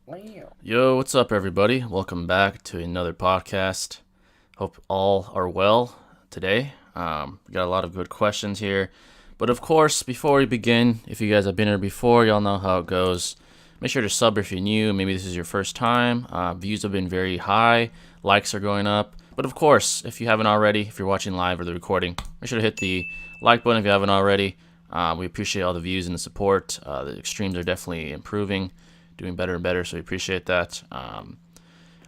Wow. Yo, what's up, everybody? Welcome back to another podcast. Hope all are well today. We got a lot of good questions here. But of course, before we begin, if you guys have been here before, y'all know how it goes. Make sure to sub if you're new. Maybe this is your first time. Views have been very high, likes are going up. But of course, if you haven't already, if you're watching live or the recording, make sure to hit the like button if you haven't already. We appreciate all the views and the support. The streams are definitely improving, doing better and better, so we appreciate that.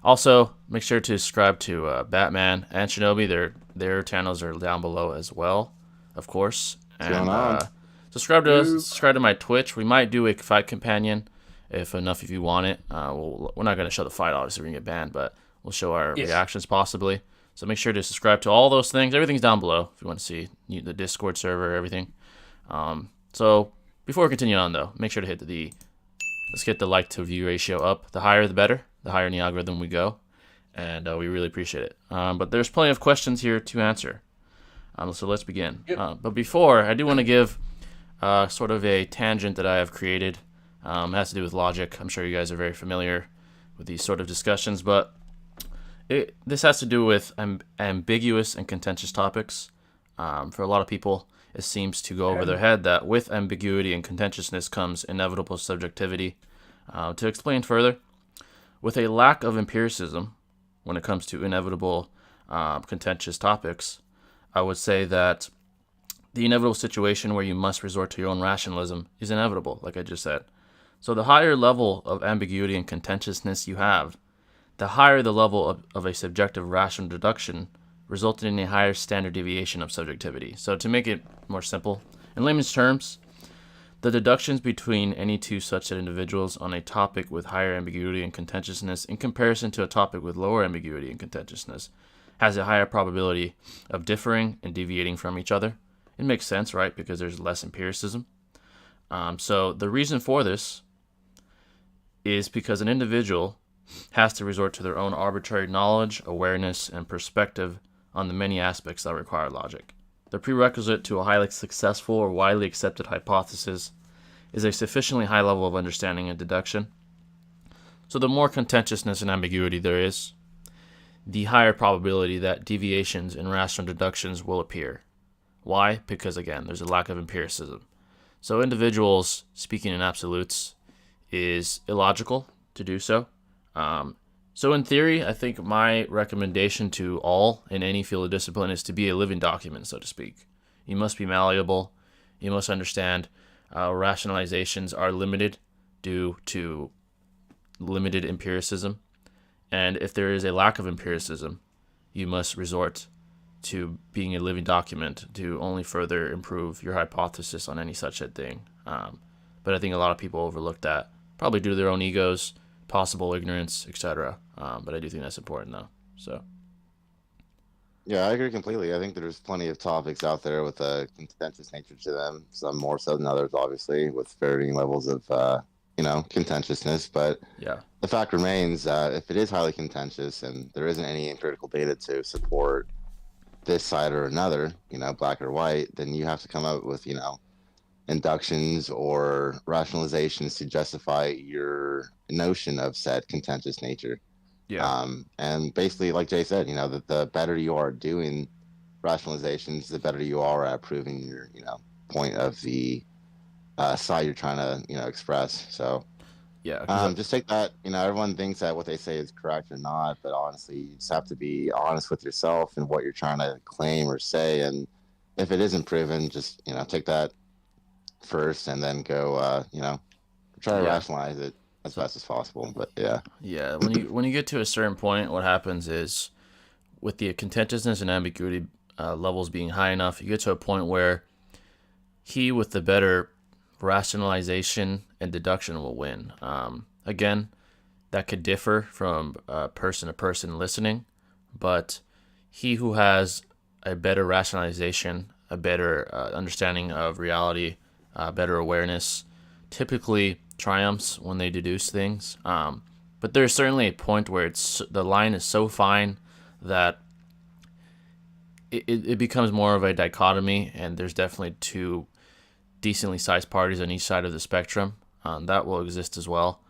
Also, make sure to subscribe to Batman and Shinobi. Their channels are down below as well, of course. What's going And on? subscribe to us. Yo. Subscribe to my Twitch. We might do a fight companion if enough of you want it. We're not going to show the fight, obviously, we're going to get banned, but we'll show our Yes. reactions possibly. So make sure to subscribe to all those things. Everything's down below if you want to see the Discord server, everything. So before we continue on, though, make sure to hit let's get the like to view ratio up. The higher, the better. The higher in the algorithm we go, and we really appreciate it. But there's plenty of questions here to answer. So let's begin. Yep. But before, I do want to give sort of a tangent that I have created. It has to do with logic. I'm sure you guys are very familiar with these sort of discussions, but this has to do with ambiguous and contentious topics. For a lot of people, it seems to go over their head that with ambiguity and contentiousness comes inevitable subjectivity. To explain further, with a lack of empiricism when it comes to inevitable contentious topics, I would say that the inevitable situation where you must resort to your own rationalism is inevitable, like I just said. So the higher level of ambiguity and contentiousness you have, the higher the level of a subjective rational deduction, resulting in a higher standard deviation of subjectivity. So to make it more simple, in layman's terms, the deductions between any two such set individuals on a topic with higher ambiguity and contentiousness in comparison to a topic with lower ambiguity and contentiousness has a higher probability of differing and deviating from each other. It makes sense, right? Because there's less empiricism. So the reason for this is because an individual has to resort to their own arbitrary knowledge, awareness, and perspective on the many aspects that require logic. The prerequisite to a highly successful or widely accepted hypothesis is a sufficiently high level of understanding and deduction. So the more contentiousness and ambiguity there is, the higher probability that deviations in rational deductions will appear. Why? Because again, there's a lack of empiricism. So individuals speaking in absolutes is illogical to do so. So in theory, I think my recommendation to all in any field of discipline is to be a living document, so to speak. You must be malleable. You must understand rationalizations are limited due to limited empiricism. And if there is a lack of empiricism, you must resort to being a living document to only further improve your hypothesis on any such a thing. But I think a lot of people overlook that, probably due to their own egos, possible ignorance, etc. But I do think that's important, though. So, Yeah, I agree completely. I think there's plenty of topics out there with a contentious nature to them. Some more so than others, obviously, with varying levels of, contentiousness. But yeah, the fact remains, if it is highly contentious and there isn't any empirical data to support this side or another, black or white, then you have to come up with, inductions or rationalizations to justify your notion of said contentious nature. yeah, And basically, like Jay said, that the better you are doing rationalizations, the better you are at proving your, point of the side you're trying to, express. So yeah. Because just take that, everyone thinks that what they say is correct or not, but honestly, you just have to be honest with yourself and what you're trying to claim or say. And if it isn't proven, just, take that first and then go, try to yeah. rationalize it as So best as possible. But yeah. yeah, when you get to a certain point, what happens is with the contentiousness and ambiguity levels being high enough, you get to a point where he with the better rationalization and deduction will win. Again, that could differ from person to person listening, but he who has a better rationalization, a better understanding of reality, better awareness, typically triumphs when they deduce things. But there's certainly a point where the line is so fine that it becomes more of a dichotomy, and there's definitely two decently sized parties on each side of the spectrum. That will exist as well.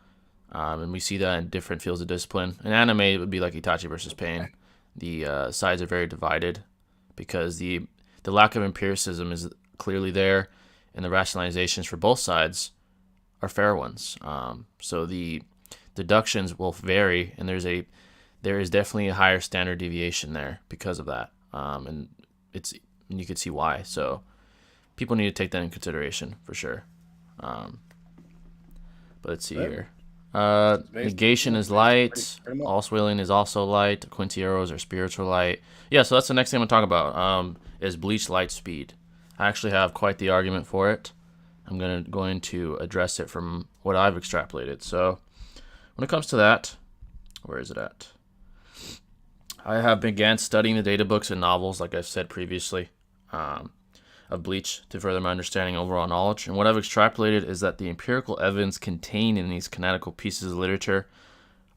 And we see that in different fields of discipline. In anime, it would be like Itachi versus Pain. The sides are very divided because the lack of empiricism is clearly there, and the rationalizations for both sides are fair ones. So the deductions will vary, and there is definitely a higher standard deviation there because of that. And you can see why. So people need to take that in consideration for sure. But let's see here. Negation is light. All swilling is also light. Quincy arrows are spiritual light. Yeah, so that's the next thing I'm going to talk about. Is Bleach Lightspeed. I actually have quite the argument for it. I'm going to address it from what I've extrapolated. So when it comes to that, where is it at? I have began studying the data books and novels, like I've said previously, of Bleach to further my understanding and overall knowledge. And what I've extrapolated is that the empirical evidence contained in these canonical pieces of literature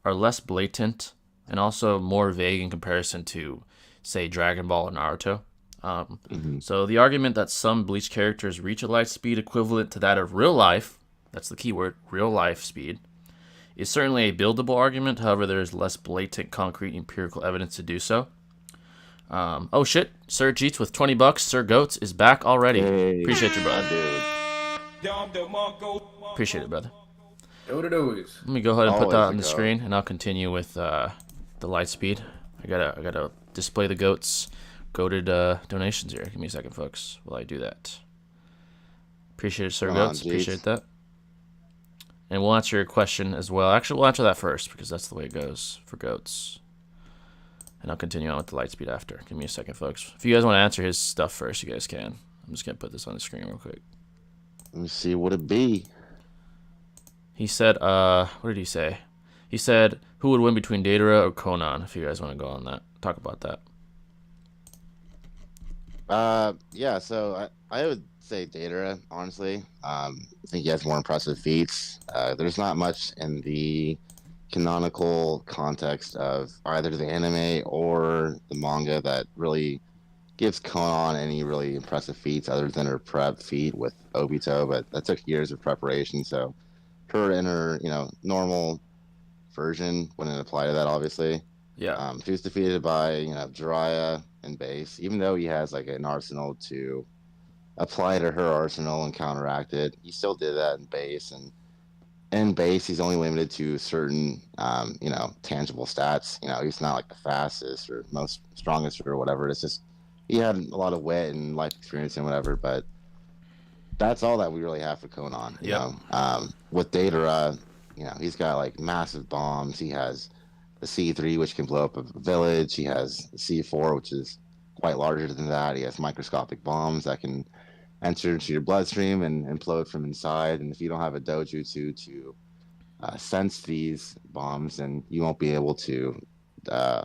are less blatant and also more vague in comparison to, say, Dragon Ball or Naruto. So the argument that some Bleach characters reach a light speed equivalent to that of real life, that's the key word, real life speed, is certainly a buildable argument. However, there is less blatant, concrete, empirical evidence to do so. Oh shit, Sir Jeets with $20. Sir Goats is back already. Hey, appreciate you, brother. Dude. Appreciate it, brother. What always. Let me go ahead and put Always that the on the goat. screen, and I'll continue with the light speed. I gotta display the goats goated donations here. Give me a second, folks, while I do that. Appreciate it, Sir Come on, Goats. Jeets. Appreciate that. And we'll answer your question as well. Actually, we'll answer that first because that's the way it goes for goats. And I'll continue on with the light speed after. Give me a second, folks. If you guys want to answer his stuff first, you guys can. I'm just going to put this on the screen real quick. Let me see what it be. He said, what did he say? He said, who would win between Deidara or Konan? If you guys want to go on that. Talk about that. Yeah, so I would say Deidara, honestly. I think he has more impressive feats. There's not much in the canonical context of either the anime or the manga that really gives Konan any really impressive feats other than her prep feat with Obito, but that took years of preparation, so her in her, normal version wouldn't apply to that, obviously. Yeah. She was defeated by, Jiraiya in base, even though he has like an arsenal to apply to her arsenal and counteract it. He still did that in base, and in base he's only limited to certain, tangible stats. He's not like the fastest or most strongest or whatever. It's just he had a lot of wit and life experience and whatever, but that's all that we really have for Konan. You know, with Deidara, he's got like massive bombs. He has the C3, which can blow up a village. He has the C4, which is quite larger than that. He has microscopic bombs that can enter into your bloodstream and implode from inside. And if you don't have a dojutsu to sense these bombs, then you won't be able to, do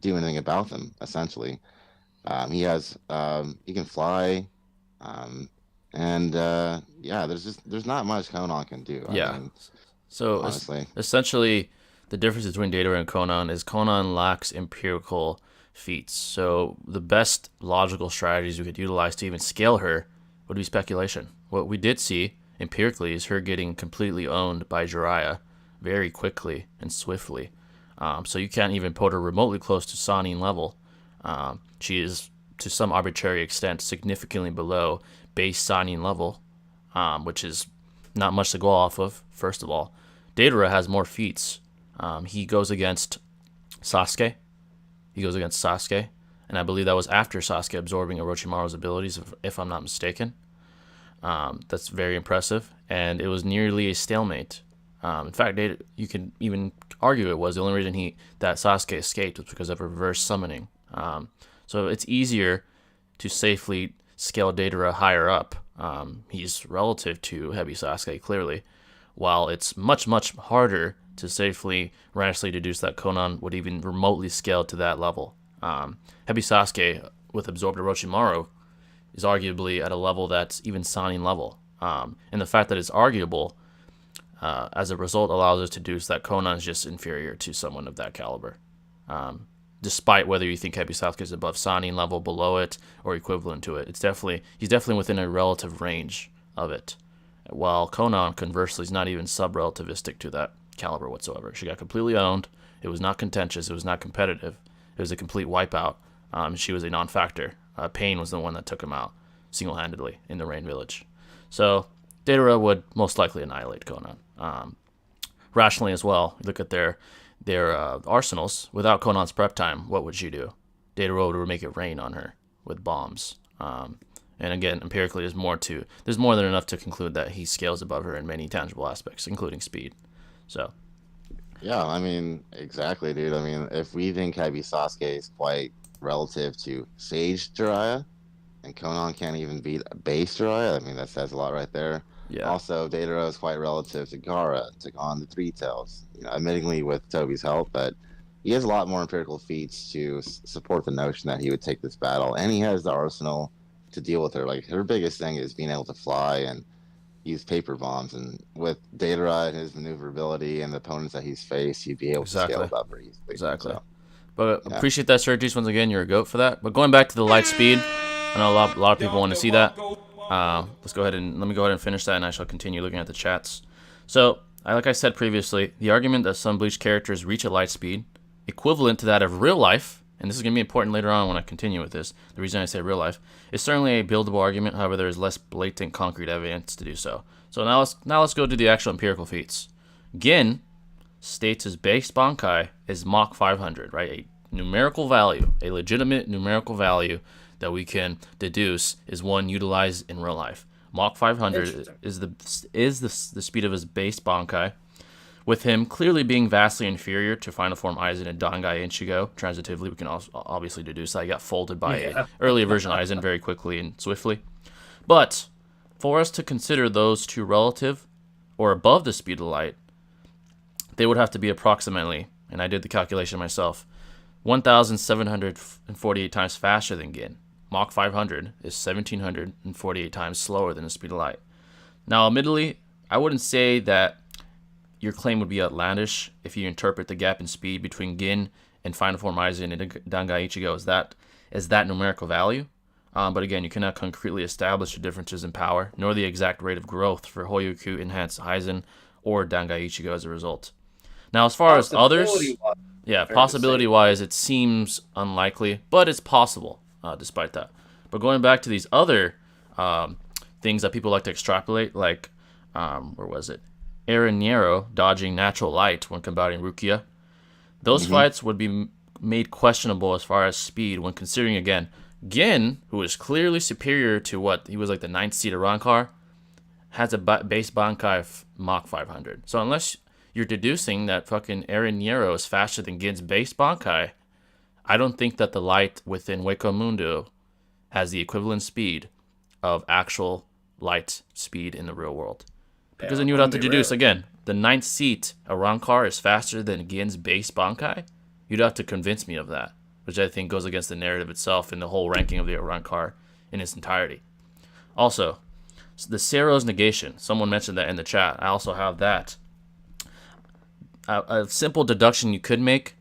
anything about them, essentially. He can fly. There's not much Konan can do. I mean, So honestly, essentially, the difference between Deidara and Konan is Konan lacks empirical feats. So the best logical strategies we could utilize to even scale her would be speculation. What we did see empirically is her getting completely owned by Jiraiya very quickly and swiftly. So you can't even put her remotely close to Sannin level. She is, to some arbitrary extent, significantly below base Sannin level, which is not much to go off of, first of all. Deidara has more feats. He goes against Sasuke. And I believe that was after Sasuke absorbing Orochimaru's abilities, if I'm not mistaken. That's very impressive, and it was nearly a stalemate. In fact, you can even argue it was the only reason that Sasuke escaped was because of reverse summoning. So it's easier to safely scale Deidara higher up. He's relative to Hebi Sasuke, clearly, while it's much, much harder to safely rashly deduce that Konan would even remotely scale to that level. Hebi Sasuke, with absorbed Orochimaru, is arguably at a level that's even Sannin level. And the fact that it's arguable, as a result, allows us to deduce that Konan is just inferior to someone of that caliber. Despite whether you think Hebi Sasuke is above Sannin level, below it, or equivalent to it. He's definitely within a relative range of it. while Konan, conversely, is not even sub-relativistic to that caliber whatsoever. She got completely owned. It was not contentious. It was not competitive. It was a complete wipeout. She was a non-factor. Pain was the one that took him out single-handedly in the Rain Village. So Deidara would most likely annihilate Konan. Rationally as well, look at their arsenals. Without Konan's prep time, what would she do? Deidara would make it rain on her with bombs. And again, empirically, there's more than enough to conclude that he scales above her in many tangible aspects, including speed. So, yeah, I mean, exactly, dude. I mean, if we think Hebi Sasuke is quite relative to Sage Jiraiya, and Konan can't even beat base Jiraiya, I mean, that says a lot right there. yeah. Also, Deidara is quite relative to Gaara, to Gon the Three Tails. You know, admittingly with Toby's help, but he has a lot more empirical feats to support the notion that he would take this battle, and he has the arsenal to deal with her. Like, her biggest thing is being able to fly and use paper bombs, and with Deidara and his maneuverability and the opponents that he's faced, he'd be able to scale it up very easily. Exactly. So, but appreciate that, Sergius. Once again, you're a goat for that. But going back to the light speed, I know a lot of people want to see that. Let me go ahead and finish that, and I shall continue looking at the chats. So, like I said previously, the argument that some Bleach characters reach a light speed equivalent to that of real life, and this is going to be important later on when I continue with this, the reason I say real life, is certainly a buildable argument. However, there is less blatant concrete evidence to do so. So now let's go to the actual empirical feats. Gin states his base Bankai is Mach 500, right? A numerical value, a legitimate numerical value that we can deduce is one utilized in real life. Mach 500 is the speed of his base Bankai, with him clearly being vastly inferior to Final Form Aizen and Dangai Ichigo. Transitively, we can also obviously deduce that he got folded by an earlier version Aizen very quickly and swiftly. But for us to consider those two relative or above the speed of light, they would have to be approximately, and I did the calculation myself, 1,748 times faster than Gin. Mach 500 is 1,748 times slower than the speed of light. Now, admittedly, I wouldn't say that your claim would be outlandish if you interpret the gap in speed between Gin and Final Form Aizen and Dangai Ichigo as that numerical value. But again, you cannot concretely establish the differences in power, nor the exact rate of growth for Hoyoku Enhanced Aizen or Dangai Ichigo as a result. Now, as far as others, possibility-wise, it seems unlikely, but it's possible, despite that. But going back to these other things that people like to extrapolate, like, where was it? Eren dodging natural light when combating Rukia. Those fights would be made questionable as far as speed when considering, again, Gin, who is clearly superior to what he was like the 9th seed of Rankar, has a base Bankai of Mach 500. So unless you're deducing that fucking Eren is faster than Gin's base Bankai, I don't think that the light within Hueco Mundo has the equivalent speed of actual light speed in the real world. Because then you would have to deduce, again, the 9th seat of Rankar is faster than Gin's base Bankai. You'd have to convince me of that, which I think goes against the narrative itself and the whole ranking of the Rankar in its entirety. Also, the Sero's negation. Someone mentioned that in the chat. I also have that. A simple deduction you could make,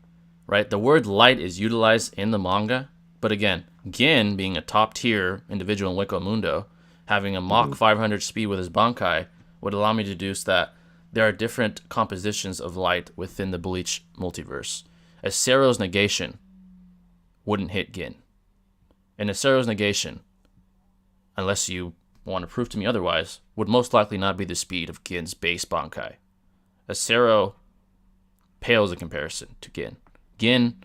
right? The word light is utilized in the manga, but again, Gin, being a top-tier individual in Hueco Mundo, having a Mach 500 speed with his Bankai, would allow me to deduce that there are different compositions of light within the Bleach multiverse. A Sero's negation wouldn't hit Gin. And a Sero's negation, unless you want to prove to me otherwise, would most likely not be the speed of Gin's base Bankai. A Sero pales in comparison to Gin. Gin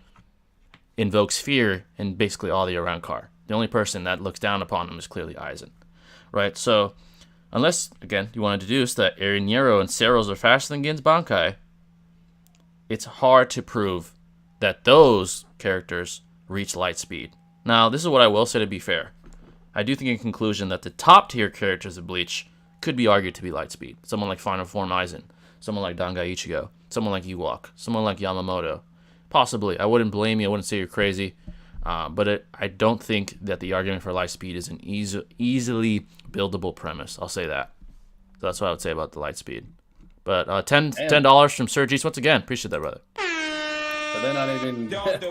invokes fear in basically all the Rankar. The only person that looks down upon him is clearly Aizen. Right? So, unless, again, you want to deduce that Eren and Sero's are faster than Gin's Bankai, it's hard to prove that those characters reach light speed. Now, this is what I will say to be fair. I do think in conclusion that the top tier characters of Bleach could be argued to be light speed. Someone like Final Form Aizen, someone like Dangai Ichigo, someone like Ewok, someone like Yamamoto. Possibly. I wouldn't blame you. I wouldn't say you're crazy. But I don't think that the argument for light speed is an easily buildable premise. I'll say that. So that's what I would say about the light speed. But $10 from Sergius once again. Appreciate that, brother. So they're not even the speed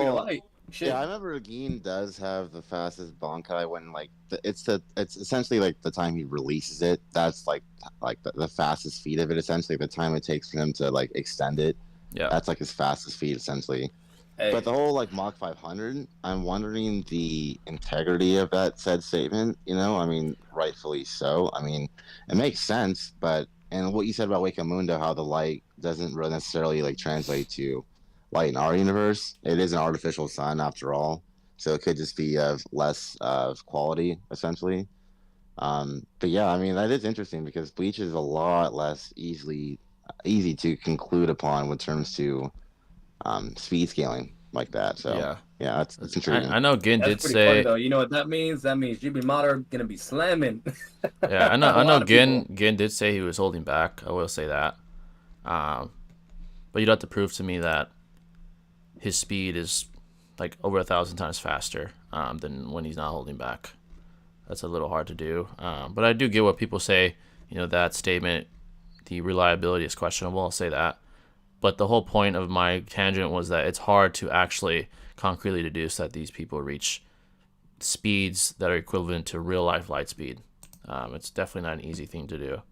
of light. Shit. Yeah, I remember Gin does have the fastest Bankai when like it's essentially like the time he releases it. That's like the fastest speed of it. Essentially, the time it takes for him to like extend it. Yeah. That's like his fastest speed essentially. But the Hey, whole like Mach 500, I'm wondering the integrity of that said statement. I mean, rightfully so. I mean, it makes sense, but and what you said about Wakamundo, how the light doesn't really necessarily like translate to light in our universe. It is an artificial sun after all, so it could just be of less of quality essentially. But yeah, I mean that is interesting because Bleach is a lot less easy to conclude upon when terms to speed scaling like that. So Yeah. yeah, that's I intriguing. know Gin that's did pretty funny say. though. You know what that means? That means GB Mater gonna be slamming Yeah, I know. a I know. lot of people. Gin did say he was holding back. I will say that. Um, but you'd have to prove to me that his speed is like over 1,000 times faster than when he's not holding back. That's a little hard to do. But I do get what people say. That statement, the reliability is questionable. I'll say that. But the whole point of my tangent was that it's hard to actually concretely deduce that these people reach speeds that are equivalent to real life light speed. It's definitely not an easy thing to do.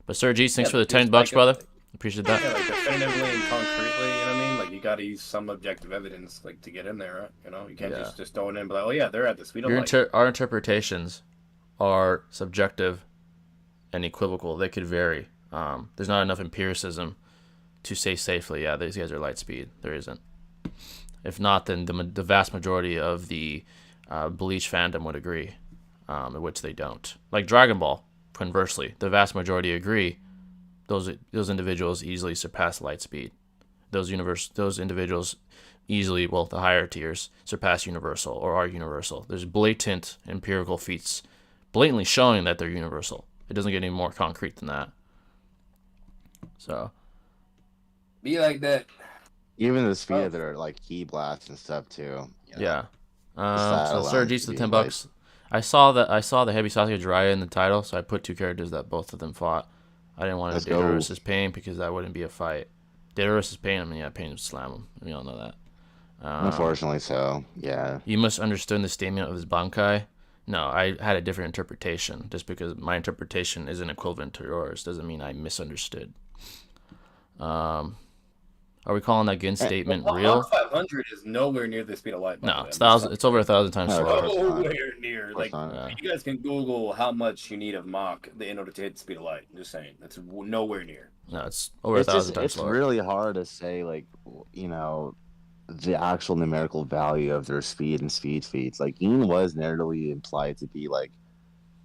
But Sergi, Yeah, thanks for the just $10, brother. Appreciate that. yeah, like definitively and concretely. You know what I mean? Like you got to use some objective evidence, like to get in there. Right? You can't Yeah. just throw it in and be like, oh yeah, they're at the speed of light. Our interpretations are subjective and equivocal. They could vary. There's not enough empiricism to say safely, yeah, these guys are light speed. There isn't. If not, then the vast majority of the Bleach fandom would agree, in which they don't. Like Dragon Ball, conversely, the vast majority agree. Those individuals easily surpass light speed. Those individuals easily, well, the higher tiers surpass universal or are universal. There's blatant empirical feats, blatantly showing that they're universal. It doesn't get any more concrete than that. So Be like that. Even the speed Oh, of their like key blasts and stuff too. yeah. Just that So Sir alone G's could the be ten like, bucks. I saw the Hebi Sasuke Jiraiya in the title, so I put two characters that both of them fought. I didn't want let's to go. Deidara's pain because that wouldn't be a fight. Deidara's pain, I mean, yeah, pain would slam him. We all know that. Unfortunately, so yeah. You must understand the statement of his Bankai. No, I had a different interpretation. Just because my interpretation isn't equivalent to yours doesn't mean I misunderstood. Are we calling that Gin Eh, well, statement Mach real? 500 is nowhere near the speed of light, by the No, way. it's I'm just thousand. telling It's over 1,000 times no, of slower. course you. not. Of Nowhere near. course Like, not. Yeah. you guys can Google how much you need of Mach in order to hit the speed of light. I'm just saying. That's nowhere near. No, it's over a It's just thousand times it's slower. really hard to say like you know the actual numerical value of their speed and speed feats. Like Ian was narratively implied to be like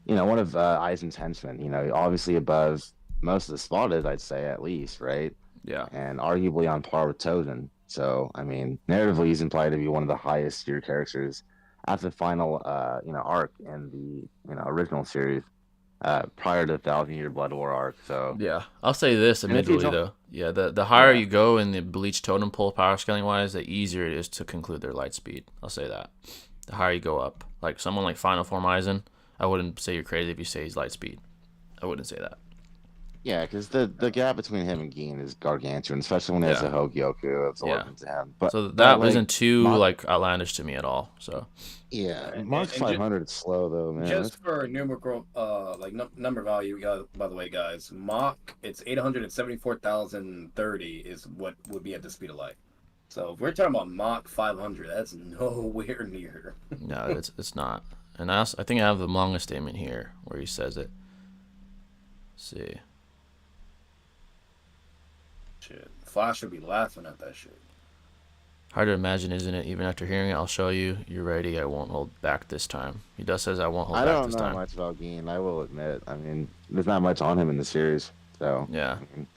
one of Aizen's henchmen. Obviously above most of the spotted, I'd say at least, right? Yeah. And arguably on par with Tozen. So, I mean, narratively, he's implied to be one of the highest tier characters at the final, arc in the, original series, prior to the Thousand Year Blood War arc. So, Yeah, I'll say this and if you admittedly don't, though. Yeah, the higher yeah, you go in the Bleach totem pole power scaling wise, the easier it is to conclude their light speed. I'll say that. The higher you go up, like someone like Final Form Aizen, I wouldn't say you're crazy if you say he's light speed. I wouldn't say that. yeah, because the gap between him and Gin is gargantuan, especially when he has Yeah, a Hogyoku absorbed yeah. into him. So But that like, wasn't too Mach, like outlandish to me at all. So yeah, And, Mach and 500 is slow though, man. just for numerical, like number value, by the way, guys, Mach, it's 874,030 is what would be at the speed of light. So if we're talking about Mach 500, that's nowhere near. no, it's not. And I think I have the manga statement here where he says it. Let's see. Shit, Flash would be laughing at that shit. Hard to imagine, isn't it? Even after hearing it, I'll show you. You're ready. I won't hold back this time. He does says I won't hold I back don't this know time. much about Gin, I will admit. I mean, there's not much on him in the series, so Yeah. I mean,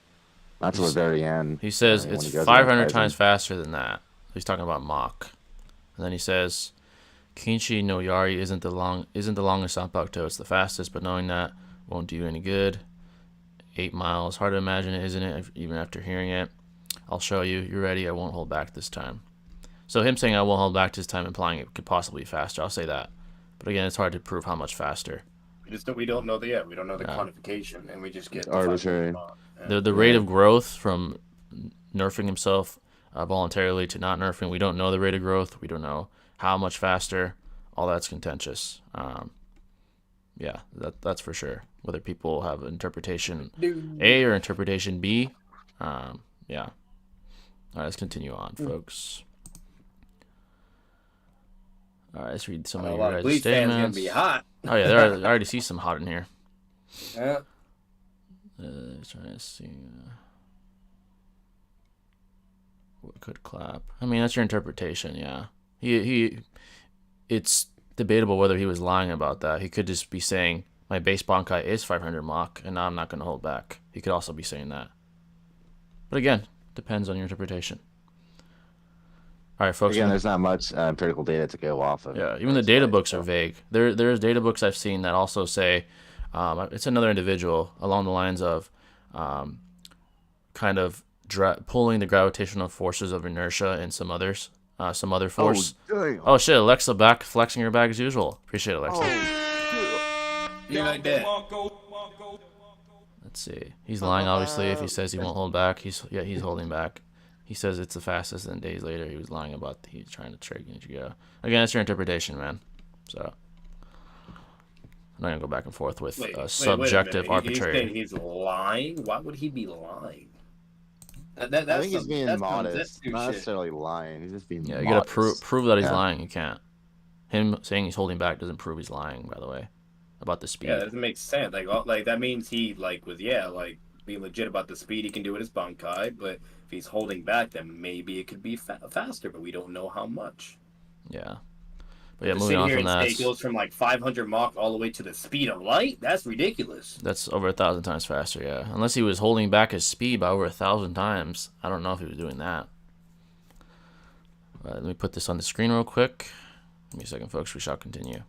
not till the He's, very end. he says When it's he goes against 500 times Aizen. faster than that. He's talking about Mach. And then he says Kinshi no Yari isn't the longest Sanpakuto. It's the fastest, but knowing that won't do you any good. 8 miles. Hard to imagine it, isn't it? Even after hearing it. I'll show you. You're ready. I won't hold back this time. So him saying I won't hold back this time, implying it could possibly be faster. I'll say that. But again, it's hard to prove how much faster. We don't know we don't know the Uh, quantification, and we just It's get the 500 arbitrary. Mach. Yeah. the rate Yeah. of growth from nerfing himself voluntarily to not nerfing. We don't know the rate of growth. We don't know how much faster. All that's contentious. Yeah, that's for sure. Whether people have interpretation A or interpretation B. Yeah. All right, let's continue on, folks. All right, let's read some of your guys' Bleach fans gonna statements. be hot. Oh yeah, I already see some hot in here. Yeah. Trying to see. What could clap? I mean, that's your interpretation. Yeah, it's debatable whether he was lying about that. He could just be saying my base Bankai is 500 Mach, and now I'm not going to hold back. He could also be saying that. But again, depends on your interpretation. All right, folks. Again, there's not much empirical data to go off of. Yeah, even the data books are vague. There's data books I've seen that also say it's another individual along the lines of kind of pulling the gravitational forces of inertia and some other force. Oh shit, Alexa back flexing her bag as usual. Appreciate it, Alexa. You like that? Let's see. He's lying obviously if he says he won't hold back. He's holding back. He says it's the fastest, and days later he was lying about he's trying to trade you go. Again, that's your interpretation, man. So I'm not gonna go back and forth with subjective, arbitrary. He's lying. Why would he be lying? I think he's being modest, not necessarily lying. He's just being modest. You gotta prove that he's lying. You can't. Him saying he's holding back doesn't prove he's lying. By the way, about the speed. Yeah, that doesn't make sense. Like that means he was being legit about the speed he can do with his Bankai, but if he's holding back, then maybe it could be faster, but we don't know how much. Yeah. But yeah, moving on from that. It goes from like 500 Mach all the way to the speed of light? That's ridiculous. That's over 1,000 times faster, yeah. Unless he was holding back his speed by over 1,000 times. I don't know if he was doing that. Let me put this on the screen real quick. Give me a second, folks. We shall continue.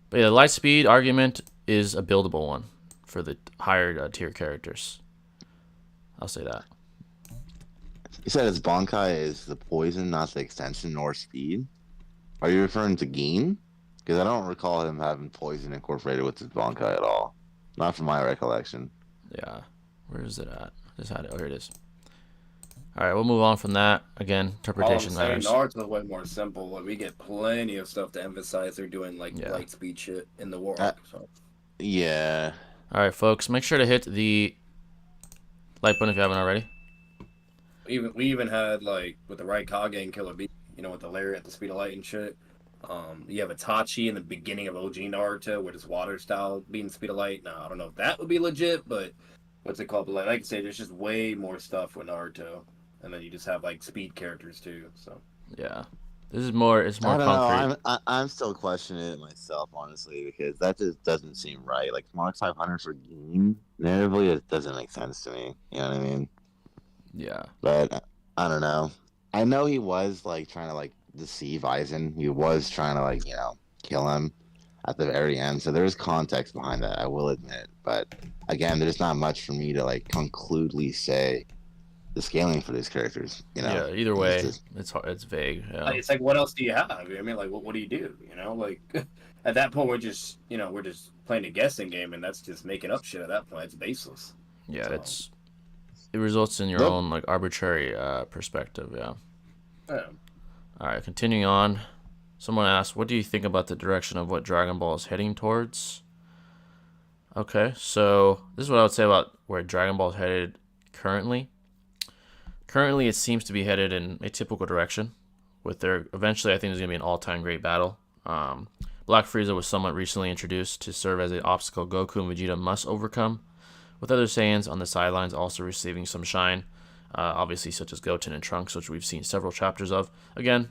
But yeah, the light speed argument is a buildable one for the higher tier characters. I'll say that. You said his Bankai is the poison, not the extension nor speed. Are you referring to Gin? Because I don't recall him having poison incorporated with his Bankai at all. Not from my recollection. Yeah. Where is it at? I just had it. Oh, here it is. All right, we'll move on from that. Again, interpretation matters. Naruto's way more simple. Like, we get plenty of stuff to emphasize. They're doing light speed shit in the war. Yeah. All right, folks. Make sure to hit the like button if you haven't already. We even had with the right Kage and Killer Bee, with the layer at the speed of light and shit. You have Itachi in the beginning of OG Naruto with his water style being speed of light. Now I don't know if that would be legit, but what's it called? But like I say, there's just way more stuff with Naruto, and then you just have speed characters too. So yeah, this is more. It's more concrete. I'm still questioning it myself, honestly, because that just doesn't seem right. Like Mark 500 for Gin, narratively, it doesn't make sense to me. You know what I mean? Yeah. But I don't know. I know he was trying to deceive Aizen. He was trying to kill him at the very end. So there's context behind that, I will admit. But again, there's not much for me to conclusively say the scaling for these characters. Yeah. Either way, it's hard. It's vague. Yeah. It's what else do you have? I mean, what do you do? At that point, we're just playing a guessing game, and that's just making up shit. At that point, it's baseless. Yeah, it results in your own arbitrary perspective. Yeah. All right, continuing on. Someone asked, what do you think about the direction of what Dragon Ball is heading towards? Okay, so this is what I would say about where Dragon Ball is headed currently. Currently, it seems to be headed in a typical direction. Eventually, I think there's going to be an all-time great battle. Black Frieza was somewhat recently introduced to serve as an obstacle Goku and Vegeta must overcome, with other Saiyans on the sidelines also receiving some shine, obviously such as Goten and Trunks, which we've seen several chapters of. Again,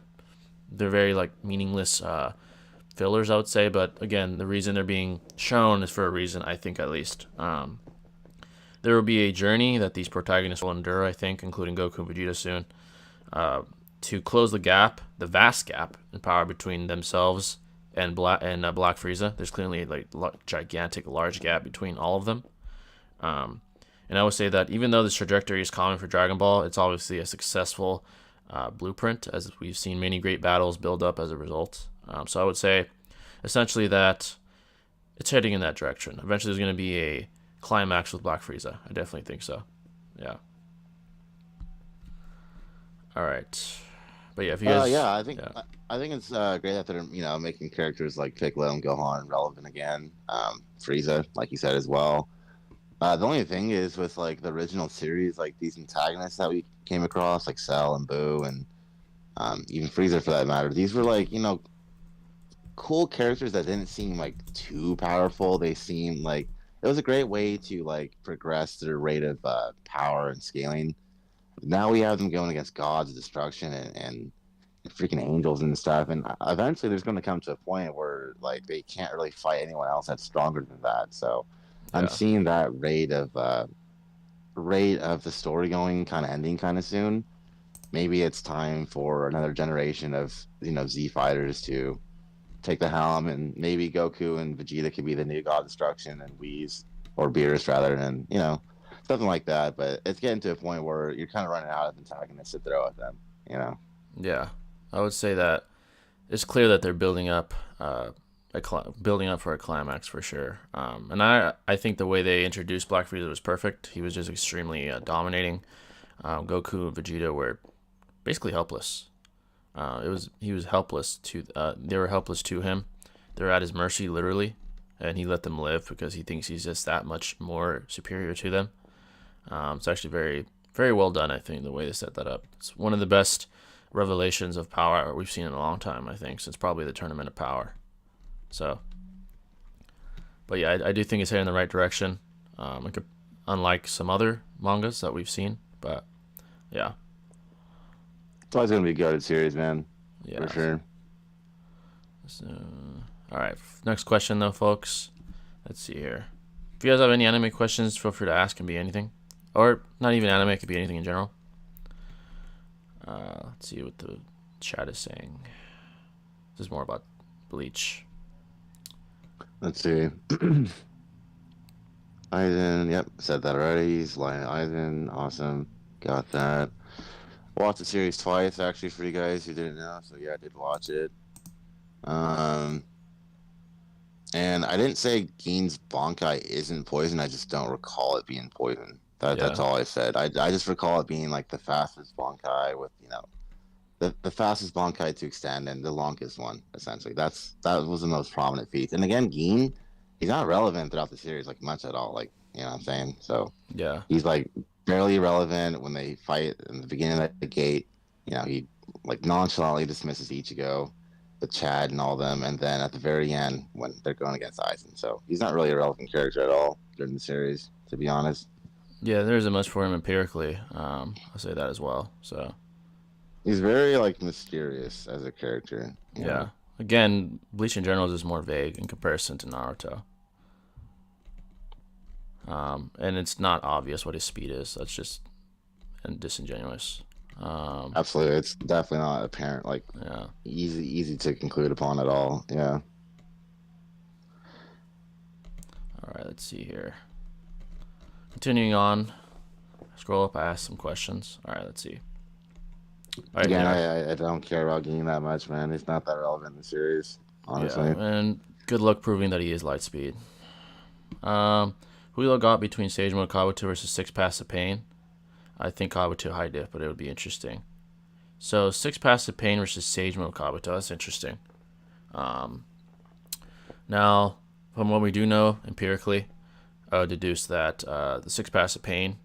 they're very meaningless fillers, I would say, but again, the reason they're being shown is for a reason, I think, at least. There will be a journey that these protagonists will endure, I think, including Goku and Vegeta soon, to close the vast gap in power between themselves and Black Frieza. There's clearly a gigantic, large gap between all of them. And I would say that even though this trajectory is common for Dragon Ball, it's obviously a successful blueprint, as we've seen many great battles build up as a result. So I would say essentially that it's heading in that direction. Eventually there's going to be a climax with Black Frieza. I definitely think so. Yeah. All right. But yeah, if you guys, Yeah, yeah, I think it's great that they're making characters like Piccolo and Gohan relevant again. Frieza, like you said as well. The only thing is with like the original series, like these antagonists that we came across, like Cell and Boo, and even Frieza for that matter. These were like cool characters that didn't seem like too powerful. They seemed like it was a great way to like progress their rate of power and scaling. Now we have them going against gods of destruction and freaking angels and stuff. And eventually, there's going to come to a point where like they can't really fight anyone else that's stronger than that. So I'm yeah, seeing that rate of the story going kind of ending kind of soon. Maybe it's time for another generation of Z fighters to take the helm, and maybe Goku and Vegeta could be the new God Destruction, and Whis or Beerus rather, and something like that. But it's getting to a point where you're kind of running out of antagonists to throw at them. You know. yeah. I would say that it's clear that they're building up, building up for a climax for sure. And I think the way they introduced Black Frieza was perfect. He was just extremely dominating. Goku and Vegeta were basically helpless. He was helpless to they were helpless to him. They're at his mercy literally, and he let them live because he thinks he's just that much more superior to them. It's actually very very well done. I think the way they set that up. It's one of the best revelations of power we've seen in a long time. I think since probably the Tournament of Power. So, but yeah, I do think it's heading in the right direction. Unlike some other mangas that we've seen, but yeah, It's always going to be a goated series, man, yeah. for sure. So, all right. Next question, though, folks. Let's see here. If you guys have any anime questions, feel free to ask. Can be anything, or not even anime. It could be anything in general. Let's see what the chat is saying. This is more about Bleach. Let's see. Eisen, yep, said that already. He's Lion Eisen, awesome. Got that. Watched the series twice, actually, for you guys who didn't know. So yeah, I did watch it. Um, and I didn't say Gein's Bankai isn't poison. I just don't recall it being poison. That's Yeah, all I said. I just recall it being like the fastest Bankai with the fastest Bankai to extend and the longest one essentially. That was the most prominent feat. And again, Gein, he's not relevant throughout the series like much at all. Like what I'm saying. So yeah, he's like barely relevant when they fight in the beginning of the gate. He like nonchalantly dismisses Ichigo, with Chad and all them, and then at the very end when they're going against Aizen. So he's not really a relevant character at all during the series, to be honest. yeah. There isn't much for him empirically. I'll say that as well. So He's very like mysterious as a character. yeah. Again, Bleach in general is just more vague in comparison to Naruto. And it's not obvious what his speed is. That's just and disingenuous. Absolutely, it's definitely not apparent. Like Yeah. easy to conclude upon at all. Yeah. All right. Let's see here. Continuing on. Scroll up. I asked some questions. All right. Let's see. All right. Again, Yeah. I don't care about Ging that much, man. He's not that relevant in the series, Yeah. honestly. And good luck proving that he is Lightspeed. Who you got between Sage Mode Kabuto versus Six Paths of Pain? I think Kabuto high diff, but it would be interesting. So Six Paths of Pain versus Sage Mode Kabuto. That's interesting. Now, from what we do know empirically, I would deduce that the Six Paths of Pain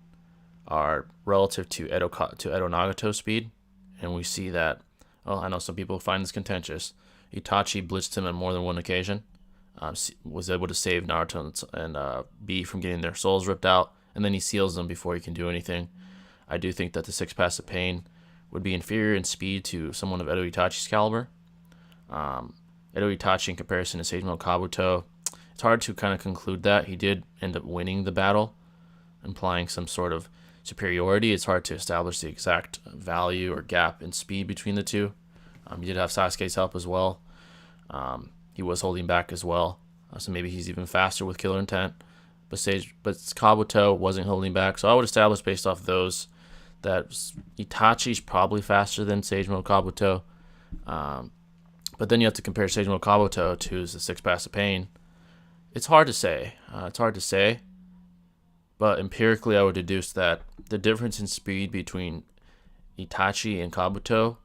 are relative to Edo Nagato speed, and we see that. Well, I know some people find this contentious. Itachi blitzed him on more than one occasion. Was able to save Naruto and B from getting their souls ripped out, and then he seals them before he can do anything. I do think that the Six Paths of Pain would be inferior in speed to someone of Edo Itachi's caliber. Edo Itachi in comparison to Sage Mode Kabuto, it's hard to kind of conclude that. He did end up winning the battle, implying some sort of superiority. It's hard to establish the exact value or gap in speed between the two. He did have Sasuke's help as well. He was holding back as well, so maybe he's even faster with Killer Intent. But Kabuto wasn't holding back, so I would establish based off those that Itachi's probably faster than Sage Mode Kabuto. But then you have to compare Sage Mode Kabuto to the Six Paths of Pain. It's hard to say. But empirically, I would deduce that the difference in speed between Itachi and Kabuto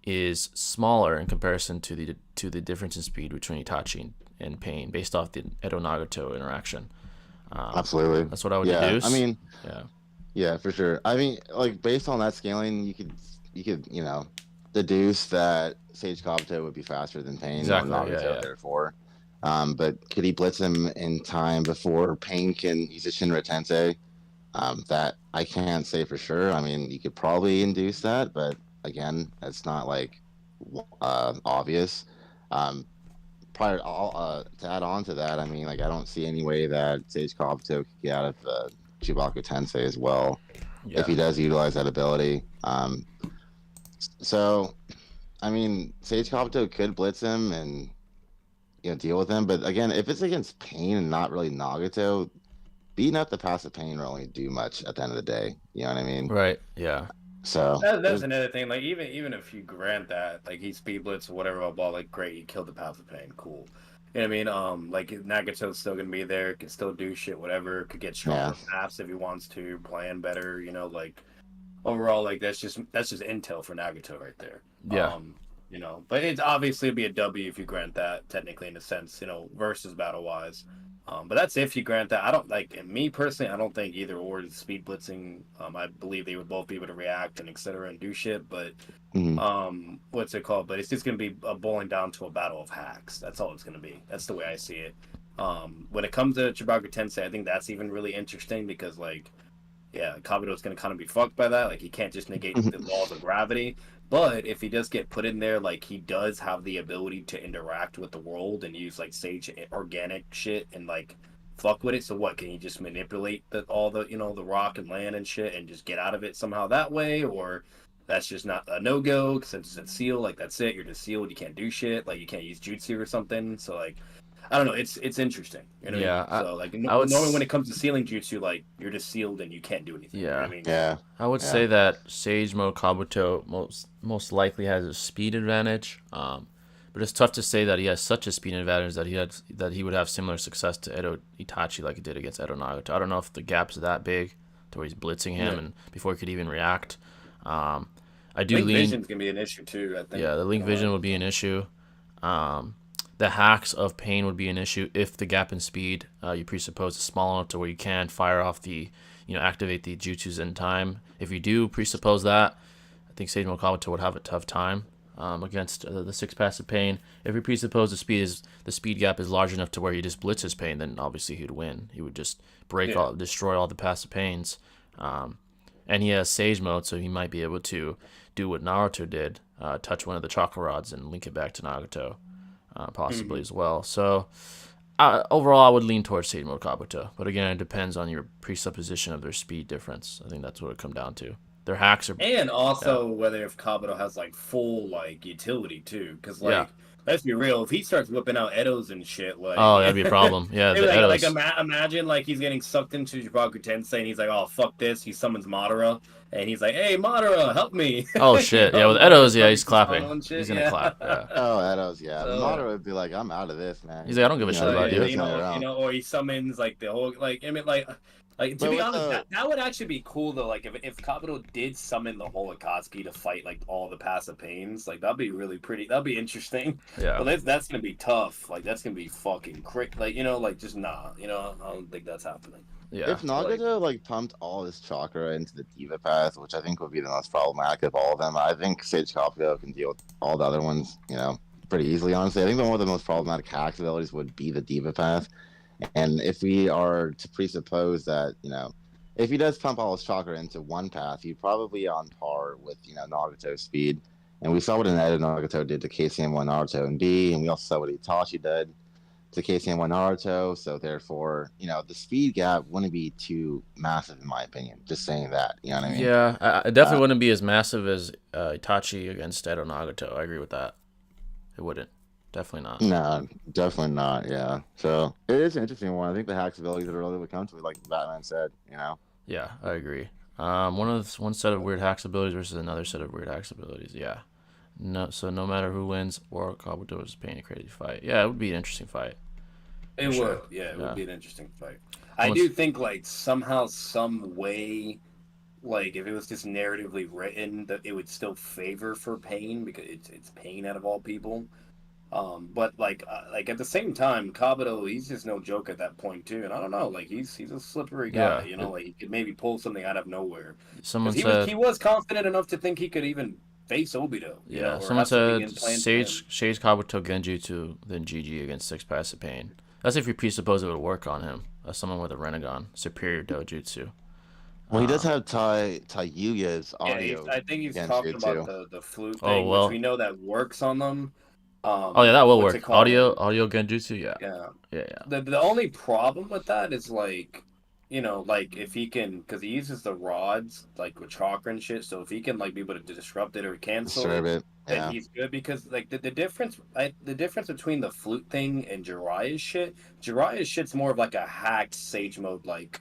is smaller in comparison to the difference in speed between Itachi and Pain based off the Edo Nagato interaction. Absolutely. That's what I would Yeah. deduce. I mean, yeah, yeah, for sure. I mean, like based on that scaling, you could deduce that Sage Kabuto would be faster than Pain or exactly. Yeah, Nagato, yeah. therefore. But could he blitz him in time before Pain can use a Shinra Tensei? That I can't say for sure. I mean, you could probably induce that, but again, it's not like obvious. Um, to add on to that, I mean, like I don't see any way that Sage Kabuto could get out of Chibaku Tensei as well if Yeah. he does utilize that ability. So I mean, Sage Kabuto could blitz him and deal with him, but again, if it's against Pain and not really Nagato, beating up the passive Pain will only do much at the end of the day. You know what I mean? Right. Yeah. So That's another thing. Like even if you grant that, like he speed blitz or whatever, ball, like great, he killed the passive Pain, cool. You know what I mean? Like Nagato's still gonna be there, can still do shit, whatever, could get stronger paths if he wants to, plan better. Like overall, like that's just intel for Nagato right there. Yeah. But it's obviously be a W if you grant that, technically in a sense, versus battle wise. But that's if you grant that. I don't me personally. I don't think either or is speed blitzing. I believe they would both be able to react and etc. and do shit. But what's it called? But it's just gonna be boiling down to a battle of hacks. That's all it's gonna be. That's the way I see it. When it comes to Chibaku Tensei, I think that's even really interesting because Kabuto's gonna kind of be fucked by that. Like he can't just negate the laws of gravity. But if he does get put in there, like he does have the ability to interact with the world and use like sage organic shit and like fuck with it. So what can he just manipulate all the the rock and land and shit and just get out of it somehow that way? Or that's just not a no go since it's sealed. Like that's it. You're just sealed. You can't do shit. Like you can't use jutsu or something. So like I don't know. It's interesting. You know what I mean? So like normally when it comes to sealing jutsu, like you're just sealed and you can't do anything. Yeah. You know what I mean? Yeah. I would say that Sage Mode Kabuto most likely has a speed advantage. But it's tough to say that he has such a speed advantage that he would have similar success to Edo Itachi like he did against Edo Nagato. I don't know if the gap's that big to where he's blitzing him and before he could even react. I do Link lean. vision's gonna be an issue too. I think. Yeah, the link vision would be an issue. The hacks of Pain would be an issue if the gap in speed you presuppose is small enough to where you can fire off activate the jutsus in time. If you do presuppose that, I think Sage Mode Kabuto would have a tough time against the 6 passive Pain. If you presuppose the speed gap is large enough to where he just blitzes Pain, then obviously he'd win. He would just destroy all the passive Pains. And he has Sage Mode, so he might be able to do what Naruto did, touch one of the chakra rods and link it back to Nagato. Possibly as well. So overall, I would lean towards Sage Mode Kabuto. But again, it depends on your presupposition of their speed difference. I think that's what it come down to. Their hacks are, and also whether if Kabuto has like full like utility too, because let's be real, if he starts whipping out Edos and shit, like that'd be a problem. Yeah, the Edos. Imagine like he's getting sucked into Jibaku Tensei and he's like, oh fuck this, he summons Madara and he's like, hey Madara, help me. Oh shit, with Edos, he's clapping. He's gonna clap. Yeah. Oh, Edos, yeah. So, Madara would be like, I'm out of this, man. He's like, I don't give a shit about you. Or he summons like the whole to be honest, that would actually be cool though. Like if Kabuto did summon the whole Akatsuki to fight like all the passive Pains, like that'd be really pretty. That'd be interesting. Yeah. But that's gonna be tough. Like that's gonna be fucking quick. Like just nah. I don't think that's happening. Yeah. If Nagato pumped all his chakra into the Diva path, which I think would be the most problematic of all of them, I think Sage Kabuto can deal with all the other ones, pretty easily. Honestly, I think one of the most problematic hacks abilities would be the Diva path. And if we are to presuppose that, if he does pump all his chakra into one path, he's probably on par with, Nagato's speed. And we saw what an Edo Nagato did to KCM1 Naruto and B, and we also saw what Itachi did to KCM1 Naruto. So therefore, the speed gap wouldn't be too massive in my opinion. Just saying that, you know what I mean? Yeah, it definitely wouldn't be as massive as Itachi against Edo Nagato. I agree with that. It wouldn't. Definitely not. No, definitely not. Yeah. So it is an interesting one. I think the hacks abilities that are really come to, like Batman said, Yeah, I agree. One set of weird hacks abilities versus another set of weird hacks abilities. Yeah. So no matter who wins, or Kabuto is paying a crazy fight. Yeah, it would be an interesting fight. It would. Sure. Yeah, it would be an interesting fight. I do think somehow, some way, like if it was just narratively written, that it would still favor for Pain because it's Pain out of all people. But like at the same time, Kabuto, he's just no joke at that point too. And I don't know, like he's a slippery guy, Yeah. you know, like he could maybe pull something out of nowhere because Someone he said, was confident enough to think he could even face Obito, you know, yeah. or Someone have something said in plan for him. Sage Kabuto Genjutsu, then GG against Six Paths of Pain. That's if you presuppose it would work on him as someone with a Renegon, superior dojutsu. Well, he does Um, have Yuya's Yeah, audio I think he's against talking you about too. the flute oh thing, which we well. know that works on them. Oh yeah, that will What's it work. called? Audio Genjutsu, yeah, Yeah. yeah, yeah, The only problem with that is like, you know, like if he can, because he uses the rods like with chakra and shit. So if he can like be able to disrupt it or cancel Disturb it, it. then Yeah. he's good. Because like the difference between the flute thing and Jiraiya's shit's more of like a hacked Sage mode like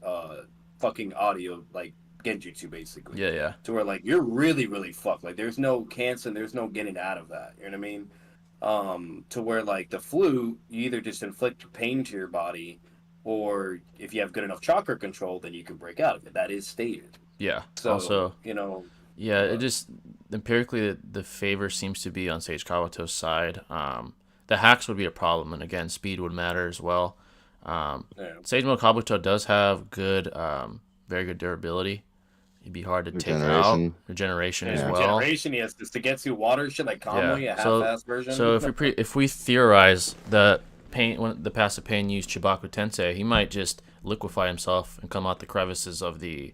fucking audio like Genjutsu basically. yeah, yeah. To where like you're really fucked. Like there's no canceling, there's no getting out of that. You know what I mean? To where like the flu, you either just inflict pain to your body, or if you have good enough chakra control, then you can break out of it. That is stated. Yeah. So Also, you know, yeah, it but, just empirically the favor seems to be on Sage Kabuto's side. The hacks would be a problem, and again, speed would matter as well. yeah. Sage Mode Kabuto does have good, very good durability. He'd be hard to take out. Regeneration. Regeneration And as his Yeah. well. regeneration, he has to get to water shit like Yeah. Kamui, a So half-ass version. so if we theorize that pain when the passive pain used Chibaku Tensei, he might just liquefy himself and come out the crevices of the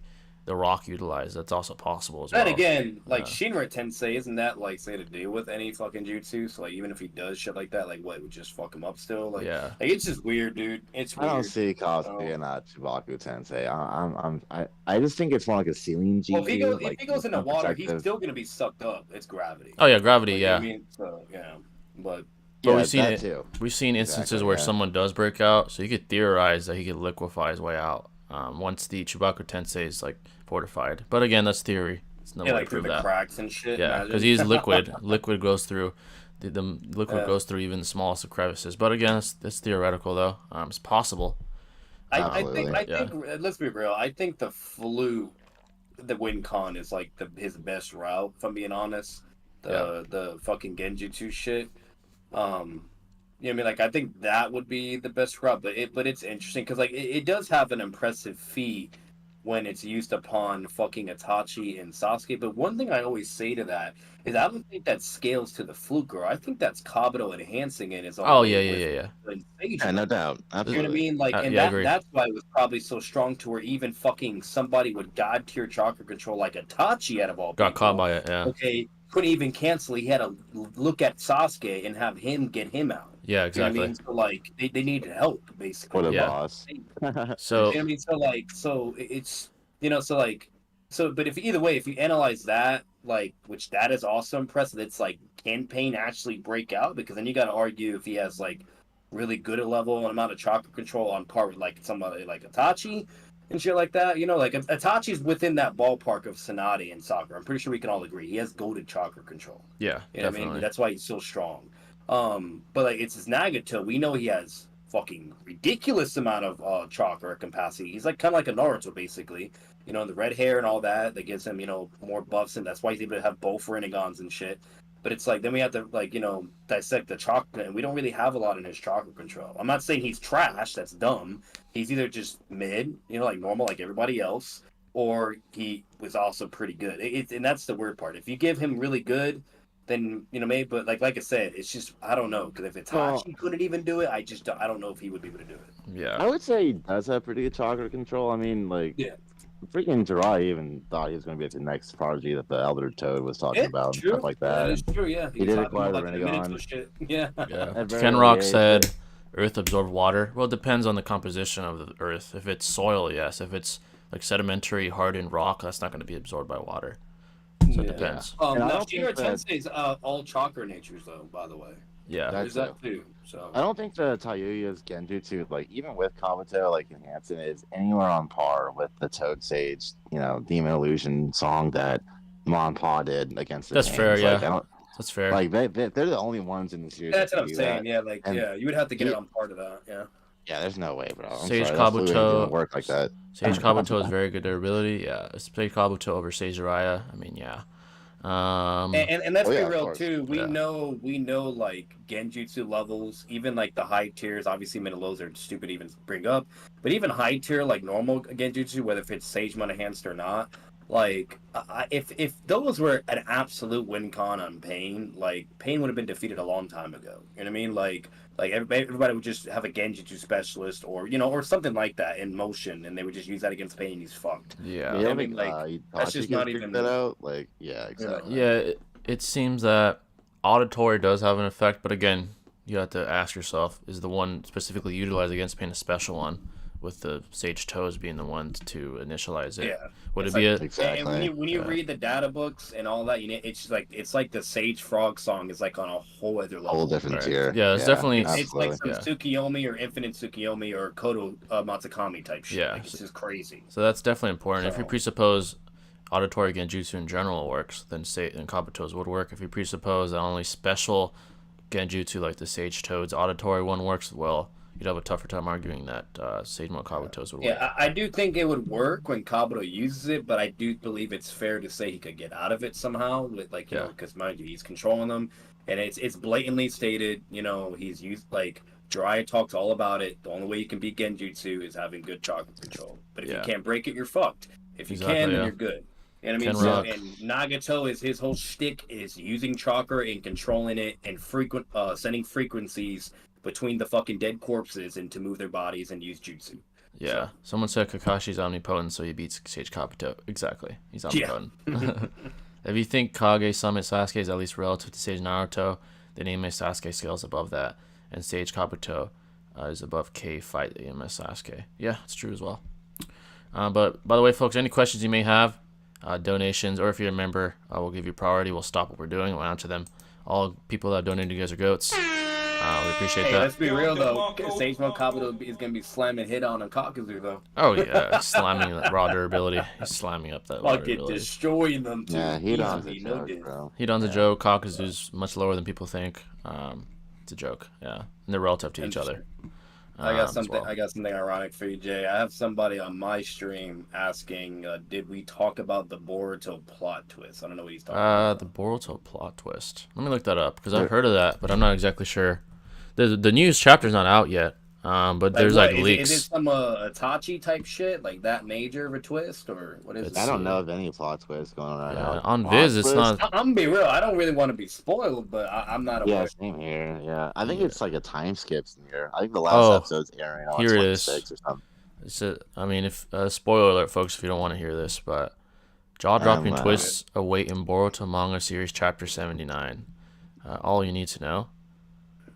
rock utilized. That's also possible as well. Then again, like Yeah. Shinra Tensei, isn't that like say to deal with any fucking jutsu? So like even if he does shit like that, like what it would just fuck him up still? Yeah. Like it's just weird, dude. It's I don't weird. see Cosplay in Chibaku Tensei. I just think it's more like a ceiling Well, GU. if Like he goes into more water, he's protective. still gonna be sucked up. It's gravity. Oh yeah, gravity. Like, you know Yeah. what I mean? So yeah, but But Yeah, we've seen that it. too. We've seen instances Exactly, where yeah. someone does break out, so you could theorize that he could liquefy his way out once the Chibaku Tensei is like fortified. But again, that's theory. It's no yeah, way to like through prove the that. cracks and shit. Yeah, imagine. because he's liquid. Liquid goes through. The liquid Yeah. goes through even the smallest of crevices. But again, it's theoretical though. It's possible. Absolutely. I think. Let's be real. I think the flu, the win con is like his best route. If I'm being honest, the fucking Genjutsu shit. You know what I mean? Like, I think that would be the best route, but it's interesting because like it does have an impressive feat when it's used upon fucking Itachi and Sasuke. But one thing I always say to that is I don't think that scales to the Fluker. I think that's Kabuto enhancing it his own Oh way yeah, with yeah. Yeah, no doubt. you know what I Absolutely. mean? Like, and Yeah, I agree. that's why it was probably so strong to where even fucking somebody with god tier chakra control like Itachi out of all Got caught people, by it. Yeah. okay, couldn't even cancel. He had to look at Sasuke and have him get him out. Yeah, You know what I exactly. mean? So like they needed help basically. For the Yeah. boss. You So know what I mean? So like it's so like but if either way, if you analyze that, like which that is also impressive, it's like can Pain actually break out? Because then you gotta argue if he has like really good a level and amount of chakra control on par with like somebody like Itachi and shit like that. You know, like Itachi's within that ballpark of Tsunade and Sakura. I'm pretty sure we can all agree. He has goated chakra control. yeah, You know what I definitely. mean? That's why he's so strong. But like it's his Nagato. We know he has fucking ridiculous amount of chakra capacity. He's like kind of like a Naruto basically. You know, the red hair and all that gives him, you know, more buffs, and that's why he's able to have both Renegons and shit. But it's like then we have to like, you know, dissect the chakra, and we don't really have a lot in his chakra control. I'm not saying he's trash, that's dumb. He's either just mid, you know, like normal like everybody else, or he was also pretty good. And that's the weird part. If you give him really good, then you know maybe, but like I said, it's just I don't know because if Itachi couldn't even do it, I don't know if he would be able to do it. Yeah. I would say he does have pretty good chakra control. I mean, like, Yeah. freaking Jiraiya even thought he was going to be the next prodigy that the Elder Toad was talking about and stuff like that. That is true. Yeah, He did talking acquire about, the like, minutes Renegon. of shit. Yeah. Yeah. At very Kenrock early age, said but- Earth absorbed water. Well, it depends on the composition of the Earth. If it's soil, yes. If it's like sedimentary, hardened rock, that's not going to be absorbed by water. So it Yeah. depends. And I Now don't think Shinra that- Tensei is all chakra natures though. By the way, Yeah. That's there's that too. So I don't think the Taiyuya's Genjutsu, like even with Kabuto, like enhancing it, is anywhere on par with the Toad Sage, you know, Demon Illusion song that Mon Pa did against the That's Chains. fair, Like, yeah. I don't, That's fair. like they're the only ones in the series. that's that what I'm do saying. that. Yeah, like And you would have to get he- it on part of that. Yeah. Yeah, there's no way, bro. I'm Sage sorry, that fluid ain't gonna Kabuto. work like that. Sage Kabuto has very good durability. Yeah, Sage Kabuto over Sage Jiraiya. I mean, yeah. And let's Oh be yeah, of real course. too. Yeah. We know like genjutsu levels, even like the high tiers. Obviously, mid and lows are stupid to even bring up, but even high tier like normal genjutsu, whether if it's Sage enhanced or not, like if those were an absolute win con on Pain, like Pain would have been defeated a long time ago. You know what I mean? Like everybody would just have a genjutsu specialist or or something like that in motion, and they would just use that against Pain. He's fucked. Yeah, Yeah. you I don't mean, think like that's Itachi just could not figure even. that out? Like, yeah, Yeah. exactly. Yeah, it seems that auditory does have an effect, but again, you have to ask yourself: is the one specifically utilized against Pain a special one, with the Sage Toes being the ones to initialize it? Yeah, Would it's it be like, a and when Exactly. you read the data books and all that, it's like the Sage Frog song is like on a whole other Whole level. different right? tier. Yeah, it's Yeah, definitely It's like absolutely. some yeah, Tsukiyomi or Infinite Tsukiyomi or Kodo Matsukami type shit. yeah. Like it's just crazy. So that's definitely important. If you So presuppose auditory genjutsu in general works, then Kabuto's would work. If you presuppose that only special genjutsu like the Sage Toad's auditory one works, well, you'd have a tougher time arguing that Sage Mode Kabuto's would work. yeah, I do think it would work when Kabuto uses it, but I do believe it's fair to say he could get out of it somehow. With like Yeah. because mind you, he's controlling them, and it's blatantly stated. He's used like. Jiraiya talks all about it. The only way you can beat Genjutsu is having good chakra control. But if you Yeah. can't break it, you're fucked. If you Exactly, can, then yeah. you're good. You know what I mean? Ken So, Rock. and Nagato is his whole shtick is using chakra and controlling it and sending frequencies between the fucking dead corpses and to move their bodies and use jutsu. Yeah. Someone said Kakashi's omnipotent, so he beats Sage Kabuto. Exactly. He's Yeah. omnipotent. If you think Kage Summit Sasuke is at least relative to Sage Naruto, then Anime Sasuke scales above that, and Sage Kabuto is above K Fight Anime Sasuke. Yeah, it's true as well. But by the way, folks, any questions you may have, donations, or if you're a member, we'll give you priority. We'll stop what we're doing. We'll answer them. All people that donated, you guys are goats. We appreciate Hey, that. let's be real though. Sage Mode Kabuto is gonna be slamming hit on Kakuzu though. Oh yeah, slamming that raw durability. He's slamming up that raw Fucking durability. destroying them too. Yeah, he don't easily, a no joke, diss. bro. Hedon's a Yeah. joke. Kakuzu's much lower than people think. It's a joke. Yeah, and they're relative to each other. I got as something. well. I got something ironic for you, Jay. I have somebody on my stream asking, "Did we talk about the Boruto plot twist?" I don't know what he's talking about. The Boruto plot twist. Let me look that up because I've heard of that, but I'm not exactly sure. The news chapter's not out yet. But there's what, like is leaks. it some Itachi type shit, like that major of a twist, or what is Let's it? I don't see. know of any plot twist going on right Yeah, now. on Plot Viz, it's twist? not. I'm gonna be real. I don't really want to be spoiled, but I'm not Yeah, aware. same here. Yeah, I think Yeah. it's like a time skip here. I think the last Oh, episode's airing on here it is. 26 or something. I mean, if spoiler alert, folks, if you don't want to hear this, but jaw-dropping Um, twists await in Boruto manga series chapter 79. All you need to know.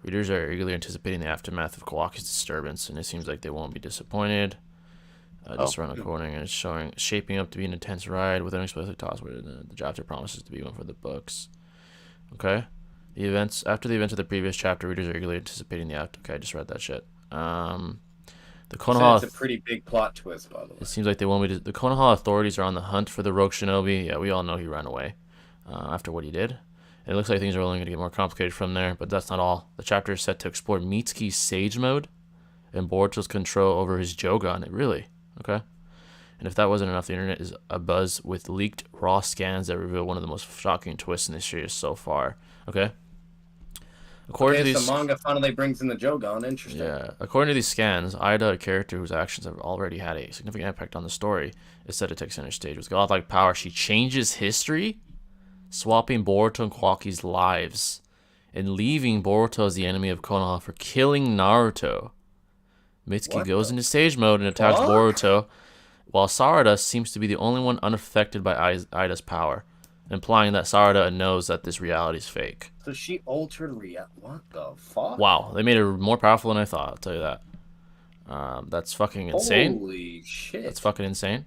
Readers are eagerly anticipating the aftermath of Kawaki's disturbance, and it seems like they won't be disappointed. Just around the corner, and it's shaping up to be an intense ride with unexpected toss where the chapter promises to be one for the books. Okay? After the events of the previous chapter, readers are eagerly anticipating the after. Okay, I just read that shit. The Konoha. It's a pretty big plot twist, by the way. It seems like they won't be. The Konoha authorities are on the hunt for the rogue shinobi. Yeah, we all know he ran away after what he did. And it looks like things are only going to get more complicated from there, but that's not all. The chapter is set to explore Mitsuki's Sage Mode and Boruto's control over his Jogan. Really? Okay. And if that wasn't enough, the internet is abuzz with leaked raw scans that reveal one of the most shocking twists in this series so far. Okay. According to these, the manga finally brings in the Jogan. Interesting. yeah, according to these scans, Ida, a character whose actions have already had a significant impact on the story, is set to take center stage. With godlike power, she changes history, swapping Boruto and Kawaki's lives, and leaving Boruto as the enemy of Konoha for killing Naruto. Mitsuki What goes the into stage mode and attacks fuck? Boruto, while Sarada seems to be the only one unaffected by Ida's power, implying that Sarada knows that this reality is fake. So she altered What the fuck? Wow, they made her more powerful than I thought, I'll tell you that. That's fucking insane. Holy shit. That's fucking insane.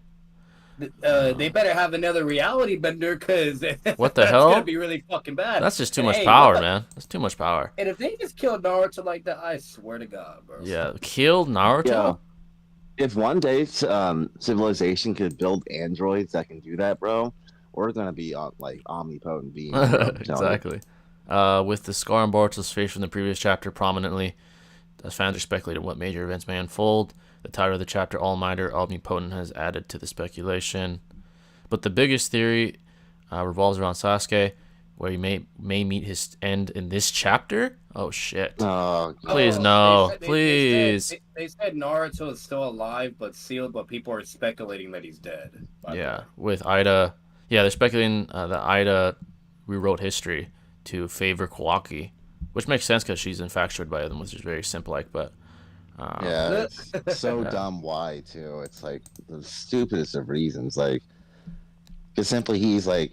They better have another reality bender, because What the that's hell? gonna be really fucking bad. That's just too And much hey, power, what the- man. That's too much power. And if they just killed Naruto like that, I swear to God, bro. Yeah, killed Naruto? Yeah. If one day civilization could build androids that can do that, bro, we're gonna be like omnipotent beings. Bro, I'm telling you. Exactly. With the scar on Boruto's face from the previous chapter prominently, as fans are speculating what major events may unfold. The title of the chapter, All Mighter, Omnipotent, has added to the speculation. But the biggest theory revolves around Sasuke, where he may meet his end in this chapter. Oh shit! Oh, Please Oh, no, they please. they said Naruto is still alive but sealed, but people are speculating that he's dead. By the Yeah, way. with Ida. Yeah, they're speculating that Ida rewrote history to favor Kawaki, which makes sense because she's infatuated by him, which is very simple. Like, but yeah, it's so yeah, dumb. Why too? It's like the stupidest of reasons. Like, because simply he's like,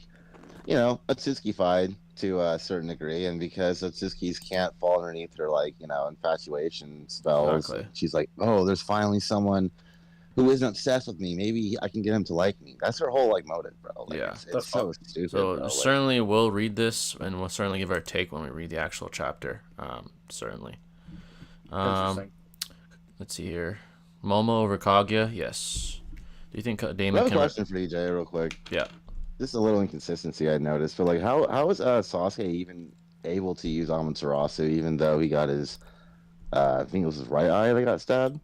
Atsuki-fied to a certain degree, and because Otsukis can't fall underneath her infatuation spells, exactly. she's like, oh, there's finally someone who isn't obsessed with me. Maybe I can get him to like me. That's her whole motive, bro. Like Yeah. The it's fuck? so stupid, So bro. certainly we'll read this, and we'll certainly give our take when we read the actual chapter. Certainly. Um, Interesting. let's see here. Momo over Kaguya. Yes. Do you think I Damon have a can? question for you, Jay, real quick. Yeah. Just a little inconsistency I noticed, but like, how is Sasuke even able to use Amaterasu even though he got his I think it was his right eye that got stabbed?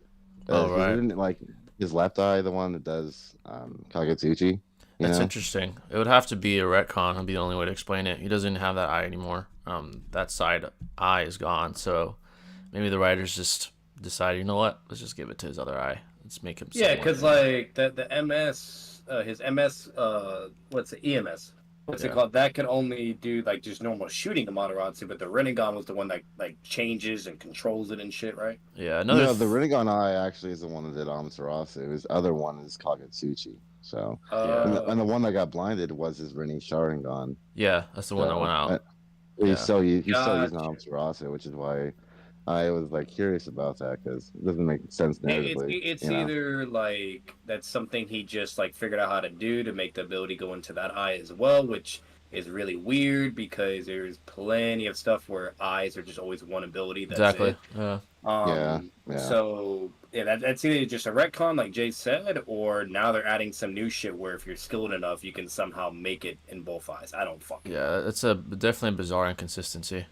Oh Because right. isn't like his left eye the one that does Kagetsuchi? You That's know? interesting. It would have to be a retcon. Would be the only way to explain it. He doesn't have that eye anymore. That side eye is gone. So maybe the writers just decided, you know what? Let's just give it to his other eye. Let's make him Yeah, similar. because like the MS, his MS, what's it, EMS? What's it Yeah. called? That could only do like just normal shooting of Amaterasu, but the Rinnegan was the one that like changes and controls it and shit, right? Yeah. No, the Rinnegan eye actually is the one that did Amaterasu. His other one is Kagetsuchi. So, Yeah. and the one that got blinded was his Rinne Sharingan. Yeah. That's the one that went So, out. he's Yeah. still got using you. Amaterasu, which is why I was like curious about that because it doesn't make sense narratively. It's either like that's something he just like figured out how to do to make the ability go into that eye as well, which is really weird because there's plenty of stuff where eyes are just always one ability. That's Exactly. it. Yeah. Yeah, yeah. So yeah, that's either just a retcon, like Jay said, or now they're adding some new shit where if you're skilled enough, you can somehow make it in both eyes. I don't fucking know. Yeah. It's a definitely a bizarre inconsistency.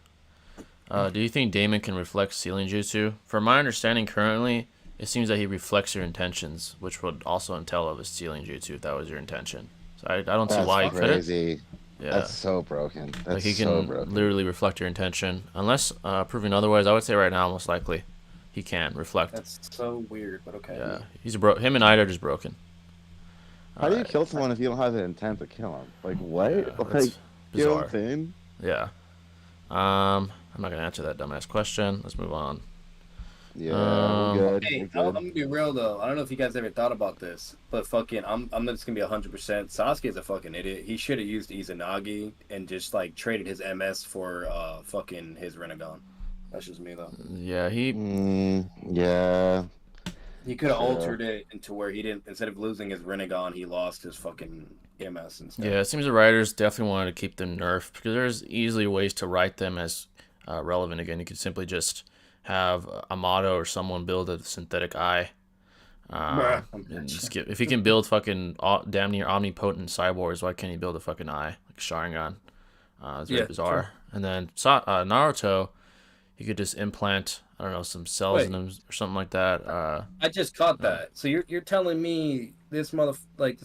Do you think Damon can reflect sealing jutsu? From my understanding currently, it seems that he reflects your intentions, which would also entail of a sealing jutsu if that was your intention. So I don't see That's why he couldn't. crazy. Yeah. That's so broken. Like That's he so can broken. literally reflect your intention. Unless proven otherwise, I would say right now most likely he can reflect. That's so weird, but okay. Yeah. Him and Ida are just broken. How do you Alright. kill someone if you don't have the intent to kill him? Like what? Yeah, Like that's you know what I'm bizarre. saying? Yeah. I'm not gonna answer that dumbass question. Let's move on. Yeah, we're Um, good. Hey, We're I'm good. gonna be real though. I don't know if you guys ever thought about this, but fucking, I'm just gonna be 100%. Sasuke's a fucking idiot. He should have used Izanagi and just like traded his MS for fucking his Rinnegan. That's just me though. yeah, he Yeah, He could have true. altered it into where he didn't, instead of losing his Rinnegan, he lost his fucking MS instead. Yeah, it seems the writers definitely wanted to keep them nerfed because there's easily ways to write them as relevant again. You could simply just have Amato or someone build a synthetic eye. Bruh. And just if he can build fucking damn near omnipotent cyborgs, why can't he build a fucking eye like Sharingan? It's very Yeah, true. bizarre. And then Naruto, he could just implant I don't know some cells in Wait, him or something like that. I just caught Uh, that. So you're telling me this this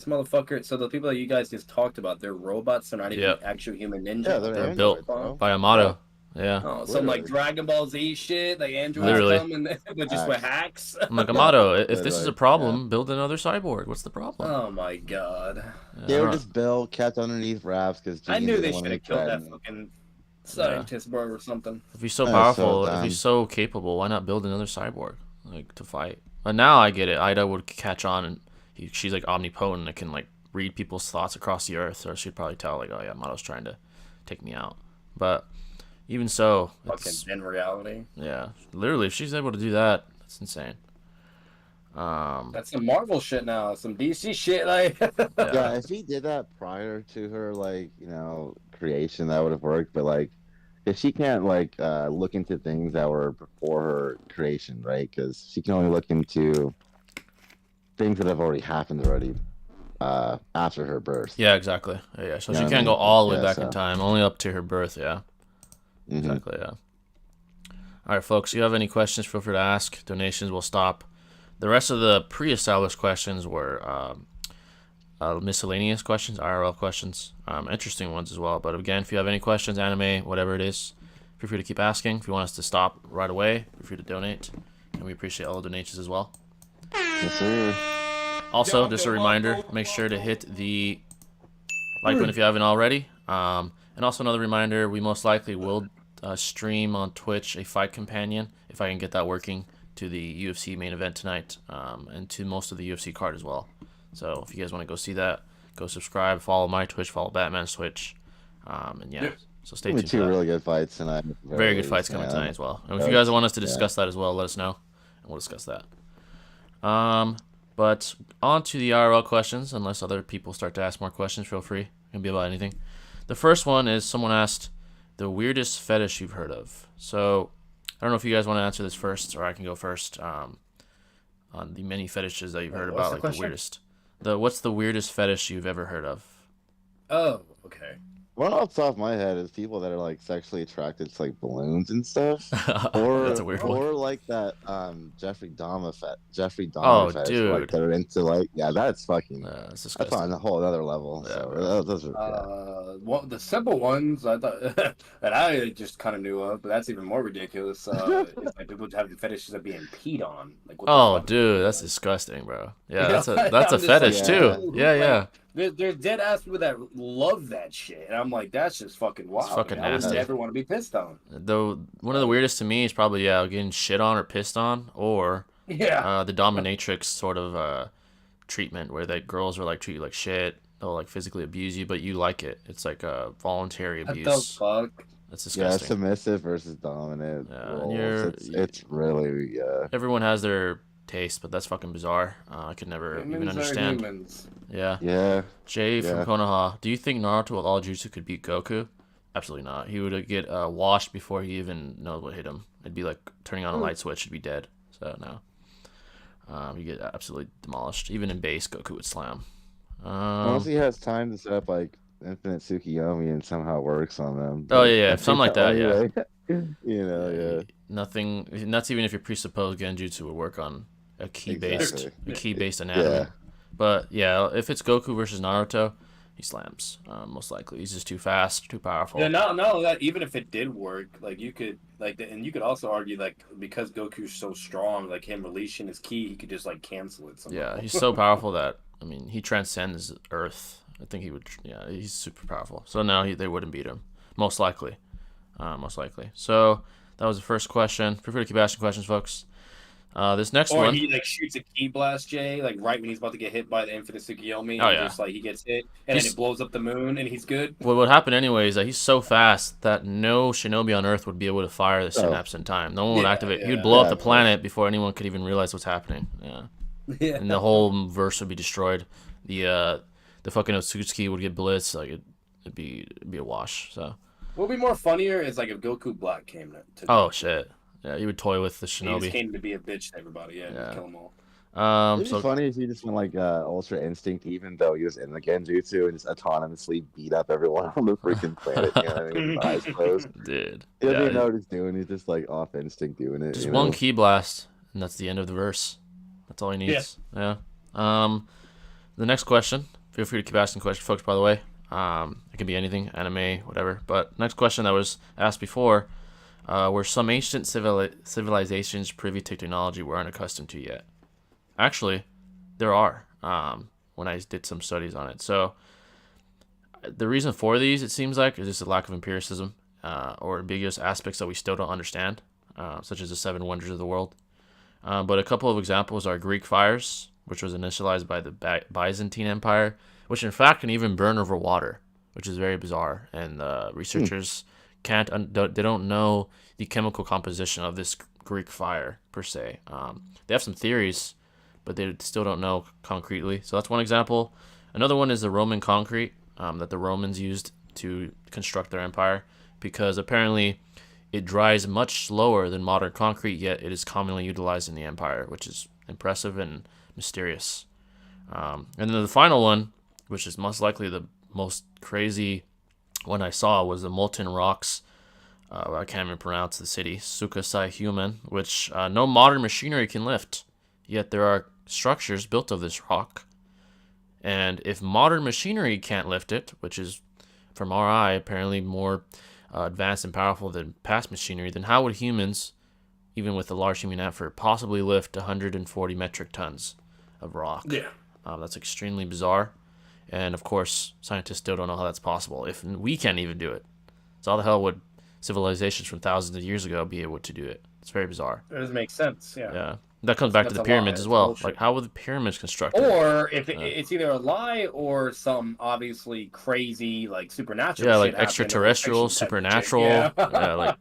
motherfucker? So the people that you guys just talked about, they're robots. They're not even yep, actual human Yeah, ninjas. Like they're they're they're built androids, built on. bro. by Yeah, Amato. Yeah, Oh, some like literally. Dragon Ball Z shit, like androids literally. come and but just with Facts. hacks. I'm like Yeah, Amato. If this is a literally. Yeah. problem, build another cyborg. What's the problem? Oh my god! Yeah, They were just built, kept underneath wraps because I Gene knew didn't they want should to be have killed that threatened. fucking yeah. scientist, bro, or something. If he's so That's so powerful, if he's dumb. so capable, why not build another cyborg like to fight? But now I get it. Ida would catch on, and she's like omnipotent. It can like read people's thoughts across the earth, so she'd probably tell like, oh yeah, Mato's trying to take me out. But even so, Fucking it's in reality, yeah, literally if she's able to do that, that's insane. that's some Marvel shit now. Some DC shit, like. Yeah, Yeah, if he did that prior to her, creation, that would have worked. But if she can't look into things that were before her creation, right? Because she can only look into things that have already happened after her birth. yeah, exactly. Yeah, so You she know what I can't go mean? all the way Yeah. back in So. time, only up to her birth. Yeah, Hmm. exactly. Yeah. All right, folks. If you have any questions, feel free to ask. Donations will stop. The rest of the pre-established questions were miscellaneous questions, IRL questions, interesting ones as well. But again, if you have any questions, anime, whatever it is, feel free to keep asking. If you want us to stop right away, feel free to donate, and we appreciate all the donations as well. Yes, sir. Also, just a reminder, make sure to hit the like button if you haven't already. And also another reminder, we most likely will stream on Twitch a fight companion, if I can get that working, to the UFC main event tonight, and to most of the UFC card as well. So if you guys want to go see that, go subscribe, follow my Twitch, follow Batman's Twitch, and yeah. So stay tuned. Two really good fights tonight. Very good fights coming tonight as well. And if you guys want us to discuss that as well, let us know, and we'll discuss that. But on to the IRL questions. Unless other people start to ask more questions, feel free. It can be about anything. The first one is someone asked the weirdest fetish you've heard of. So I don't know if you guys want to answer this first, or I can go first. On the many fetishes that you've heard about, like the weirdest. What's the weirdest fetish you've ever heard of? Oh, okay. One off the top of my head is people that are like sexually attracted to like balloons and stuff, or That's a weird one. or like that Jeffrey Dahmer fetish, dude, like that are into like that's fucking that's that's on a whole other level. Yeah, so those are Well, the simple ones I thought that I just kind of knew of, but that's even more ridiculous. Is like people having fetishes of being peed on. Like, what the fuck? Dude, that's disgusting, bro. Yeah, that's a I'm just fetish like, too. dude, Yeah. There's dead ass people that love that shit, and I'm like, that's just fucking wild. fucking I would nasty. never want to be pissed on. Though one of the weirdest to me is probably getting shit on or pissed on, or Yeah. the dominatrix sort of treatment where the girls are like treat you like shit, they'll like physically abuse you, but you like it. It's like a voluntary What the abuse. fuck? That's yeah, disgusting. submissive versus dominant. Yeah, roles. It's really Everyone has their taste, but that's fucking bizarre. I could never even Humans are understand. humans. Yeah. Jay from Konoha, do you think Naruto with all jutsu could beat Goku? Absolutely not. He would get washed before he even knows what hit him. It'd be like turning on a light switch. He'd be dead. So no. You get absolutely demolished. Even in base, Goku would slam. Unless he has time to set up like infinite Tsukiyomi and somehow works on them. Oh yeah, something like that. Yeah. Nothing. That's even if your presupposed genjutsu would work on a key-based anatomy. Yeah. But yeah, if it's Goku versus Naruto, he slams. Most likely, he's just too fast, too powerful. Yeah, no, that even if it did work, like you could and you could also argue like because Goku's so strong, like him releasing his ki, he could just like cancel it somehow. Yeah, he's so powerful that he transcends Earth. I think he would. Yeah, he's super powerful. So no, they wouldn't beat him. Most likely. So that was the first question. Feel free to keep asking questions, folks. This next one. Or he like shoots a ki blast, Jay, like right when he's about to get hit by the infinite Tsukiyomi. Oh, and yeah. just like he gets hit, and then it blows up the moon, and he's good. What would happen anyway is that he's so fast that no shinobi on Earth would be able to fire the synapse in time. No one would activate. He would blow up the planet before anyone could even realize what's happening. Yeah. And the whole verse would be destroyed. The fucking Otsutsuki would get blitzed. Like it'd be a wash. So. What would be more funnier is like if Goku Black came to. Oh shit. Yeah, he would toy with the shinobi. He just came to be a bitch to everybody. Yeah. Just kill them all. It'd be funny if he just went like Ultra Instinct, even though he was in the Genjutsu, and just autonomously beat up everyone on the freaking planet. You know what I mean? With his eyes closed. Dude. He doesn't even know what he's doing. He's just like off instinct doing it. Just one ki blast, and that's the end of the verse. That's all he needs. Yeah. The next question. Feel free to keep asking questions, folks. By the way, it can be anything, anime, whatever. But next question that was asked before. Were some ancient civilizations privy to technology we aren't accustomed to yet? Actually, there are. When I did some studies on it. So, the reason for these, it seems like, is just a lack of empiricism or ambiguous aspects that we still don't understand, such as the 7 wonders of the world. But a couple of examples are Greek fires, which was initialized by the Byzantine Empire, which in fact can even burn over water, which is very bizarre. And researchers they don't know the chemical composition of this Greek fire per se. They have some theories, but they still don't know concretely. So that's one example. Another one is the Roman concrete that the Romans used to construct their empire, because apparently it dries much slower than modern concrete, yet it is commonly utilized in the empire, which is impressive and mysterious. And then the final one, which is most likely the most crazy one I saw, was the molten rocks I can't even pronounce the city, Sukasai Human, which no modern machinery can lift. Yet there are structures built of this rock. And if modern machinery can't lift it, which is, from our eye, apparently more advanced and powerful than past machinery, then how would humans, even with a large human effort, possibly lift 140 metric tons of rock? Yeah. That's extremely bizarre. And of course, scientists still don't know how that's possible. If we can't even do it, so how the hell would civilizations from thousands of years ago be able to do it? It's very bizarre. It doesn't make sense. Yeah. Yeah. That comes back to That's the a lie. pyramids as It's well. bullshit. Like, how were the pyramids constructed? Or if it's either a lie or some obviously crazy like supernatural. Yeah, shit like happening, extraterrestrial, fiction type of shit. supernatural. Yeah. Yeah, like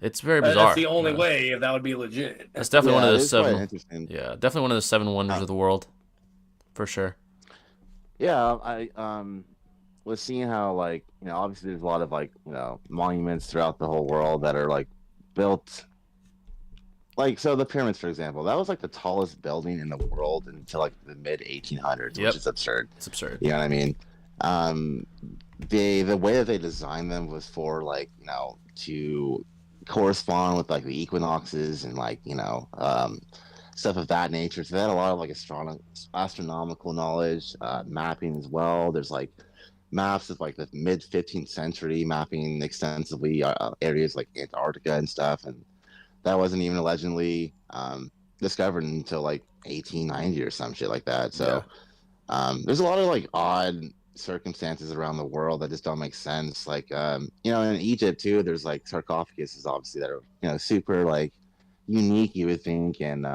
it's very bizarre. That's the only Yeah. way if that would be legit. It's definitely one of it the is quite seven. interesting. Yeah, definitely one of the seven wonders of the world, for sure. Yeah, I was seeing how, like, obviously there's a lot of, like, monuments throughout the whole world that are like built. Like, so the pyramids, for example, that was like the tallest building in the world until like the mid 1800s, Yep. which is absurd. It's absurd. You know what I mean? The way that they designed them was for, like, to correspond with like the equinoxes and, like, stuff of that nature. So they had a lot of like astronomical knowledge, mapping as well. There's like maps of like the mid 15th century mapping extensively areas like Antarctica and stuff, and that wasn't even allegedly discovered until like 1890 or some shit like that. So there's a lot of like odd circumstances around the world that just don't make sense. Like in Egypt too, there's like sarcophaguses obviously that are super like unique, you would think, and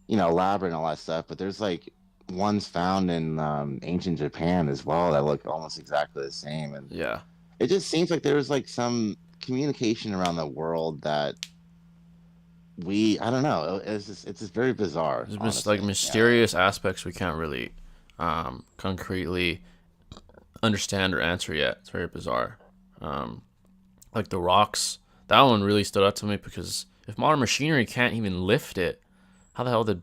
elaborate and all that stuff. But there's like ones found in ancient Japan as well that look almost exactly the same, and Yeah. it just seems like there's like some communication around the world that I don't know, it's just very bizarre. There's honestly. like mysterious aspects we can't really concretely understand or answer yet. It's very bizarre. Like the rocks, that one really stood out to me because if modern machinery can't even lift it, how the hell did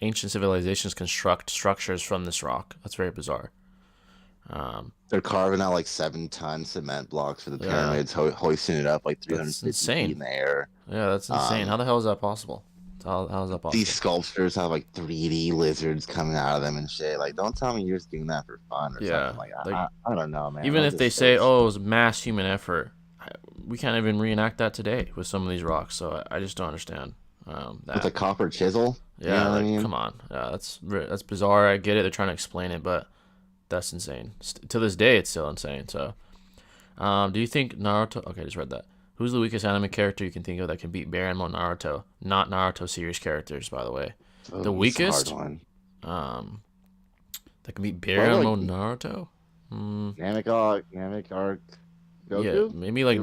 ancient civilizations construct structures from this rock? That's very bizarre. They're carving out like 7-ton cement blocks for the pyramids, hoisting it up like 350 feet in the air. Yeah, that's insane. How the hell is that possible? How is that possible? These sculptures have like 3D lizards coming out of them and shit. Like, don't tell me you're just doing that for fun or something. Like, I don't know, man. Even if they say, oh, it was mass human effort, we can't even reenact that today with some of these rocks. So I just don't understand that. It's a copper chisel. Yeah, you know what like, I mean? come on. Yeah, that's bizarre. I get it. They're trying to explain it, but that's insane. To this day, it's still insane. So, do you think Naruto? Okay, I just read that. Who's the weakest anime character you can think of that can beat Baramo Naruto? Not Naruto series characters, by the way. The weakest? That can beat Baramo Naruto? Namek Arc, Goku? Yeah, maybe like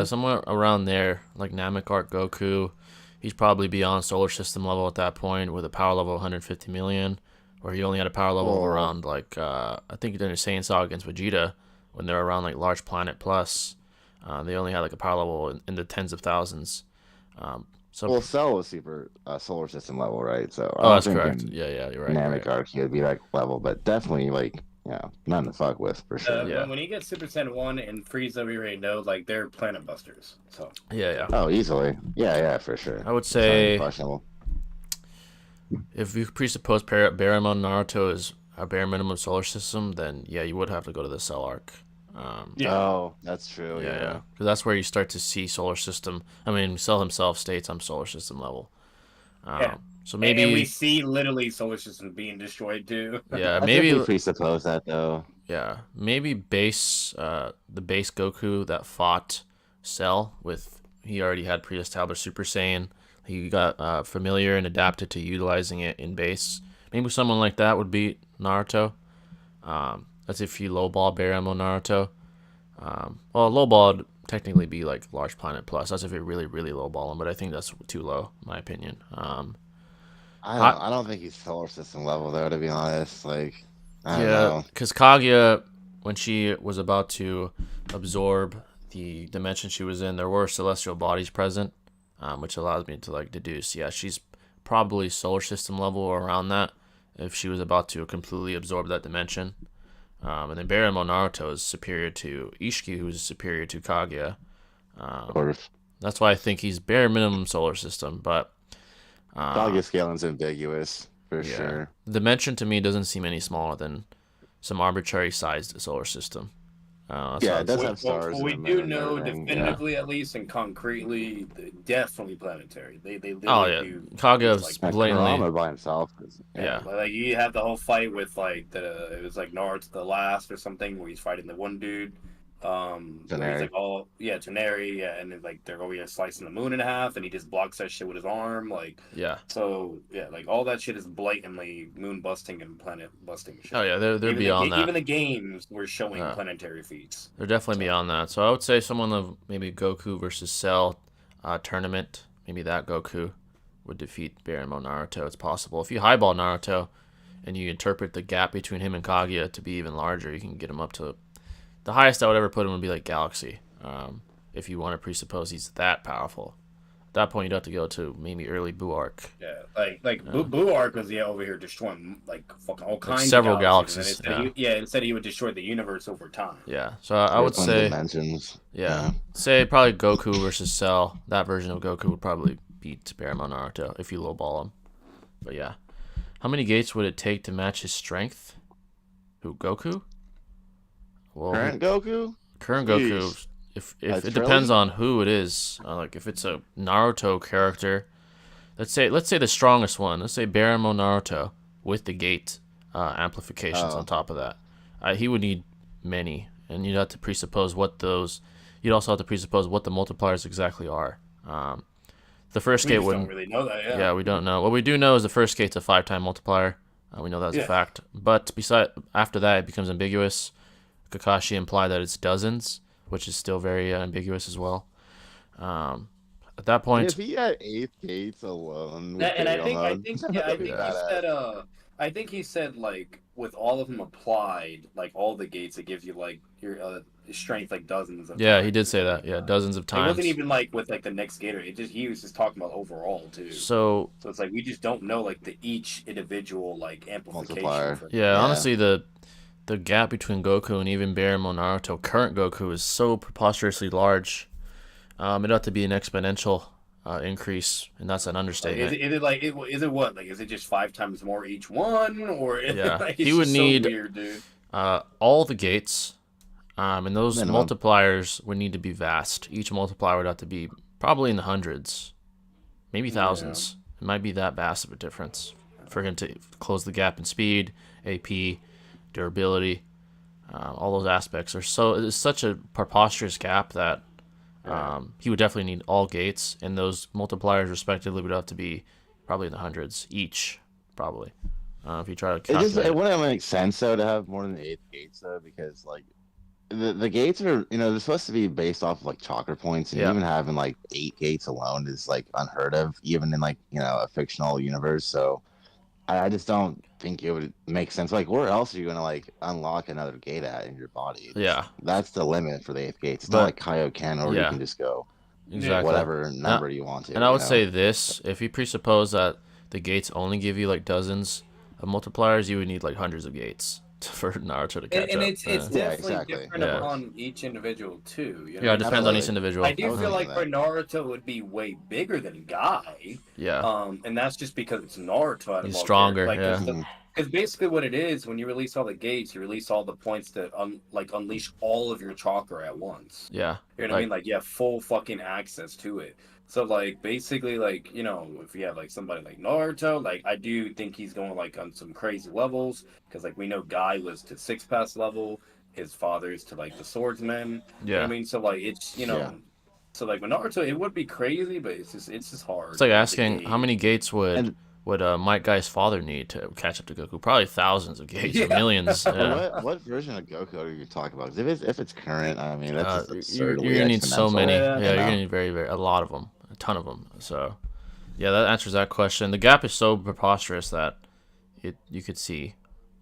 somewhere around there. Like Namek Arc Goku. He's probably beyond solar system level at that point with a power level of 150 million. Or he only had a power level of around like, I think during the Saiyan Saga against Vegeta, when they're around like Large Planet Plus. They only had like a power level in the tens of thousands. Cell was super solar system level, right? So that's correct. Yeah, you're right. Namek Arc, he would be like level, but definitely like nothing to fuck with for sure. When you get Super Saiyan 1 and Frieza, we already know like they're planet busters. So yeah. Oh, easily. Yeah, for sure. I would say if you presuppose Baramo Naruto is a bare minimum solar system, then yeah, you would have to go to the Cell Arc. Oh, that's true. Yeah. Because that's where you start to see solar system. I mean, Cell himself states I'm solar system level. So maybe and we see literally solar systems being destroyed too. Yeah, I maybe think we presuppose that though. Yeah, maybe the base Goku that fought Cell he already had pre-established Super Saiyan. He got familiar and adapted to utilizing it in base. Maybe someone like that would beat Naruto. That's if you lowball Baramo Naruto. Lowball would technically be like Large Planet Plus. That's if you really, really lowball him, but I think that's too low, in my opinion. I don't think he's solar system level though, to be honest. Like, I don't know. Because Kaguya, when she was about to absorb the dimension she was in, there were celestial bodies present, which allows me to like deduce. Yeah, she's probably solar system level or around that if she was about to completely absorb that dimension. And then Baramo Naruto is superior to Ishiki, who's superior to Kaguya. Of course. That's why I think he's bare minimum solar system. But Doggy scaling's ambiguous for yeah, sure. the dimension to me doesn't seem any smaller than some arbitrary sized solar system. That's Yeah, how it does it's, have stars Well, in we the moon do and know everything. Yeah. definitively, at least and concretely, definitely planetary. They oh literally yeah, do things Kaguya's like blatantly Kurama by himself. yeah, yeah like you have the whole fight with like it was like Naruto the last or something where he's fighting the one dude, where he's Generic. like all yeah Teneri yeah, and then like they're over here slicing the moon in half, and he just blocks that shit with his arm, like yeah. so yeah, like all that shit is blatantly moon busting and planet busting Oh shit. yeah, they're Even beyond that. even the games were showing Uh, planetary feats. they're definitely So beyond that. So I would say someone of maybe Goku versus Cell tournament, maybe that Goku would defeat Baramo Naruto. It's possible if you highball Naruto and you interpret the gap between him and Kaguya to be even larger, you can get him up to the highest I would ever put him would be like Galaxy. If you want to presuppose he's that powerful, at that point you'd have to go to maybe early Buu arc, yeah, Boo Arc was yeah over here destroying like fucking all like kinds of several galaxies, and then galaxies. instead Yeah, instead he would destroy the universe over time. yeah. So I would Open say dimensions. yeah, Yeah. say probably Goku versus Cell. That version of Goku would probably beat Baramo Naruto if you lowball him. But yeah, how many gates would it take to match his strength? Who Goku? Well, Current Goku? current Jeez. Goku. If A it depends trillion? on who it is. Like if it's a Naruto character, let's say the strongest one. Let's say Baramo Naruto with the gate amplifications on Oh, top of that. He would need many, and you'd have to presuppose what those. You'd also have to presuppose what the multipliers exactly are. The first We gate just don't wouldn't. really know that. Yeah, Yeah, we don't know. What we do know is the first gate's a 5-time multiplier. We know that's a yeah. fact. But after that, it becomes ambiguous. Kakashi implied that it's dozens, which is still very ambiguous as well. Um, at that if point, he had eighth gates alone with And fatal I mode, think yeah, I that'd be think he badass. said I think he said like with all of them applied, like all the gates, it gives you like your strength like dozens of yeah, he times did or say something that. like Yeah, that. dozens of It wasn't times. even like with like the next gator. It just he was just talking about overall too. So So it's like we just don't know like the each individual like amplification Multiplier. for yeah, Yeah. honestly, the gap between Goku and even Baramo Naruto, current Goku, is so preposterously large. It ought to be an exponential increase, and that's an like understatement. is it what like is it just 5 times more each one or Yeah, like he it's would just so need weird, dude. all the gates, and those Minimum. multipliers would need to be vast. Each multiplier would have to be probably in the hundreds, maybe Yeah. thousands. It might be that vast of a difference for him to close the gap in speed, AP, durability. All those aspects are so it's such a preposterous gap that Yeah. he would definitely need all gates, and those multipliers respectively would have to be probably in the hundreds each, probably. If you try to calculate It it. wouldn't make sense though to have more than eight gates though, because like the gates are, they're supposed to be based off of like chakra points, and Yeah, even having like eight gates alone is like unheard of, even in like, a fictional universe. So I just don't think it would make sense. Like, where else are you gonna like unlock another gate at in your body? yeah, That's the limit for the eighth gate. It's not but like Kaioken, or you yeah, can just go Yeah. exactly. whatever And number you want to. and I would say this: if you presuppose that the gates only give you like dozens of multipliers, you would need like hundreds of gates for Naruto to catch And up. it's Yeah, definitely exactly. different Of Yeah, course. upon each individual too. You know yeah, what it I mean? depends So on each like Absolutely. individual. I I do was feel thinking like for that. Naruto it would be way bigger than Guy. Yeah, And that's just because it's Naruto out of he's all characters. stronger. Like Yeah, Mhm. because basically what it is when you release all the gates, you release all the points that like unleash all of your chakra at once. yeah, You know what I like mean? Like you have full fucking access to it. So like basically like if you have like somebody like Naruto, like I do think he's going like on some crazy levels because like we know Guy was to six pass level, his father's to like the swordsman. You know what I yeah. mean? So like it's Yeah. so like with Naruto it would be crazy, but it's just It's hard like to asking how gauge. many gates And would Might Guy's father need to catch up to Goku? Probably thousands of gates or Yeah. millions. and Yeah. what version of Goku are you talking about? 'Cause if it's current, I mean that's just You're absurdly gonna need so exponential. many. Yeah. Yeah, You you're know. gonna need very, very a lot of them, a ton of them. So, yeah, that answers that question. The gap is so preposterous that you could see.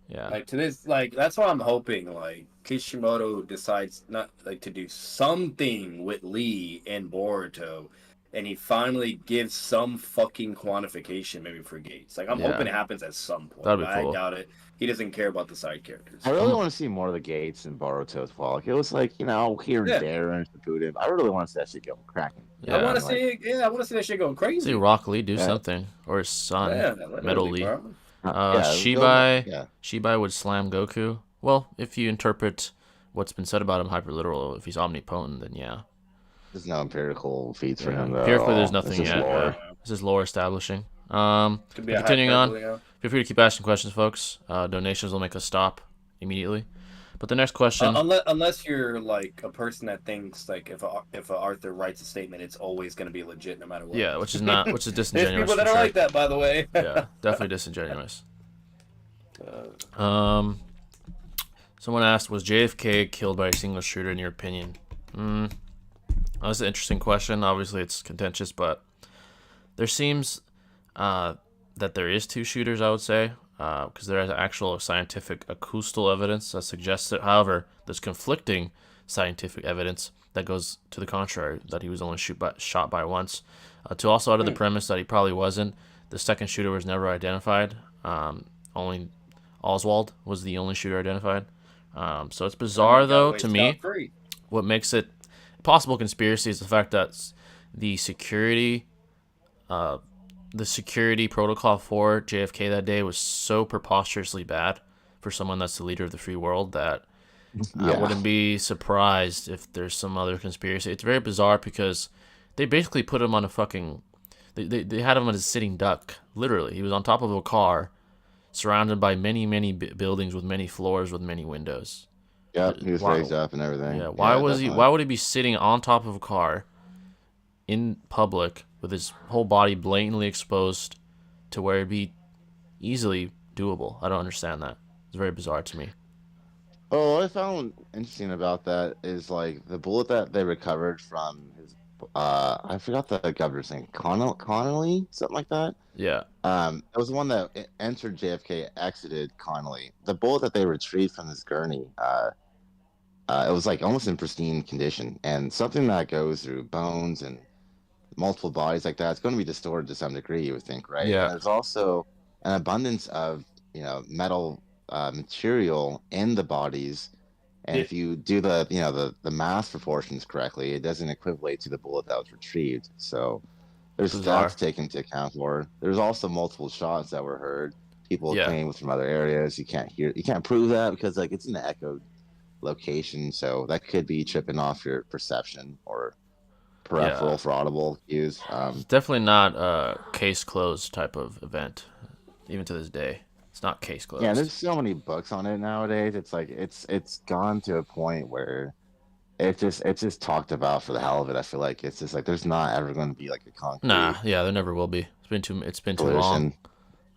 Yeah, Like to this, like that's why I'm hoping like Kishimoto decides not like to do something with Lee and Boruto, and he finally gives some fucking quantification, maybe for Gates. Like I'm hoping it happens at some point. That'd be but cool. I doubt it. He doesn't care about the side characters. I really want to see more of the Gates and Boruto as well. Like it was like, here and there and Kabuto. I really want to see that shit go cracking. Yeah. I want to see, I want to see that shit go crazy. See Rock Lee do something, or his son, Metal Lee. Shibai would slam Goku. Well, if you interpret what's been said about him hyperliteral, if he's omnipotent, then yeah. There's no empirical feats for him though. Empirically, there's nothing yet. This is lore establishing. Continuing on, feel free to keep asking questions, folks. Donations will make us stop immediately. But the next question, unless you're like a person that thinks like if Arthur writes a statement, it's always going to be legit no matter what. Yeah, which is disingenuous. There's people that are like that, by the way. Yeah, definitely disingenuous. Someone asked, was JFK killed by a single shooter in your opinion? That's an interesting question. Obviously, it's contentious, but there seems that there is 2 shooters, I would say, because there is actual scientific acoustal evidence that suggests it. However, there's conflicting scientific evidence that goes to the contrary, that he was only shot by once. To also out of the premise that he probably wasn't, the second shooter was never identified. Only Oswald was the only shooter identified. So it's bizarre, though, to me. What makes it a possible conspiracy is the fact that the security protocol for JFK that day was so preposterously bad for someone that's the leader of the free world that I wouldn't be surprised if there's some other conspiracy. It's very bizarre because they basically put him on a fucking... They had him on a sitting duck, literally. He was on top of a car surrounded by many, many buildings with many floors with many windows. Yeah, he was raised up and everything. Yeah, why would he be sitting on top of a car in public with his whole body blatantly exposed to where it'd be easily doable? I don't understand that. It's very bizarre to me. Oh, what I found interesting about that is like the bullet that they recovered from his I forgot the governor's name, Connolly, something like that. Yeah. It was the one that entered JFK, exited Connolly. The bullet that they retrieved from his gurney, it was like almost in pristine condition, and something that goes through bones and multiple bodies like that, it's going to be distorted to some degree, you would think, right? Yeah. And there's also an abundance of metal material in the bodies. And if you do the mass proportions correctly, it doesn't equivalate to the bullet that was retrieved. So there's that to take into account for. There's also multiple shots that were heard. People came from other areas. You can't prove that because like it's in the echoed location, so that could be tripping off your perception or peripheral for audible cues. It's definitely not a case closed type of event, even to this day. It's not case closed. Yeah, there's so many books on it nowadays. It's like it's gone to a point where it's just talked about for the hell of it. I feel like it's just like there's not ever going to be like a concrete. There never will be. It's been too long.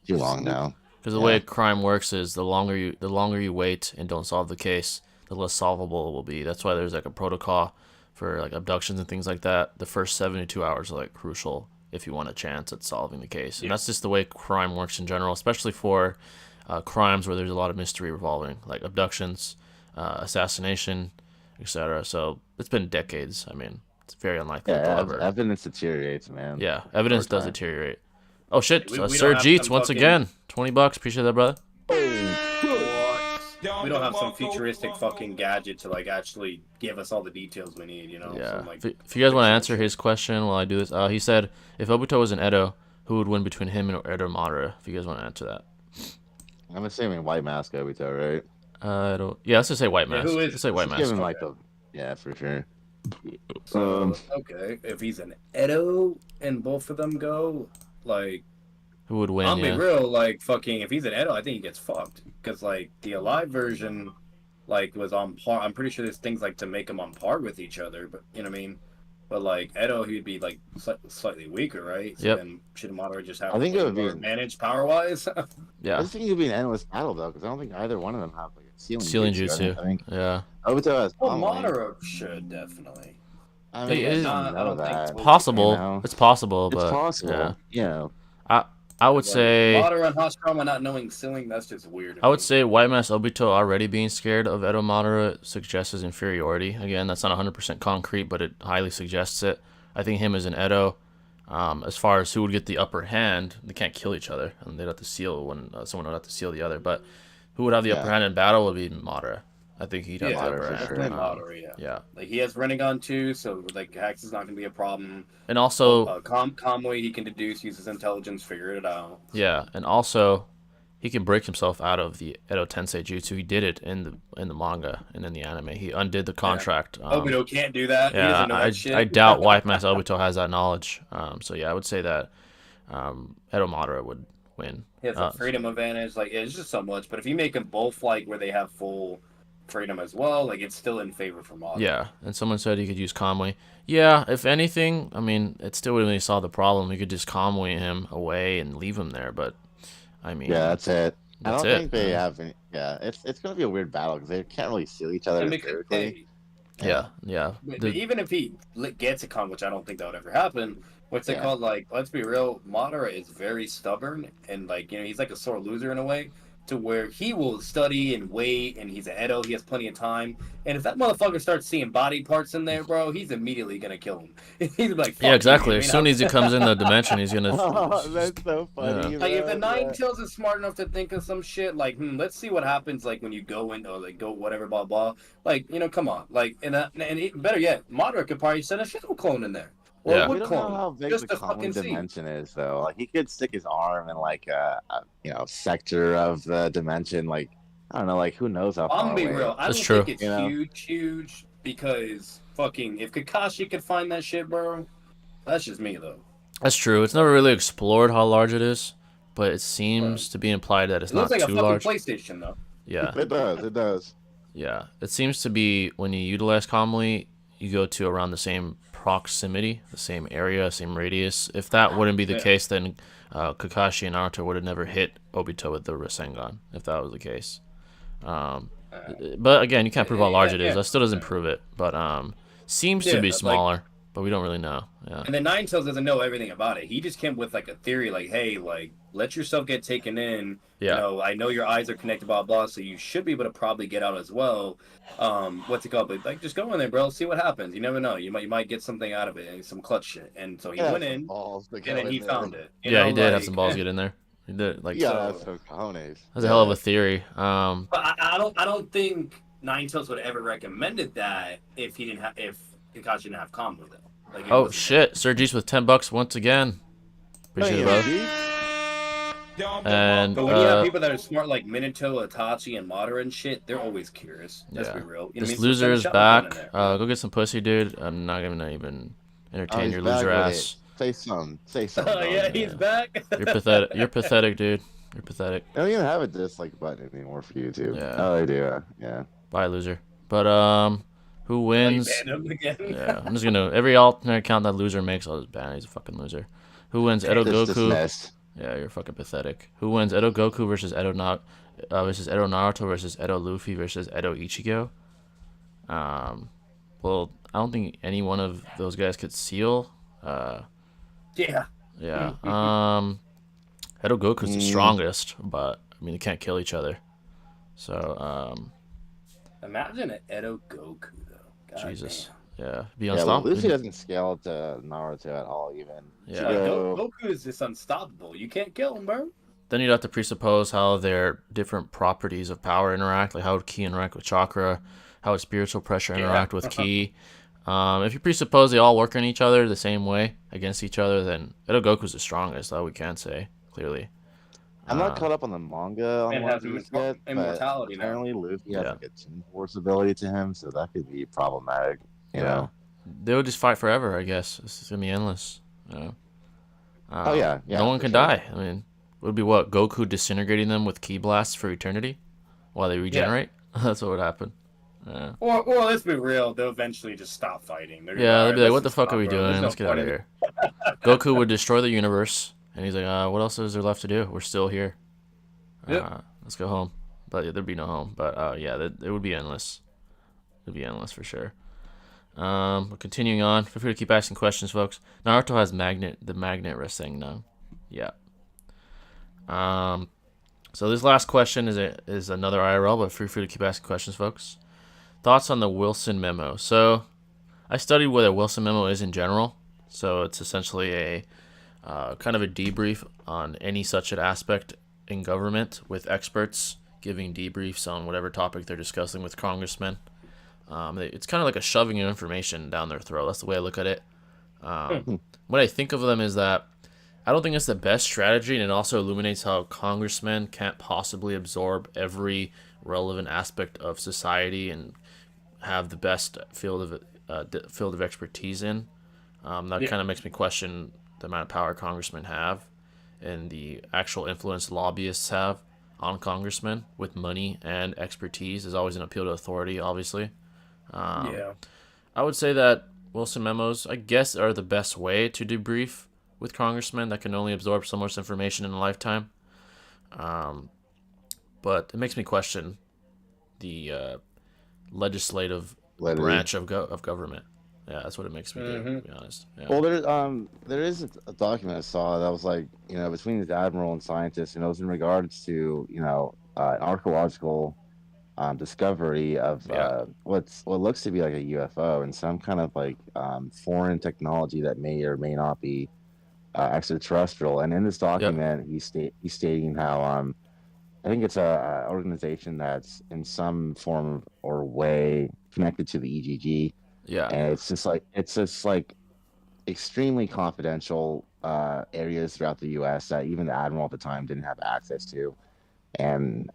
Too long now. Because the way crime works is the longer you wait and don't solve the case, the less solvable it will be. That's why there's like a protocol for like abductions and things like that. The first 72 hours are like crucial if you want a chance at solving the case. And that's just the way crime works in general, especially for crimes where there's a lot of mystery revolving, like abductions, assassination, etc. So it's been decades. I mean, it's very unlikely. Evidence deteriorates, man. Yeah, evidence does deteriorate. Oh shit, Sir Jeets once again, $20. Appreciate that, brother. We don't have some futuristic fucking gadget to like actually give us all the details we need, Yeah. Some, like, if you guys want to answer his question while I do this, he said if Obito was an Edo, who would win between him and Edo Madara? If you guys want to answer that. I'm assuming White Mask Obito, right? Yeah, let's just say White Mask. Let's say White Mask. Give him like for sure. Okay, if he's an Edo and both of them go, like, who would win? I'll be real, like, fucking, if he's an Edo, I think he gets fucked. Because, like, the Alive version, like, was on par. I'm pretty sure there's things, like, to make them on par with each other, but, you know what I mean? But, like, Edo, he'd be, like, slightly weaker, right? So then should Madara just have managed power-wise? Yeah. I just think it would be an endless battle, though, because I don't think either one of them have, like, a ceiling jutsu. I think. Yeah. Obito has Madara should, definitely. I mean, it's possible. It's possible, but... It's possible, I would say Madara and Hashirama not knowing ceiling, that's just weird. I would say White Mask Obito already being scared of Edo Madara suggests his inferiority. Again, that's not 100% concrete, but it highly suggests it. I think him as an Edo As far as who would get the upper hand, they can't kill each other, and they'd have to seal when someone would have to seal the other. But who would have the upper hand in battle would be Madara. I think he'd have the Madara upper for hand. sure. Definitely Madara, yeah. Like he has Renegon too, so like Hex is not gonna be a problem. And also, Kamui he can deduce, use his intelligence, figure it out. yeah, and also, he can break himself out of the Edo Tensei jutsu. He did it in the manga and in the anime. He undid the contract. Obito can't do that. He Yeah, doesn't know that shit. I doubt White Mask Obito has that knowledge. So yeah, I would say that Edo Madara would win. He has a freedom advantage. Like it's just so much. But if you make them both like where they have full freedom as well, like it's still in favor for Madara. Yeah, and someone said he could use Kamui. Yeah, if anything, I mean, it still wouldn't really solve the problem. You could just Kamui him away and leave him there. But I mean, Yeah, that's it. I That's don't it. think they have any. Yeah, it's gonna be a weird battle because they can't really seal each other And they could- empirically. yeah. But even if he gets a con, which I don't think that would ever happen, what's it called? Like, let's be real, Madara is very stubborn and like he's like a sore loser in a way, to where he will study and wait, and he's an Edo, he has plenty of time. And if that motherfucker starts seeing body parts in there, bro, he's immediately gonna kill him. He's like, Yeah, exactly. You, As soon as he comes in the dimension, he's gonna. Oh, that's so funny. Yeah. Like if the man. Nine Tails is smart enough to think of some shit, like, let's see what happens, like when you go in or like go whatever, blah blah. Like, come on, like, better yet, Madara could probably send a Shadow clone in there. Or Yeah. We would don't know clone, how big just the to fucking common see. dimension is, though. Like he could stick his arm in like a sector of the dimension. Like I don't know. Like who knows how far I'm being away. real. I That's don't true. think it's You know? huge because fucking if Kakashi could find that shit, bro. That's just me though. That's true. It's never really explored how large it is, but it seems to be implied that it's It looks not like a too fucking large. PlayStation though. Yeah, It does. It does. yeah. It seems to be when you utilize Kamui, you go to around the same proximity, the same area, same radius. If that wouldn't be the Yeah. case, then Kakashi and Naruto would have never hit Obito with the Rasengan, if that was the case. But again, you can't prove how large it is. yeah. That still doesn't prove it. But seems to Yeah, be like- smaller, but we don't really know. Yeah. And then Nine Tails doesn't know everything about it. He just came with like a theory, like, hey, like let yourself get taken in. Yeah. You know, I know your eyes are connected, blah blah. So you should be able to probably get out as well. What's it called? But like, just go in there, bro. See what happens. You never know. You might get something out of it, and some clutch shit. And so he Yeah, went some in, balls to go and then in he there. found it. You Yeah, know, he did have like- some balls to get in there. He did. Like, Yeah, So- that's so cojones. that's a hell of a theory. But I don't think Nine Tails would have ever recommended that if Kakashi didn't have combo though. Like, it Oh wasn't- shit, Sergi's with $10 once again. Appreciate it, bud. And But when you have people that are smart like Minato, Itachi, and Madara and shit, they're always curious. Let's Yeah. be real. You know what I this mean? So loser send is Shadow back. Clone in there. Go get some pussy, dude. I'm not gonna even Oh, entertain he's your back loser with ass. it. Say something. Say something. Oh yeah, dog. he's back. You're pathetic. You're pathetic, dude. You're pathetic. They don't even have a dislike button anymore for YouTube. Yeah. Oh, they do. Yeah. Bye, loser. But who Oh, you wins? banned him again. Yeah, I'm just gonna every alternate account that loser makes, I'll just ban. He's a fucking loser. Who wins? Edo Just Goku. dismissed. Yeah, you're fucking pathetic. Who wins? Edo Goku versus Edo Naruto versus Edo Luffy versus Edo Ichigo. Well, I don't think any one of those guys could seal. Yeah. Yeah. Edo Goku's the strongest, but I mean they can't kill each other. So Imagine an Edo Goku though. God Jesus. damn. Yeah. Be Yeah, well, unstoppable. Luffy doesn't scale to Naruto at all, even. Yeah. Like, Ichigo- Goku is just unstoppable. You can't kill him, bro. Then you'd have to presuppose how their different properties of power interact, like how would ki interact with chakra, how would spiritual pressure interact with ki. If you presuppose they all work on each other the same way against each other, then Edo Goku's the strongest. That we can say clearly. I'm not caught up on the manga on And One has Piece yet, but immortality now. apparently Luffy has Yeah. like a Team Force ability to him, so that could be problematic. You know? They would just fight forever, I guess. It's just gonna be endless. You know? Oh, yeah, No one for can sure. die. I mean, it would be what, Goku disintegrating them with ki blasts for eternity while they regenerate. That's what would happen. Yeah. Or let's be real, they'll eventually just stop fighting. They're Yeah, they'd be like, "Alright, "What the let's fuck just are we stop, bro. doing? There's no Let's get out point of in here." Goku would destroy the universe, and he's like, "What else is there left to do? We're still here. Yep. Let's go home." But yeah, there'd be no home. But yeah, it would be endless. It'd be endless for sure. But continuing on, feel free to keep asking questions, folks. Naruto has the magnet wrist thing now. Yeah. So this last question is another IRL, but feel free to keep asking questions, folks. Thoughts on the Wilson memo? So, I studied what a Wilson memo is in general. So it's essentially a kind of a debrief on any such an aspect in government with experts giving debriefs on whatever topic they're discussing with congressmen. It's kind of like a shoving of information down their throat. That's the way I look at it. Hmm. What I think of them is that I don't think it's the best strategy, and it also illuminates how congressmen can't possibly absorb every relevant aspect of society and have the best field of expertise in. That Yeah. kind of makes me question the amount of power congressmen have and the actual influence lobbyists have on congressmen with money and expertise. There's always an appeal to authority, obviously. Yeah. I would say that Wilson memos, I guess, are the best way to debrief with congressmen that can only absorb so much information in a lifetime. But it makes me question the legislative Validity. branch of government. Yeah, that's what it makes me do, Hmm. to be honest. Yeah. Well, there is a document I saw that was like, between this admiral and scientist, and it was in regards to, an archaeological discovery of Yeah. what looks to be like a UFO and some kind of like foreign technology that may or may not be extraterrestrial. And in this Yep. document, he's stating how I think it's a organization that's in some form or way connected to the EGG, Yeah. and it's just like extremely confidential areas throughout the U.S. that even the admiral at the time didn't have access to, and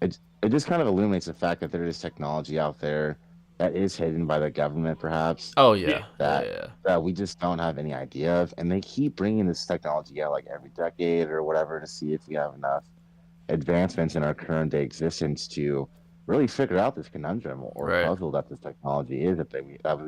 it just kind of illuminates the fact that there is technology out there that is hidden by the government, perhaps Oh Yeah. yeah. Yeah. that Yeah. that we just don't have any idea of, and they keep bringing this technology out like every decade or whatever to see if we have enough advancements in our current day existence to really figure out this conundrum or Right. puzzle that this technology is that we have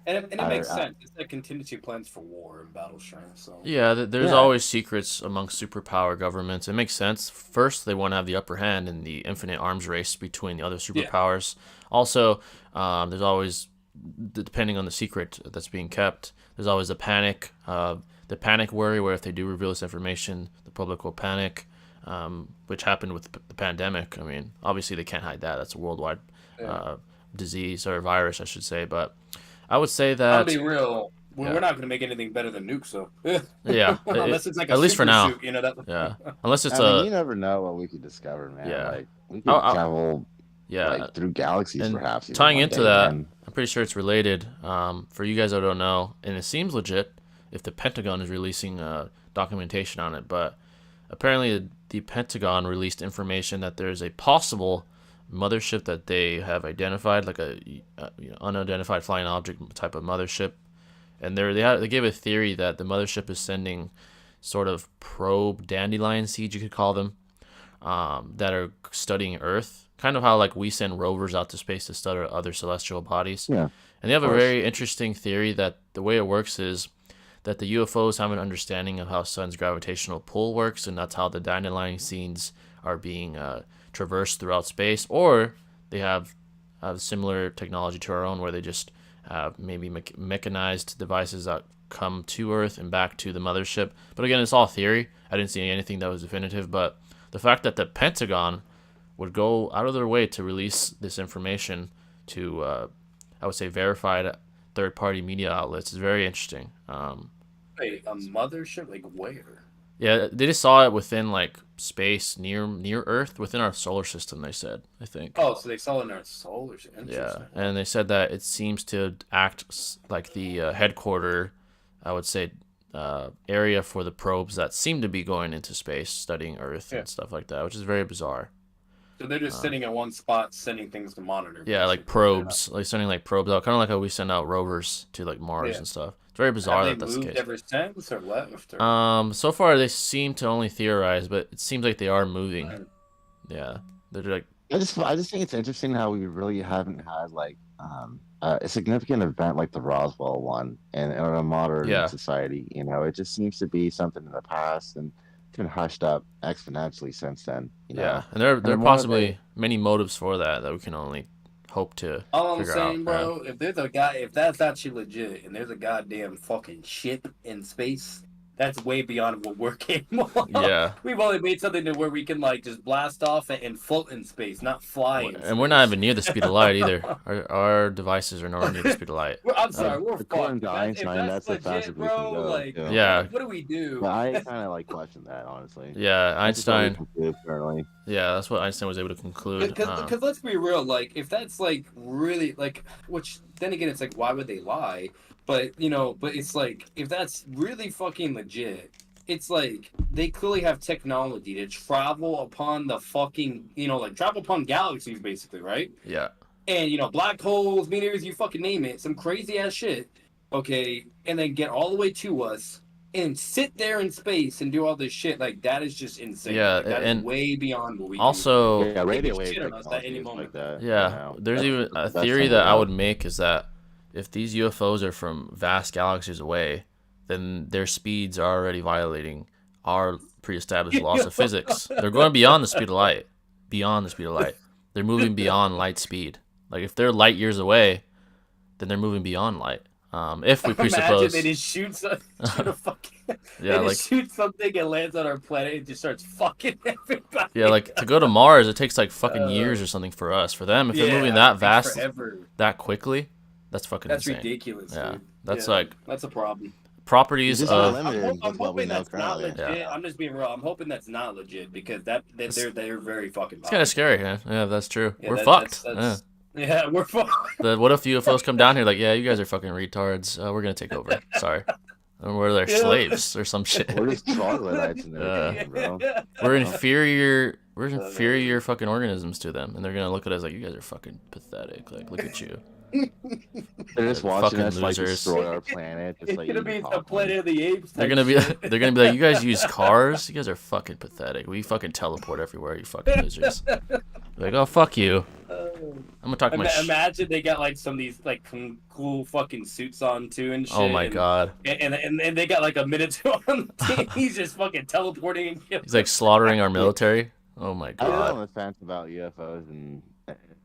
And it at makes our sense. It's like contingency plans for war and battle strength. So Yeah, there's yeah. always secrets among superpower governments. It makes sense. First, they want to have the upper hand in the infinite arms race between the other yeah. superpowers. Also, there's always, depending on the secret that's being kept, there's always the panic worry where if they do reveal this information, the public will panic, which happened with the pandemic. I mean, obviously they can't hide that. That's a worldwide Yeah. uh, disease or virus, I should say. But I would say I'm gonna that, be real. We're yeah, not gonna make anything better than nuke. So yeah, unless it's like a at least for super now. suit, you know that. Yeah, unless it's I mean, a you never know what we could discover, man. yeah, Like we I, could I, travel yeah, like through galaxies and perhaps even tying one into day, that, man. I'm pretty sure it's related. For you guys that don't know, and it seems legit if the Pentagon is releasing documentation on it, but apparently the Pentagon released information that there's a possible mothership that they have identified, like a unidentified flying object type of mothership, and they gave a theory that the mothership is sending sort of probe dandelion seeds, you could call them, that are studying Earth, kind of how like we send rovers out to space to study other celestial bodies. Yeah, And they of have a course. very interesting theory that the way it works is that the UFOs have an understanding of how sun's gravitational pull works, and that's how the dandelion seeds are being traversed throughout space, or they have similar technology to our own, where they just have maybe mechanized devices that come to Earth and back to the mothership. But again, it's all theory. I didn't see anything that was definitive, but the fact that the Pentagon would go out of their way to release this information to, I would say, verified third-party media outlets is very interesting. Wait, a mothership? Like where? Yeah, they just saw it within like space near Earth, within our solar system. They said, I think. Oh, so they saw it in our solar system. Yeah, Interesting. and they said that it seems to act like the headquarter, I would say, area for the probes that seem to be going into space, studying Earth Yeah. and stuff like that, which is very bizarre. So they're just sitting at one spot, sending things to monitor, Yeah, like basically. They're not. probes, like sending like probes out, kind of like how we send out rovers to like Mars Yeah. and stuff. It's very Have bizarre they that that's the moved case. ever since or left or? So far they seem to only theorize, but it seems like they are moving. Uh, Yeah, they're like, I just think it's interesting how we really haven't had like a significant event like the Roswell one in a modern yeah, society. It just seems to be something in the past and it's been hushed up exponentially since then. yeah, and there And the are more that they, possibly many motives for that we can only hope to all I'm figure out. saying, Yeah, bro, if there's a guy, if that's actually legit, and there's a goddamn fucking ship in space, that's way beyond what we're capable of. Yeah. We've only made something to where we can like just blast off and float in space, not fly in space. And we're not even near the speed of light either. Our devices are nowhere near the speed of light. I'm sorry, we're according fucked. to Einstein, that's the legit, fastest we can bro, go. like, Yeah. what do we do? But I kind of like question that, honestly. Yeah, Einstein. Currently. Yeah, that's what Einstein was able to conclude. Because let's be real, like if that's like really like, which then again it's like why would they lie? But you know, but it's like if that's really fucking legit, it's like they clearly have technology to travel upon the fucking like travel upon galaxies basically, right? Yeah. And black holes, meteors, you fucking name it, some crazy ass shit. Okay, and then get all the way to us and sit there in space and do all this shit. Like that is just insane. Yeah, like, that and is way beyond what we Yeah, do. radio They wave could shit on us at any technology is moment. like that. Yeah, you know? there's even a That's theory something that I else. would make is that if these UFOs are from vast galaxies away, then their speeds are already violating our pre-established laws of physics. They're going beyond the speed of light. Beyond the speed of light. They're moving beyond light speed. Like if they're light years away, then they're moving beyond light. If we presuppose, Imagine they just shoot a fucking, yeah, they like just shoot something and lands on our planet and just starts fucking everybody. yeah, like to go to Mars, it takes like fucking years or something for us. For them, if they're moving that it takes vast, forever. that quickly, that's fucking That's insane. ridiculous. Yeah, Dude. that's Yeah, like that's a problem. properties It's just of limited I'm with what we hoping know that's not currently. legit. Yeah. I'm just being real. I'm hoping that's not legit because they're very fucking. it's kind of scary, man. Yeah, that's true. Yeah, We're fucked. Yeah, we're fucked. What if UFOs come down here like, yeah, you guys are fucking retards. We're gonna take over. Sorry. And we're their Yeah. slaves or some shit. We're just troglodytes in there, Yeah. bro. We're inferior. We're inferior fucking organisms to them, and they're gonna look at us like, you guys are fucking pathetic. Like, look at you. They're just watching Fucking us like losers. destroy our planet. Just, It's like, gonna eating be the popcorn. Planet of the Apes. They're type gonna be. shit. They're gonna be like, you guys use cars. You guys are fucking pathetic. We fucking teleport everywhere. You fucking losers. Like, oh fuck you. I'm gonna talk my. Imagine they got like some of these like cool fucking suits on too and shit. Oh my god. And they got like a Minotaur on the team. He's just fucking teleporting and killing. He's like slaughtering our military. Oh my I've been on god. the fence about UFOs and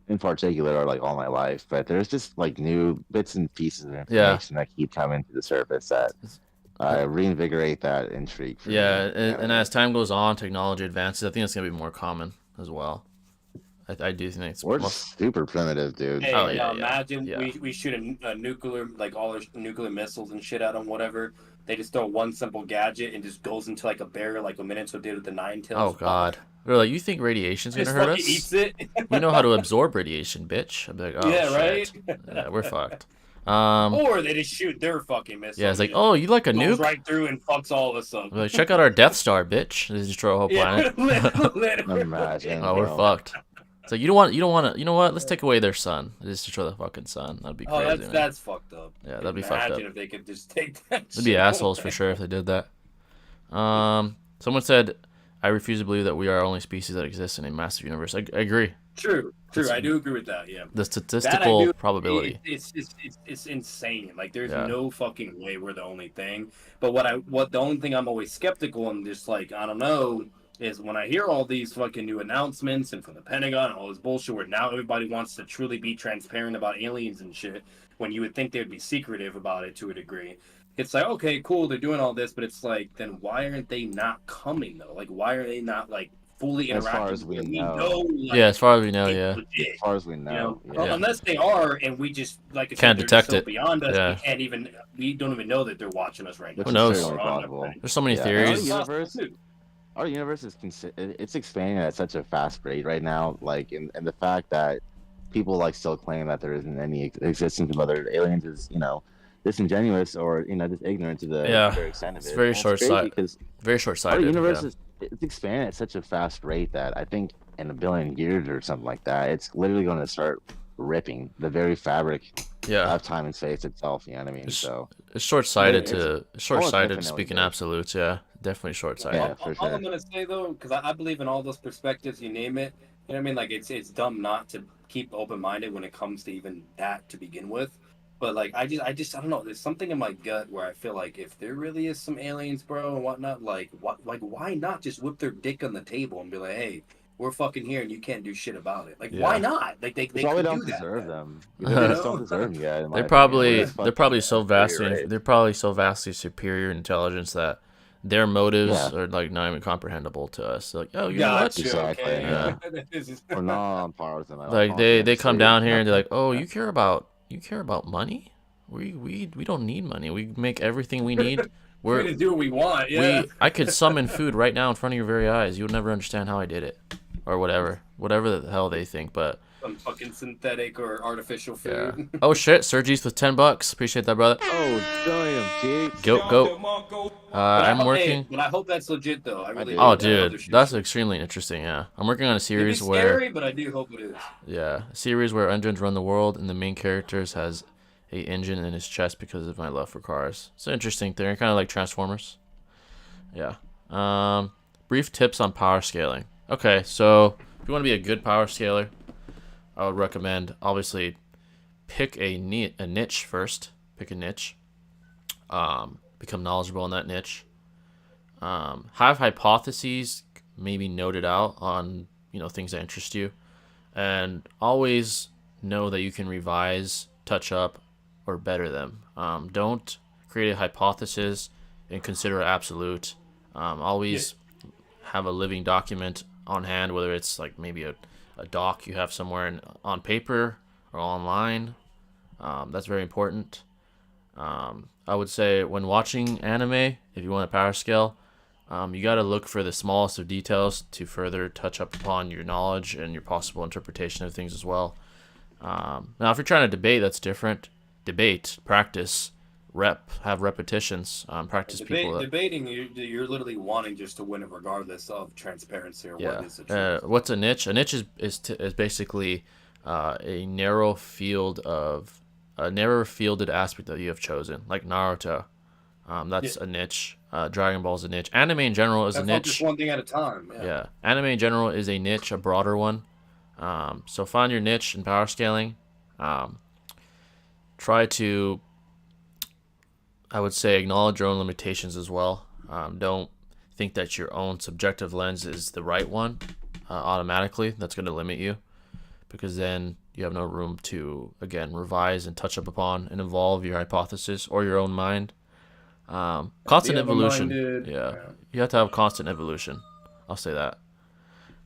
in particular are like all my life, but there's just like new bits and pieces of information that keep coming to the surface that reinvigorate that intrigue. For Yeah, me, and as time goes on, technology advances. I think it's gonna be more common as well. I do think it's we're more. super primitive, dude. Hey, Oh, yeah, imagine yeah. we shoot a nuclear, like all our nuclear missiles and shit at them, whatever. They just throw one simple gadget and just goes into like a barrier, like a Minato did with the Nine Tails. Oh god. They're like, you think radiation's gonna Just hurt fucking us? eats it. We know how to absorb radiation, bitch. I'd be like, oh Yeah, shit. right? Yeah, we're fucked. Or they just shoot their fucking missile. Yeah, it's like, and oh, you like a goes nuke? right through and fucks all of us up. We're like, check out our Death Star, bitch. They destroy a whole planet. Literally. Imagine. Oh, we're bro. fucked. It's like you don't want to. You know what? Let's take away their sun. Just destroy the fucking sun. That'd be crazy. Oh, man. that's fucked up. Yeah, that'd be fucked up. Imagine if they could just take that. They'd be shit assholes away. for sure if they did that. Someone said, I refuse to believe that we are our only species that exists in a massive universe. I agree. True. I do agree with that. Yeah. The That I statistical do- probability. It's insane. Like there's Yeah. no fucking way we're the only thing. But what the only thing I'm always skeptical and just like I don't know is when I hear all these fucking new announcements and from the Pentagon and all this bullshit where now everybody wants to truly be transparent about aliens and shit when you would think they'd be secretive about it to a degree. It's like, okay, cool, they're doing all this, but it's like, then why aren't they not coming though? Like, why are they not like fully As far interacting? as we with it? know. Like, Yeah, as far as we know, it's yeah. legit. As far as we know, Yeah. Unless they are, and we just like I said, Can't they're detect just so it. beyond us. Yeah. We don't even know that they're watching us right now. Which Who knows? is certainly possible. There's so many Yeah. theories. Our universe is it's expanding at such a fast rate right now. Like, and the fact that people like still claim that there isn't any existence of other aliens is, disingenuous or just ignorant to the Yeah. very extent of it. It's very And short-sighted. because Very our short-sighted. universe Yeah. it's expanding at such a fast rate that I think in a billion years or something like that, it's literally going to start ripping the very fabric Yeah. of time and space itself. You know what I mean? It's- So It's short-sighted Yeah, to short-sighted definitely speaking is. absolutes. Yeah, definitely short-sighted. Yeah, all, for all sure. I'm gonna say though, because I believe in all those perspectives, you name it. You know what I mean? Like it's dumb not to keep open-minded when it comes to even that to begin with. But like I don't know. There's something in my gut where I feel like if there really is some aliens, bro, and whatnot, like why not just whip their dick on the table and be like, hey, we're fucking here and you can't do shit about it. Like Yeah. why not? Like they probably could don't do that. deserve them. You They just know? don't deserve them yet. in my They're opinion. probably It's they're probably so fucking vastly weird. they're probably so vastly superior intelligence that their motives Yeah. are like not even comprehensible to us. Like, oh, you know what? Gotcha. Exactly. Okay. Yeah. This is- We're not on par with them at all. Like they come Honestly. down here and they're like, oh, you care about money? We don't need money. We make everything we need. we just do what we want. Yeah. I could summon food right now in front of your very eyes. You would never understand how I did it, or whatever the hell they think. But Some fucking synthetic or artificial yeah. food. Oh shit, Sergi's with $10. Appreciate that, brother. Oh damn, Jake. Go. I'm working. But I hope that's legit though. I really. Oh, hope that other dude, shit's that's legit. extremely interesting. Yeah, I'm working on a It'd be series where scary, but I do hope it is. a series where engines run the world, and the main characters has a engine in his chest because of my love for cars. It's an interesting thing, kind of like Transformers. Yeah. Brief tips on power scaling. Okay, so if you want to be a good power scaler, I would recommend obviously pick a niche first. Pick a niche. Become knowledgeable in that niche. Have hypotheses maybe noted out on things that interest you, and always know that you can revise, touch up, or better them. Don't create a hypothesis and consider it absolute. Always have a living document on hand, whether it's like maybe a doc you have somewhere on paper or online. That's very important. I would say when watching anime, if you want a power scale, you got to look for the smallest of details to further touch up upon your knowledge and your possible interpretation of things as well. Now, if you're trying to debate, that's different. Debate, practice, have repetitions, practice people. Debating, you're literally wanting just to win it regardless of transparency or what is the truth. What's a niche? A niche is basically a narrow fielded aspect that you have chosen, like Naruto. That's a niche. Dragon Ball is a niche. Anime in general is a niche. Just one thing at a time. Yeah. Anime in general is a niche, a broader one. So find your niche in power scaling. Try to, I would say, acknowledge your own limitations as well. Don't think that your own subjective lens is the right one automatically. That's going to limit you, because then you have no room to, again, revise and touch up upon and evolve your hypothesis or your own mind. Constant evolution. Yeah. You have to have constant evolution. I'll say that.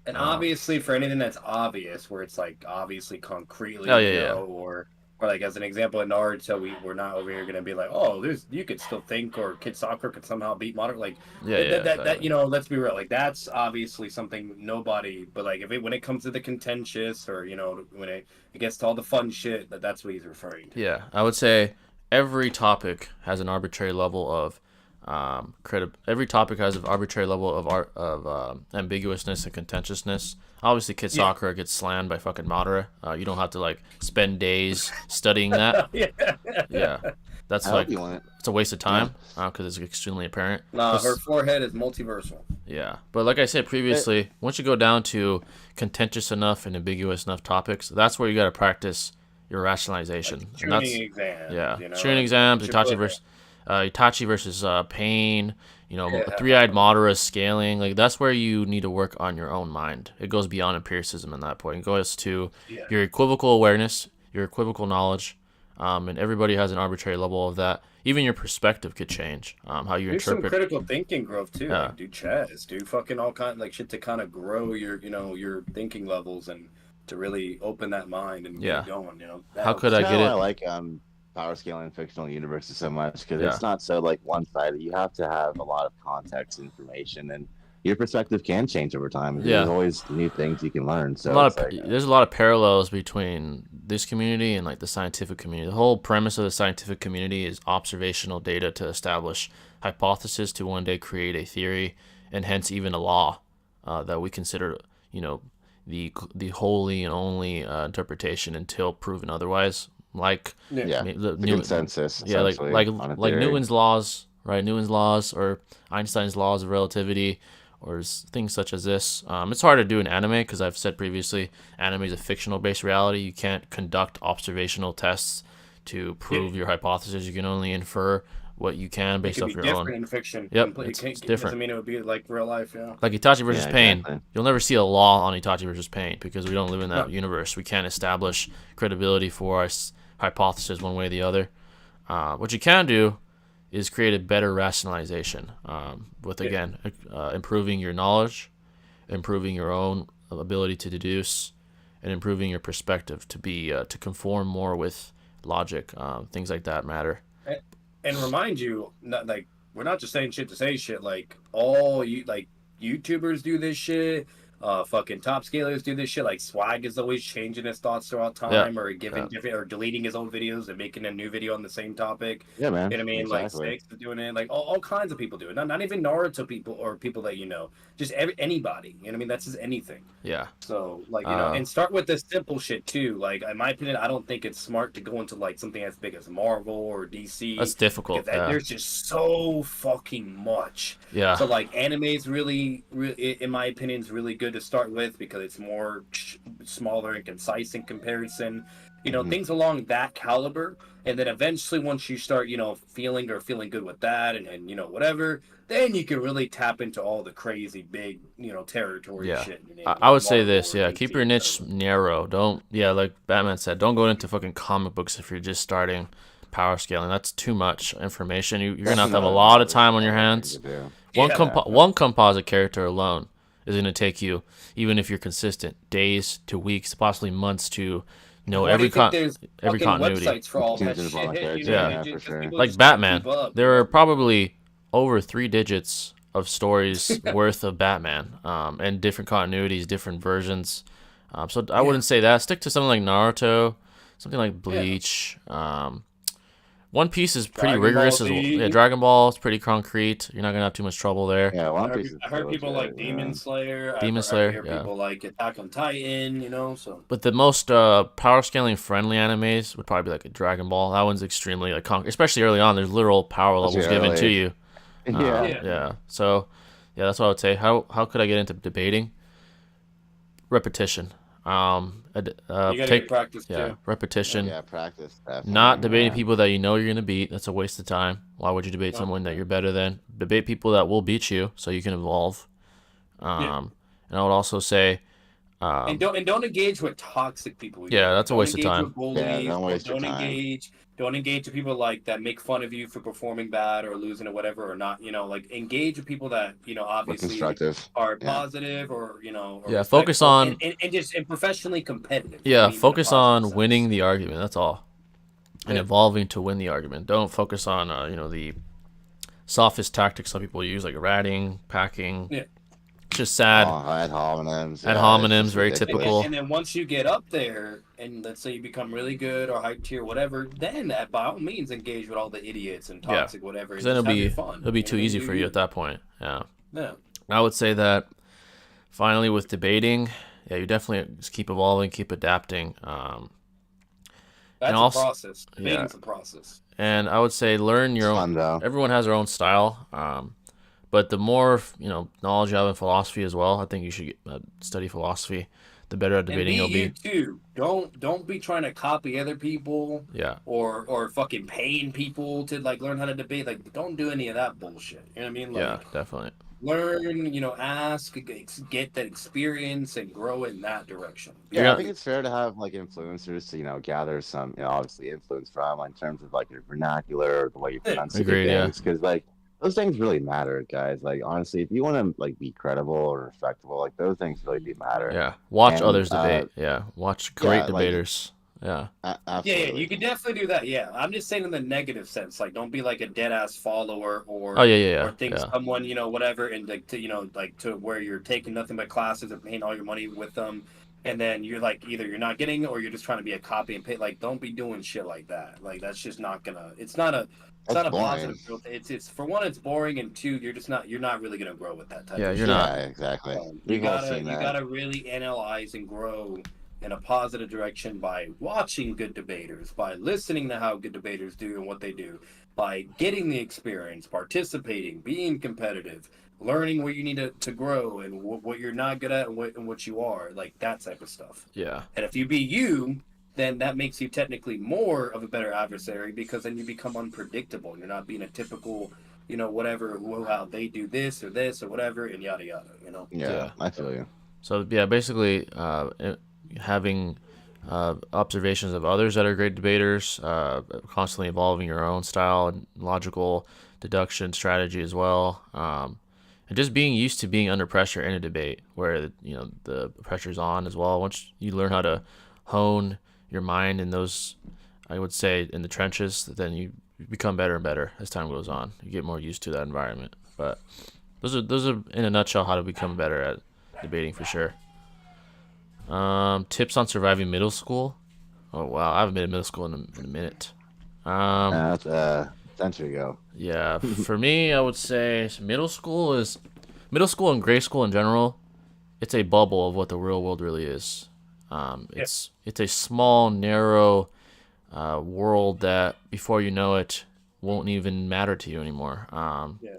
And obviously, for anything that's obvious, where it's like obviously concretely, or like as an example in Naruto, we're not over here gonna be like, oh, you could still think, or Kid Sakura could somehow beat modern, like that let's be real, like that's obviously something nobody, but like when it comes to the contentious, or when it gets to all the fun shit, that's what he's referring to. Yeah, I would say every topic has an arbitrary level of every topic has an arbitrary level of ambiguousness and contentiousness. Obviously, Kid Sakura gets slammed by fucking Madara. You don't have to like spend days studying that. Yeah, that's it's a waste of time because it's extremely apparent. Nah, her forehead is multiversal. Yeah, but like I said previously, once you go down to contentious enough and ambiguous enough topics, that's where you got to practice your rationalization. Like tuning exams. Yeah, tuning exams. Itachi versus Pain. Three-eyed Madara scaling. Like that's where you need to work on your own mind. It goes beyond empiricism at that point. It goes to your equivocal awareness, your equivocal knowledge, and everybody has an arbitrary level of that. Even your perspective could change. How you interpret. Some critical thinking growth too. Yeah. Like, do chess, do fucking all kind like shit to kind of grow your your thinking levels and to really open that mind and get going. How could I get it? I like power scaling fictional universes so much because it's not so like one-sided. You have to have a lot of context information, and your perspective can change over time. There's always new things you can learn. So there's a lot of parallels between this community and like the scientific community. The whole premise of the scientific community is observational data to establish hypothesis to one day create a theory, and hence even a law that we consider the holy and only interpretation until proven otherwise. Like the consensus, like Newton's laws, right? Newton's laws or Einstein's laws of relativity, or things such as this. It's hard to do in anime because I've said previously, anime is a fictional-based reality. You can't conduct observational tests to prove your hypothesis. You can only infer what you can based off your own. Different in fiction. Yep, it's different. Doesn't mean it would be like real life. Yeah. Like Itachi versus Pain. Exactly. You'll never see a law on Itachi versus Pain because we don't live in that universe. We can't establish credibility for our hypothesis one way or the other. What you can do is create a better rationalization with, again, improving your knowledge, improving your own ability to deduce, and improving your perspective to be to conform more with logic. Things like that matter. And remind you, not like we're not just saying shit to say shit. Like all you like YouTubers do this shit. Fucking top scalers do this shit. Like Swag is always changing his thoughts throughout Yeah, time, or giving different, or deleting his old videos and making a new video on the same topic. Yeah, man. You know what I mean? Like Exactly. Six is doing it. Like all kinds of people do it. Not even Naruto people or people that you know. Just anybody. You know what I mean? That's just anything. yeah. So, like, you know, and start with the simple shit too. Like, in my opinion, I don't think it's smart to go into like something as big as Marvel or DC. That's difficult. Because there's just so fucking much. Yeah. So, like, anime is really, in my opinion, is really good to start with because it's more smaller and concise in comparison. You know, things along that caliber. And then eventually, once you start, you know, feeling good with that and you know, whatever, then you can really tap into all the crazy big, you know, territory shit. I would say this, keep your niche narrow. Don't, like Batman said, don't go into fucking comic books if you're just starting power scaling. That's too much information. You're going to have a lot of time on your hands. One composite character alone is going to take you, even if you're consistent, days to weeks, possibly months to know every continuity. Websites for all that shit. For sure. Like Batman, there are probably over 3 digits of stories worth of Batman, and different continuities, different versions. So I wouldn't say that. Stick to something like Naruto, something like Bleach. One Piece is pretty rigorous as well. Yeah, Dragon Ball is pretty concrete. You're not gonna have too much trouble there. Yeah, One I Piece. heard people like Demon Slayer. Demon Slayer. I hear people like Attack on Titan. You know, so. But the most power scaling friendly animes would probably be like a Dragon Ball. That one's extremely like especially early on. There's literal power levels given to you. So, that's what I would say. How could I get into debating? Repetition. You gotta get practice too. Repetition. Yeah, practice. Definitely. Not debating people that you know you're gonna beat. That's a waste of time. Why would you debate someone that you're better than? Debate people that will beat you, so you can evolve. And I would also say, and don't engage with toxic people. That's a waste of time. Don't waste your time. Don't engage with people like that make fun of you for performing bad or losing or whatever, or not. You know, like engage with people that you know obviously are positive or you know. Or focus on and professionally competitive. Focus on winning the argument. That's all, and evolving to win the argument. Don't focus on the sophist tactics some people use like ratting, packing. Yeah. Just sad. Ad hominems. Ad hominems, very typical. And then once you get up there, and let's say you become really good or high tier, whatever, then by all means engage with all the idiots and toxic whatever. Because then it'll be too easy for you at that point. Yeah. I would say that finally with debating, you definitely just keep evolving, keep adapting. That's a process. Debating's a process. And I would say learn your own. Everyone has their own style. But the more knowledge you have in philosophy as well, I think you should study philosophy. The better at debating you'll be. Too. Don't be trying to copy other people. Yeah. Or fucking paying people to like learn how to debate. Like don't do any of that bullshit. You know what I mean? Like, definitely. Learn, ask, get that experience, and grow in that direction. Yeah, I think it's fair to have like influencers to gather some obviously influence from in terms of like your vernacular or the way you pronounce things because like. Those things really matter, guys. Like honestly, if you want to like be credible or respectable, like those things really do matter. Yeah, watch others debate. Watch great debaters. Absolutely. Yeah, you can definitely do that. Yeah, I'm just saying in the negative sense. Like, don't be like a dead ass follower or or think someone whatever and like to where you're taking nothing but classes and paying all your money with them, and then you're like either you're not getting or you're just trying to be a copy and pay. Like, don't be doing shit like that. Like that's just not gonna. It's not a positive growth. It's for one, it's boring, and two, you're not really gonna grow with that type. Yeah, of you're shit. not. Exactly. You gotta really analyze and grow in a positive direction by watching good debaters, by listening to how good debaters do and what they do, by getting the experience, participating, being competitive, learning where you need to grow and what you're not good at and what you are, like that type of stuff. Yeah. And if you be you, then that makes you technically more of a better adversary because then you become unpredictable. You're not being a typical, whatever, how they do this or whatever, and yada yada. Yeah, I feel you. So basically, having observations of others that are great debaters, constantly evolving your own style and logical deduction strategy as well, and just being used to being under pressure in a debate where the pressure's on as well. Once you learn how to hone your mind in those, I would say, in the trenches, then you become better and better as time goes on. You get more used to that environment. But those are in a nutshell how to become better at debating for sure. Tips on surviving middle school. Oh wow, I haven't been in middle school in a minute. That's century ago. Yeah, for me, I would say middle school and grade school in general. It's a bubble of what the real world really is. It's a small, narrow world that before you know it won't even matter to you anymore.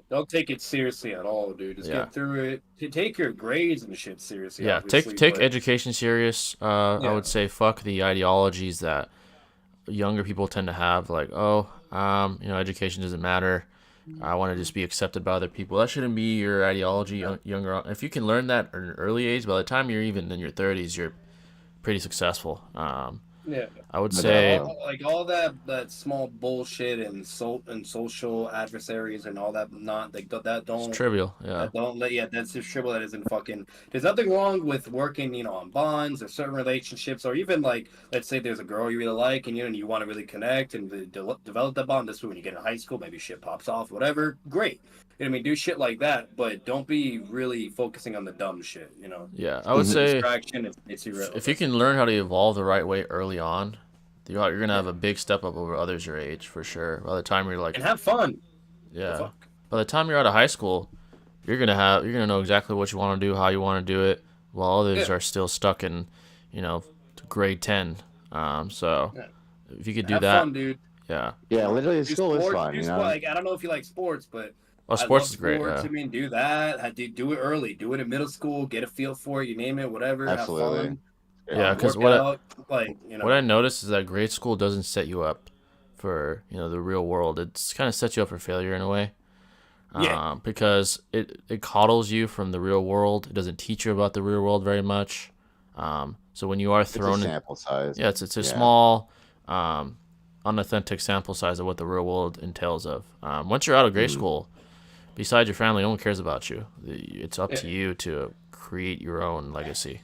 Don't take it seriously at all, dude. Just get through it. Take your grades and shit seriously. Yeah, obviously, take education serious. I would say fuck the ideologies that younger people tend to have, like, education doesn't matter. I want to just be accepted by other people. That shouldn't be your ideology. Younger, if you can learn that at an early age, by the time you're even in your 30s, you're pretty successful. I would say all that small bullshit and social adversaries and all that that don't it's trivial. Yeah, that's just trivial. That isn't fucking. There's nothing wrong with working, on bonds or certain relationships, or even like, let's say there's a girl you really like and you want to really connect and develop that bond. This way, when you get in high school, maybe shit pops off, whatever. Great. Do shit like that, but don't be really focusing on the dumb shit, Yeah, I would say distraction, it's if you can learn how to evolve the right way early on, you're gonna have a big step up over others your age for sure. By the time you're and have fun. Yeah, by the time you're out of high school, you're gonna know exactly what you want to do, how you want to do it, while others are still stuck in, grade 10. If you could do have that, fun, dude. Yeah, literally, school is fun. Like, I don't know if you like sports, but sports is great. Do that. Do it early. Do it in middle school. Get a feel for it. You name it, whatever. Absolutely. Have fun. Yeah, because what I noticed is that grade school doesn't set you up for the real world. It's kind of sets you up for failure in a way. Because it coddles you from the real world. It doesn't teach you about the real world very much. So when you are thrown, it's a sample size. Yeah, it's a small, unauthentic sample size of what the real world entails of. Once you're out of grade school, besides your family, no one cares about you. It's up to you to create your own legacy.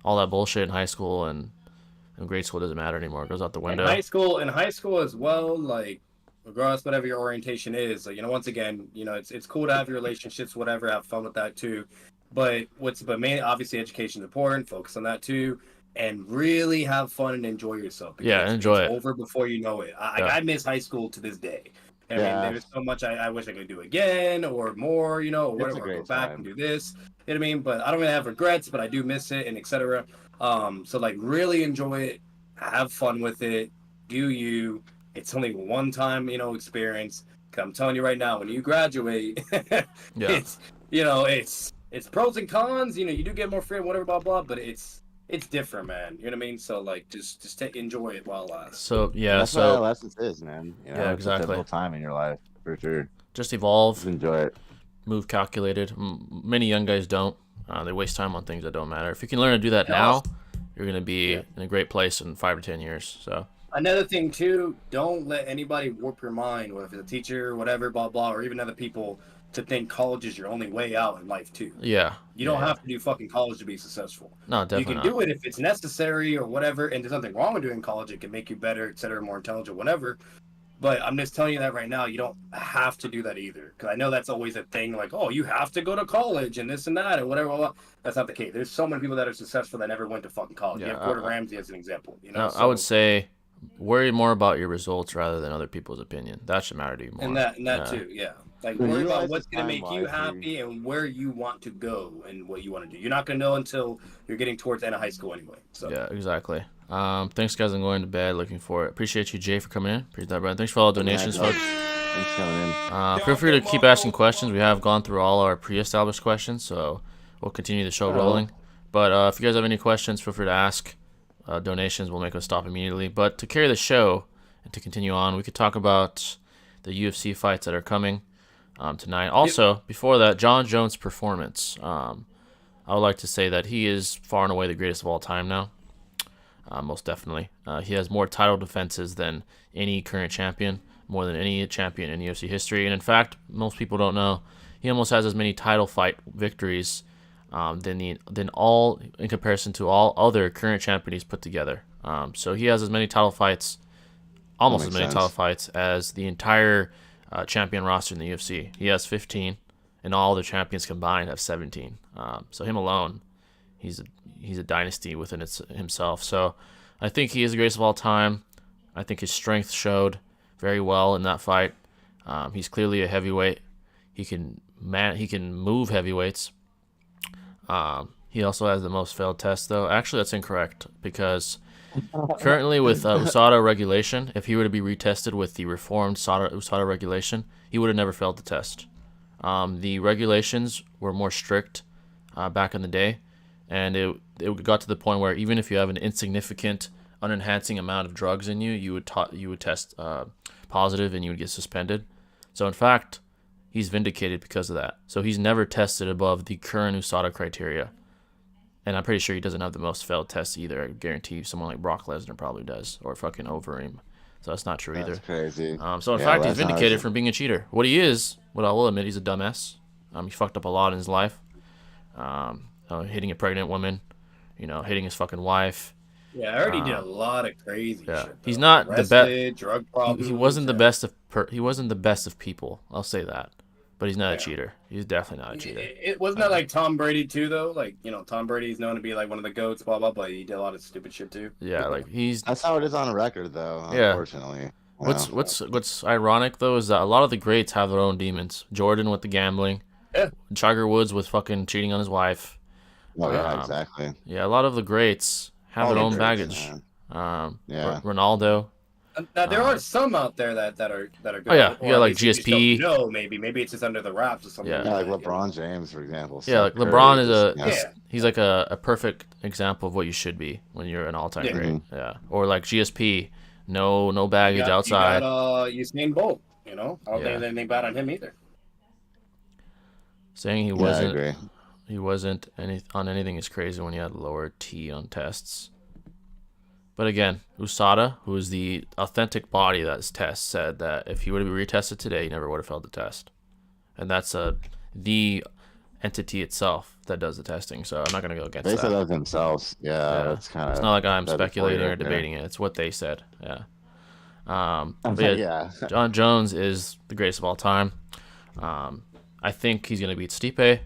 All that bullshit in high school and grade school doesn't matter anymore. It goes out the window. In high school as well, like, regardless whatever your orientation is, like, once again, it's cool to have your relationships, whatever, have fun with that too. But mainly, obviously, education is important. Focus on that too, and really have fun and enjoy yourself. Enjoy it. Over before you know it. I miss high school to this day. There's so much I wish I could do again or more, or whatever. Go back and do this. You know what I mean? But I don't really have regrets, but I do miss it and etc. So like, really enjoy it, have fun with it, do you. It's only one time, experience. Cause I'm telling you right now, when you graduate, it's pros and cons. You do get more freedom, whatever, blah blah. But it's different, man. You know what I mean? So like, just enjoy it while it lasts. So that's what adolescence is, man. Exactly. It's a difficult time in your life for sure. Just evolve. Just enjoy it. Move calculated. Many young guys don't. They waste time on things that don't matter. If you can learn to do that now, you're gonna be in a great place in 5 to 10 years. So. Another thing too, don't let anybody warp your mind, whether it's a teacher, whatever, blah blah, or even other people, to think college is your only way out in life too. Yeah. You don't have to do fucking college to be successful. No, definitely You can do it if it's necessary or whatever, and there's nothing wrong with doing college. It can make you better, etc., more intelligent, whatever. But I'm just telling you that right now, you don't have to do that either. Because I know that's always a thing, like, oh, you have to go to college and this and that and whatever. Well, that's not the case. There's so many people that are successful that never went to fucking college. You have Gordon Ramsay as an example. I would say worry more about your results rather than other people's opinion. That should matter to you more. And that too, yeah. Like, worry about what's going to make you happy and where you want to go and what you want to do. You're not going to know until you're getting towards the end of high school anyway. So. Yeah, exactly. Thanks, guys. I'm going to bed. Looking for it. Appreciate you, Jay, for coming in. Appreciate that, brother. Thanks for all the donations, folks. Thanks for coming in. Feel free to keep asking questions. We have gone through all our pre-established questions, so we'll continue the show rolling. But if you guys have any questions, feel free to ask. Donations will make us stop immediately. But to carry the show and to continue on, we could talk about the UFC fights that are coming tonight. Also, before that, John Jones' performance. I would like to say that he is far and away the greatest of all time now. most definitely. He has more title defenses than any current champion, more than any champion in UFC history. And in fact, most people don't know, he almost has as many title fight victories than all in comparison to all other current champions put together. So he has as many title fights, almost as many title fights as the entire champion roster in the UFC. He has 15, and all the champions combined have 17. So him alone, he's a dynasty within himself. So I think he is the greatest of all time. I think his strength showed very well in that fight. He's clearly a heavyweight. He can move heavyweights. He also has the most failed tests, though. Actually, that's incorrect, because currently with USADA regulation, if he were to be retested with the reformed USADA regulation, he would have never failed the test. The regulations were more strict back in the day, and it got to the point where even if you have an insignificant, unenhancing amount of drugs in you, you would test positive and you would get suspended. So in fact, he's vindicated because of that. So he's never tested above the current USADA criteria. And I'm pretty sure he doesn't have the most failed tests either. I guarantee someone like Brock Lesnar probably does, or fucking Overeem. So that's not true either. That's crazy. So in fact, he's vindicated from being a cheater. What I will admit, he's a dumbass. He fucked up a lot in his life. Hitting a pregnant woman, hitting his fucking wife. Yeah, I already did a lot of crazy shit. Though. He's not the best. Drug problems. He wasn't the best of. He wasn't the best of people. I'll say that. But he's not a cheater. He's definitely not a cheater. It wasn't that like Tom Brady too, though. Like Tom Brady's known to be like one of the goats, blah blah blah. He did a lot of stupid shit too. Yeah, like That's how it is on record, though. Yeah. Unfortunately. What's ironic though is that a lot of the greats have their own demons. Jordan with the gambling. Yeah. Tiger Woods with fucking cheating on his wife. Oh yeah, exactly. Yeah, a lot of the greats have their own baggage. Yeah. Ronaldo. Now there are some out there that are good. Oh yeah, you got like GSP. No, maybe it's just under the wraps or something. Yeah, like LeBron James, for example. Yeah, like LeBron is he's like a perfect example of what you should be when you're an all-time great. Yeah, or like GSP, no baggage outside. You got Usain Bolt. I don't think there's anything bad on him either. Saying he wasn't on anything is crazy when he had lower T on tests. But again, USADA, who is the authentic body of that test, said that if he were to be retested today, he never would have failed the test. And that's the entity itself that does the testing. So I'm not going to go against that. They said that themselves. Yeah, that's kind of. It's not like I'm speculating or debating it. It's what they said. Yeah. John Jones is the greatest of all time. I think he's going to beat Stipe.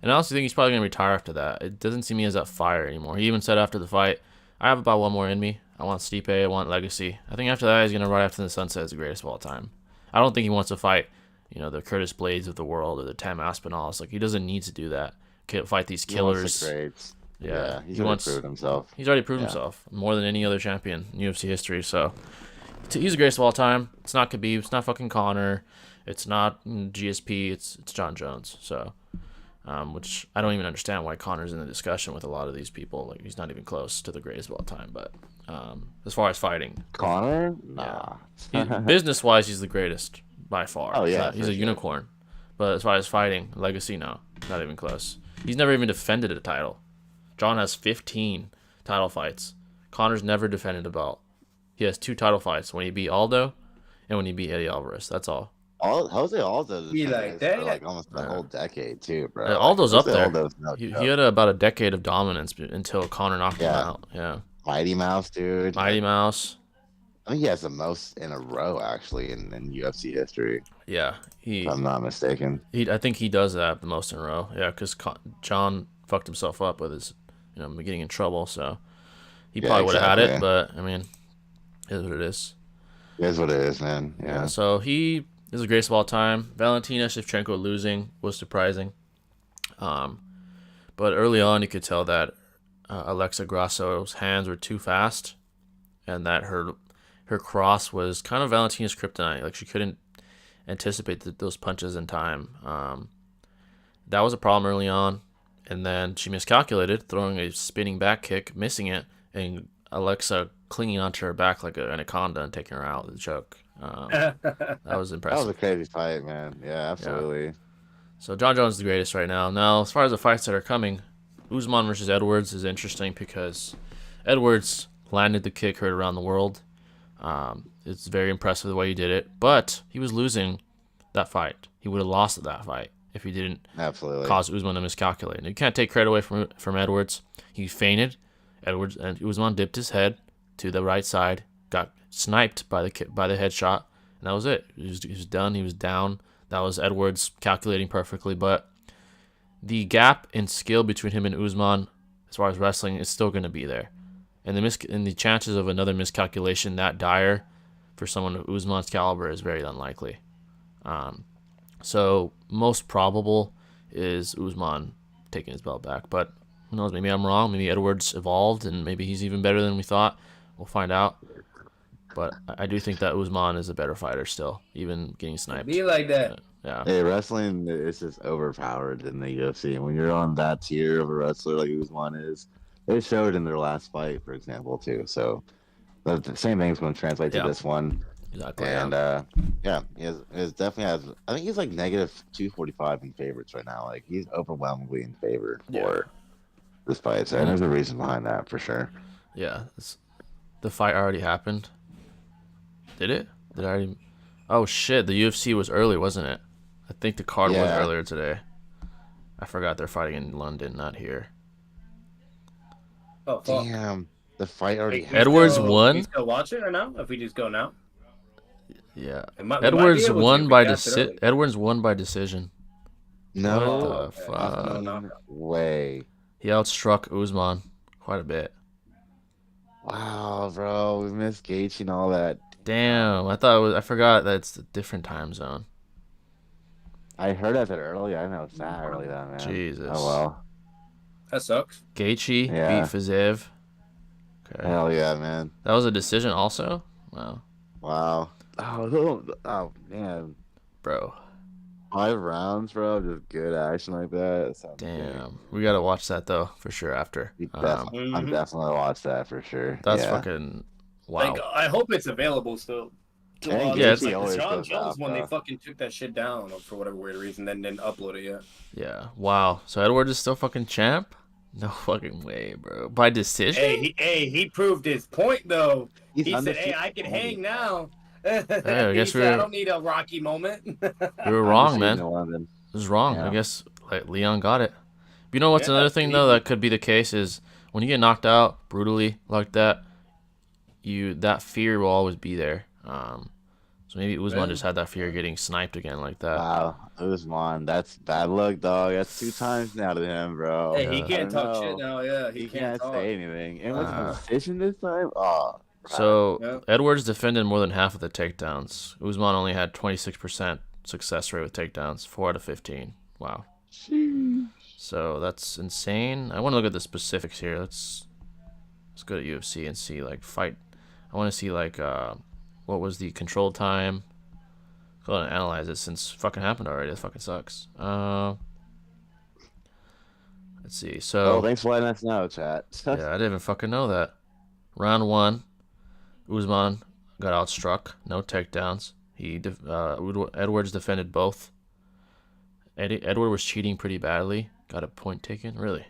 And I also think he's probably going to retire after that. It doesn't seem he has that fire anymore. He even said after the fight, I have about one more in me. I want Stipe. I want legacy. I think after that, he's going to ride after the sunset as the greatest of all time. I don't think he wants to fight, the Curtis Blades of the world or the Tam Aspinalls. Like, he doesn't need to do that. Fight these killers. Yeah, he's already proved himself. He's already proved himself more than any other champion in UFC history. So he's the greatest of all time. It's not Khabib. It's not fucking Conor. It's not GSP. It's John Jones. So. Which I don't even understand why Conor's in the discussion with a lot of these people. Like, he's not even close to the greatest of all time. But as far as fighting, Conor, nah. Business-wise, he's the greatest by far. Oh yeah, he's a unicorn. But as far as fighting, legacy, no, not even close. He's never even defended a title. John has 15 title fights. Conor's never defended a belt. He has 2 title fights when he beat Aldo and when he beat Eddie Alvarez. That's all. Jose Aldo be like that. For like almost a whole decade too, bro. Aldo's up there. He had about a decade of dominance until Conor knocked him out. Yeah. Mighty Mouse, dude. Mighty Mouse. I think he has the most in a row actually in UFC history. Yeah, if I'm not mistaken. I think he does have the most in a row. Yeah, because John fucked himself up with his, getting in trouble. So he probably would have had it, but I mean, it is what it is. It is what it is, man. Yeah. So he is the greatest of all time. Valentina Shevchenko losing was surprising. But early on, you could tell that Alexa Grasso's hands were too fast, and that her cross was kind of Valentina's kryptonite. Like, she couldn't anticipate those punches in time. That was a problem early on, and then she miscalculated, throwing a spinning back kick, missing it, and Alexa clinging onto her back like an anaconda and taking her out with a choke. That was impressive. That was a crazy fight, man. Yeah, absolutely. Yeah. So John Jones is the greatest right now. Now, as far as the fights that are coming, Usman versus Edwards is interesting because Edwards landed the kick, heard around the world. It's very impressive the way he did it, but he was losing that fight. He would have lost that fight if he didn't Absolutely. cause Usman to miscalculate. And you can't take credit away from Edwards. He feinted. Edwards and Usman dipped his head to the right side, got sniped by the headshot, and that was it. He was done. He was down. That was Edwards calculating perfectly. But the gap in skill between him and Usman, as far as wrestling, is still going to be there. And the chances of another miscalculation that dire for someone of Usman's caliber is very unlikely. So most probable is Usman taking his belt back. But who knows? Maybe I'm wrong. Maybe Edwards evolved, and maybe he's even better than we thought. We'll find out. But I do think that Usman is a better fighter still, even getting sniped. Be like that. Yeah. Hey, wrestling is just overpowered in the UFC. And when you're on that tier of a wrestler like Usman is, they showed in their last fight, for example, too. So the same thing's going to translate to this one. Exactly. And he definitely has. I think he's like negative 245 in favorites right now. Like he's overwhelmingly in favor for this fight. So and there's a reason behind that for sure. Yeah, the fight already happened. Did it? Did I already? Oh shit! The UFC was early, wasn't it? I think the card was earlier today. I forgot they're fighting in London, not here. Oh fuck! Damn, the fight already. Edwards won. Can you still watch it or no? If we just go now. Yeah. Edwards won by decision. Edwards won by decision. No What the fuck? No. way. He outstruck Usman quite a bit. Wow, bro, we missed Gaethje and all that. Damn, I forgot that it's a different time zone. I heard that early. I know it's that early, though, man. Jesus. Oh well. That sucks. Gaethje beat Fiziev. Okay. Hell yeah, man. That was a decision also? Wow. Wow. Oh man. Bro. 5 rounds, bro. Just good action like that. Damn. We gotta watch that though, for sure after. I'm definitely watch that for sure. That's fucking wow. Like, I hope it's available still. It's like always John goes Jones out, when bro. they fucking took that shit down for whatever weird reason, then didn't upload it yet. Yeah. Wow. So Edwards is still fucking champ? No fucking way, bro. By decision? He proved his point though. He's He said, undefeated. "Hey, I can hang now." I guess I don't need a Rocky moment. We were wrong, man. It It was wrong. Yeah. I guess like Leon got it. But you know what's Yeah, another thing though that could be the case is when you get knocked out brutally like that, that fear will always be there. So maybe Usman just had that fear of getting sniped again like that. Wow, Usman, that's bad luck, dog. That's 2 times now to him, bro. Hey, he can't talk know. shit now. Yeah, He can't can't talk. say anything. And what's the decision this time? Oh, So Edwards defended more than half of the takedowns. Usman only had 26% success rate with takedowns, 4 out of 15. Wow. So that's insane. I want to look at the specifics here. Let's go to UFC and see like fight. I want to see like what was the control time. Go ahead and analyze it since it fucking happened already. That fucking sucks. Let's see. So thanks for letting us know, chat. yeah, I didn't even fucking know that. Round 1, Usman got outstruck. No takedowns. Edwards defended both. Edward was cheating pretty badly. Got a point taken. Really?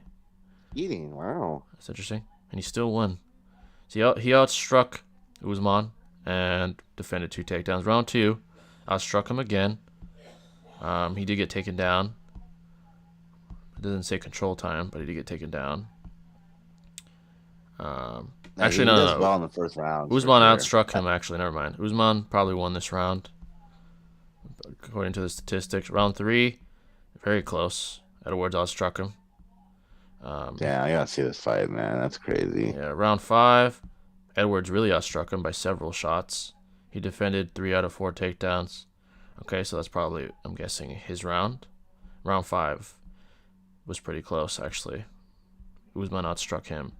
Eating, wow. That's interesting. And he still won. So he outstruck Usman and defended 2 takedowns. Round 2, outstruck him again. He did get taken down. It doesn't say control time, but he did get taken down. Actually, he no. does well in the first round. Usman outstruck him, actually. Never mind. Usman probably won this round, according to the statistics. Round 3, very close. Edwards outstruck him. Yeah, I gotta see this fight, man. That's crazy. Yeah, round 5, Edwards really outstruck him by several shots. He defended 3 out of 4 takedowns. Okay, so that's probably, I'm guessing, his round. Round 5 was pretty close, actually. Usman outstruck him.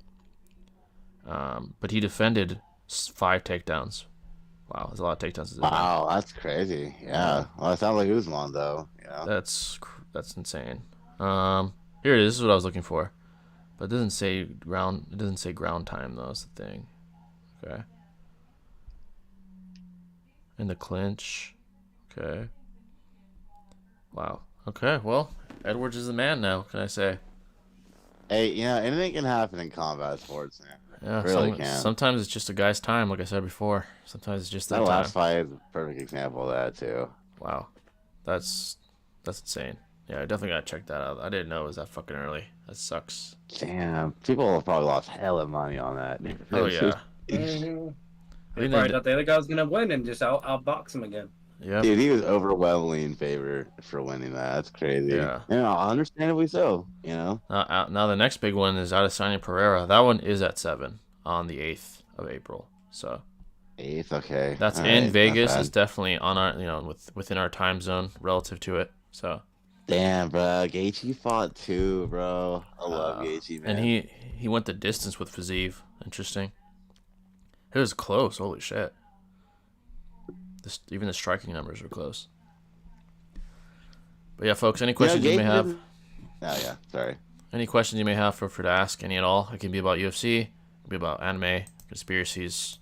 But he defended 5 takedowns. Wow, there's a lot of takedowns. Wow, that's crazy. Yeah. Well, it sounds like Usman, though. You know? That's insane. Here it is. This is what I was looking for. But it doesn't say ground. It doesn't say ground time though. Is the thing. Okay. In the clinch. Okay. Wow. Okay. Well, Edwards is the man now. What can I say? Hey, anything can happen in combat sports, man. Yeah, Really can. sometimes it's just a guy's time, like I said before. Sometimes it's just That their time. last fight is a perfect example of that too. Wow, that's that's insane. Yeah, I definitely gotta check that out. I didn't know it was that fucking early. That sucks. Damn, people have probably lost hella money on that. Oh yeah, Hmm. I They think probably they. thought the other guy was gonna win and just outbox him again. Yep. Dude, he was overwhelmingly in favor for winning that. That's crazy. Yeah. You know, understandably so. You know, Now the next big one is Adesanya Pereira. That one is at 7 on the 8th of April. So eighth. Okay, that's all in right, not Vegas. It's bad. definitely on our within our time zone relative to it. So Damn, bro, Gaethje fought too, bro. I love Gaethje, and man. he went the distance with Fazeev. Interesting. It was close. Holy shit. Even the striking numbers were close. But yeah, folks, any You know, questions you may Gaethje have? didn't. Oh yeah, sorry. Any questions you may have, feel free to ask any at all. It can be about UFC, it can be about anime, conspiracies,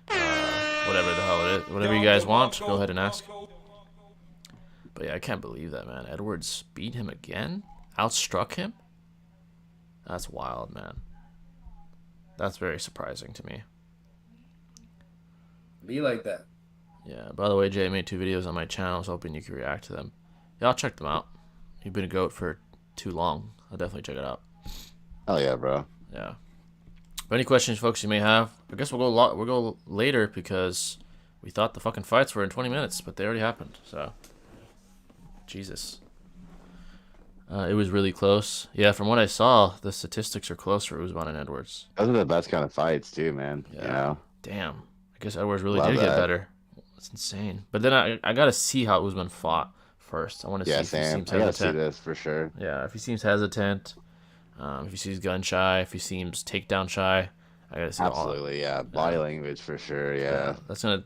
whatever the hell it is. Whatever you guys want, go ahead and ask. But yeah, I can't believe that, man. Edwards beat him again? Outstruck him? That's wild, man. That's very surprising to me. Be like that. Yeah, by the way, Jay made 2 videos on my channel. I was hoping you could react to them. Yeah, I'll check them out. You've been a goat for too long. I'll definitely check it out. Oh yeah, bro. Yeah. But any questions, folks, you may have? I guess we'll go later because we thought the fucking fights were in 20 minutes, but they already happened. So, Jesus. It was really close. Yeah, from what I saw, the statistics are close for Usman and Edwards. Those are the best kind of fights too, man. You Yeah. know, Damn. I guess Edwards really love did get that. better. That's insane. But then I gotta see how Usman fought first. I want to see Yeah, if he same. seems I gotta see hesitant. this for sure. Yeah, if he seems hesitant, if he seems gun shy, if he seems takedown shy, I gotta see all. Absolutely, yeah. Body language for sure, Yeah, yeah.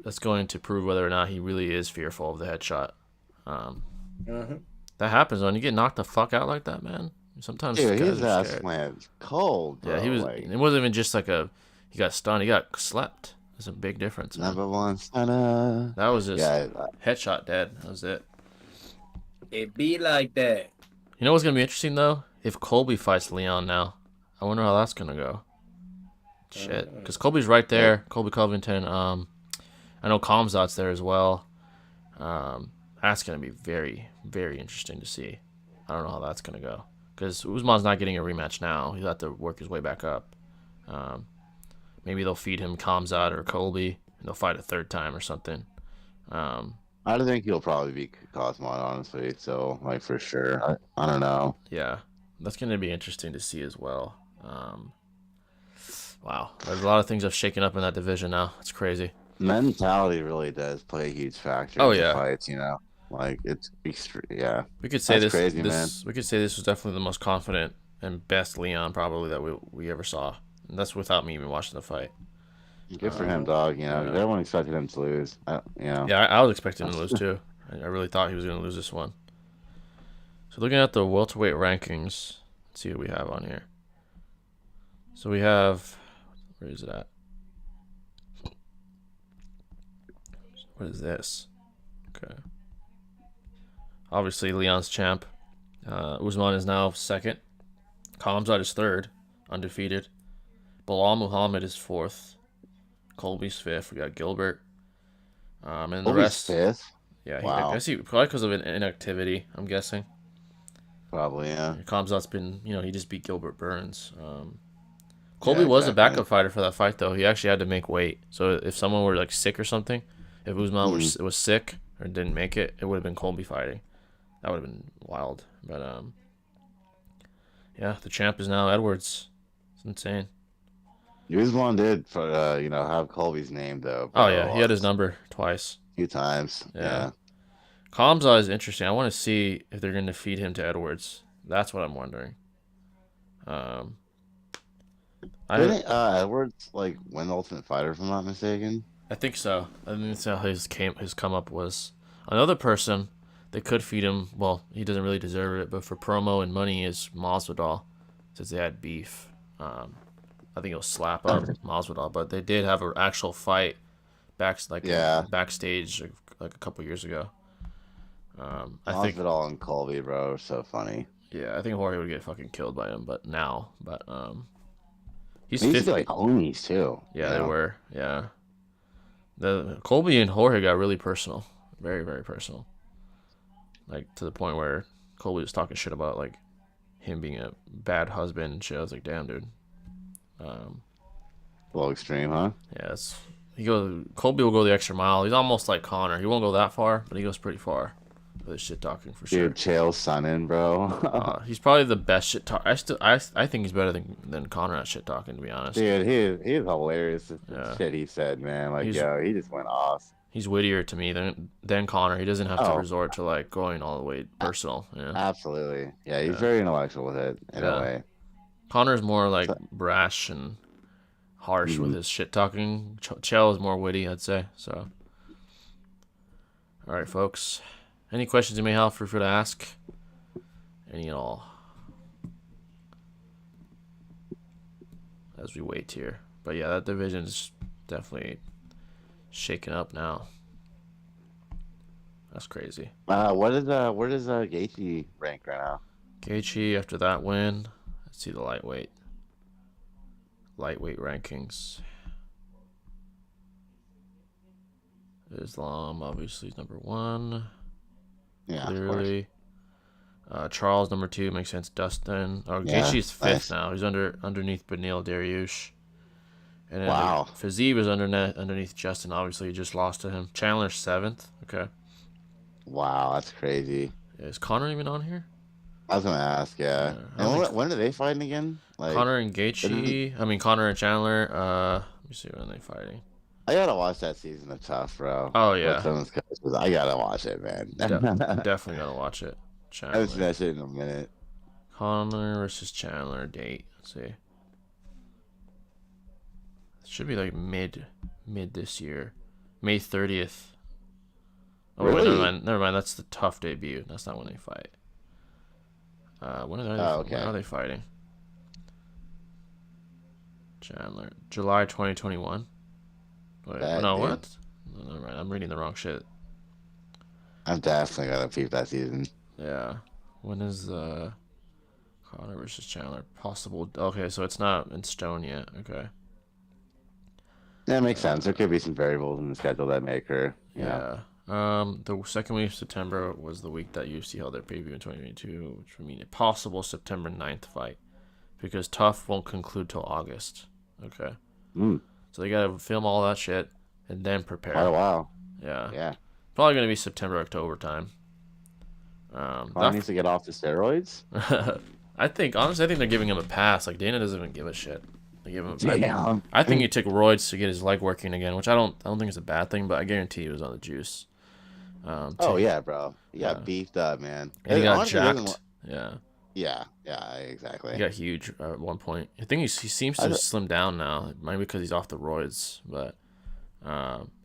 that's going to prove whether or not he really is fearful of the headshot. Um, Hmm. that happens when you get knocked the fuck out like that, man. Sometimes Dude, guys his are ass scared. went cold, Yeah, he bro. was. Like It wasn't even just like he got stunned. He got slept. There's a big difference, man. number one stunner. That was just Yeah, headshot dead. That was it. It be like that. You know what's gonna be interesting though? If Colby fights Leon now, I wonder how that's gonna go. Shit, because Colby's right there. Colby Covington. I know Kamzat's there as well. That's gonna be very, very interesting to see. I don't know how that's gonna go because Usman's not getting a rematch now. He'll have to work his way back up. Maybe they'll feed him Kamzat or Colby, and they'll fight a third time or something. I don't think he'll probably be Cosmon, honestly. So, like, for sure. I don't know. Yeah, that's gonna be interesting to see as well. Wow, there's a lot of things have shaken up in that division now. It's crazy. Mentality really does play a huge factor Oh in yeah, fights, you know? Like, it's extreme. Yeah. we could say That's this. crazy, man. We could say this was definitely the most confident and best Leon probably that we ever saw. And that's without me even watching the fight. Good for him, dog. You know, yeah. everyone expected him to lose. You know, Yeah, I was expecting him to lose too. I really thought he was going to lose this one. So looking at the welterweight rankings, let's see what we have on here. So we have, where is it at? What is this? Okay. Obviously, Leon's champ. Usman is now second. Khamzat is third, undefeated. Bilal Muhammad is fourth. Colby's fifth. We got Gilbert. And the Colby's rest. fifth. Yeah, Wow. I guess he probably because of inactivity. I'm guessing. Probably, yeah. Khamzat's been, he just beat Gilbert Burns. Colby Yeah, was a exactly. backup fighter for that fight though. He actually had to make weight. So if someone were like sick or something, if Usman was sick or didn't make it, it would have been Colby fighting. That would have been wild. But yeah, the champ is now Edwards. It's insane. Usman did, have Colby's name though. Oh Bro, yeah, he had his number twice. a few times. Yeah. Kamza is interesting. I want to see if they're going to feed him to Edwards. That's what I'm wondering. Didn't Edwards like win the Ultimate Fighter, if I'm not mistaken? I think so. I think that's how his come up was. Another person they could feed him. Well, he doesn't really deserve it, but for promo and money is Masvidal, since they had beef. I think he'll slap up Masvidal, but they did have an actual fight backstage like a couple years ago. I think Masvidal and Colby, bro, are so funny. yeah, I think Jorge would get fucking killed by him, but He's They used to be 50. like homies too. Yeah, you they know? were. Yeah. The Colby and Jorge got really personal. Very, very personal. Like to the point where Colby was talking shit about like him being a bad husband and shit. I was like, damn, dude. Um, A little extreme, huh? yeah, Colby will go the extra mile. He's almost like Connor. He won't go that far, but he goes pretty far with his shit talking for sure. Dude, Chael Sonnen, bro. He's probably the best shit talk. I think he's better than Connor at shit talking. To be honest, Dude, he's hilarious. The yeah, shit he said, man. Like, he's yo, he just went off. he's wittier to me than Connor. He doesn't have to Oh, resort to like going all the way personal. Yeah, absolutely. Yeah, he's yeah, very intellectual with it in a yeah. way. Connor's more like So, brash and harsh with mm, his shit talking. Chell is more witty, I'd say. So, all right, folks. Any questions you may have, feel free to ask. Any at all. As we wait here. But yeah, that division's definitely shaking up now. That's crazy. where does Gaethje rank right now? Gaethje after that win. Let's see the lightweight rankings. Islam obviously is number 1. Yeah, of course. Clearly. Charles number 2 makes sense. Dustin. Oh, Yeah, Gaethje's 5th nice. now. He's underneath Benil Dariush. And then Wow. Fiziev is underneath Justin. Obviously, he just lost to him. Chandler's 7th. Okay. Wow, that's crazy. Is Connor even on here? I was gonna ask, yeah. I don't And think when are they fighting again? Like, Connor and it isn't- Gaethje. I mean, Connor and Chandler. Let me see when they fighting. I gotta watch that season of Tough, bro. Oh With yeah, some of those coaches. I gotta watch it, man. I'm definitely gonna watch it. I haven't Chandler, seen that shit in a minute. Connor versus Chandler date. Let's see. It should be like mid this year, May 30th. Oh wait, Really? never mind. That's the Tough debut. That's not when they fight. When Okay. are they fighting? Chandler, July 2021. Wait, That, no, dude. what? No, never mind. I'm reading the wrong shit. I'm definitely gonna peep that season. Yeah. When is Connor versus Chandler possible? Okay, so it's not in stone yet. Okay. That makes sense. There could be some variables in the schedule that make her, you know. Yeah. The second week of September was the week that UFC held their pay-per-view in 2022, which would mean a possible September 9th fight, because Tough won't conclude till August. Okay. Mm, So they gotta film all that shit and then quite a prepare. while. Yeah. Yeah. Probably gonna be September, October time. Connor needs to get off the steroids. I think they're giving him a pass. Like Dana doesn't even give a shit. They give him. Damn. I think he took roids to get his leg working again, which I don't think is a bad thing. But I guarantee he was on the juice. Oh yeah, bro. He got Yeah. beefed up, man. And he got honestly doesn't jacked. Yeah, Yeah, exactly. he got huge at one point. I think he seems to slim down now. Maybe because he's off the roids, but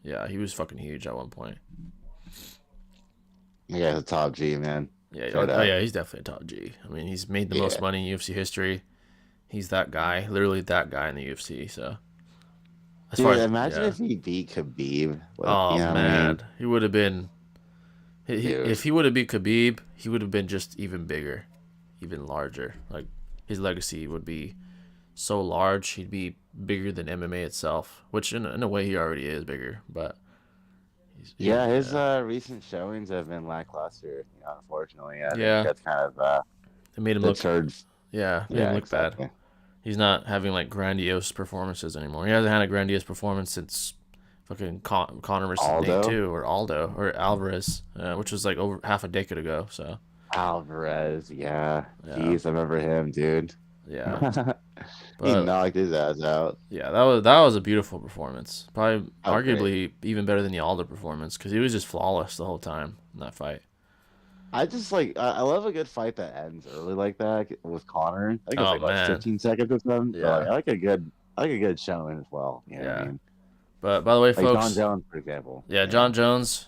yeah, he was fucking huge at one point. Yeah, the top G, man. Yeah, Straight oh up. yeah, he's definitely a top G. I mean, he's made the most Yeah. money in UFC history. He's that guy, literally that guy in the UFC. So, as Dude, far as imagine yeah. if he beat Khabib. Oh You know what I man, mean? he would have been. Dude. If he would have beat Khabib, he would have been just even bigger, even larger. Like his legacy would be so large, he'd be bigger than MMA itself. Which in a way he already is bigger, but Yeah, his recent showings have been lackluster. You know, unfortunately, I Yeah. think that's kind of it made him look deterred. made him Yeah, look bad. exactly. He's not having like grandiose performances anymore. He hasn't had a grandiose performance since fucking Conor versus Aldo? Nate too, or Aldo or Alvarez, which was like over half a decade ago. So Alvarez, yeah. Yeah. Jeez, I remember him, dude. yeah, He but knocked his ass out. yeah, that was a beautiful performance. Probably Oh, arguably even better than the Aldo performance because he was just flawless the whole time in that fight. I just I love a good fight that ends early like that with Connor. I think it was Oh, like what, man. 15 seconds or something. Yeah. So, I like a good showing as well. You know what I Yeah. mean? But by the way, Like folks, John Jones, for example. yeah, John Jones,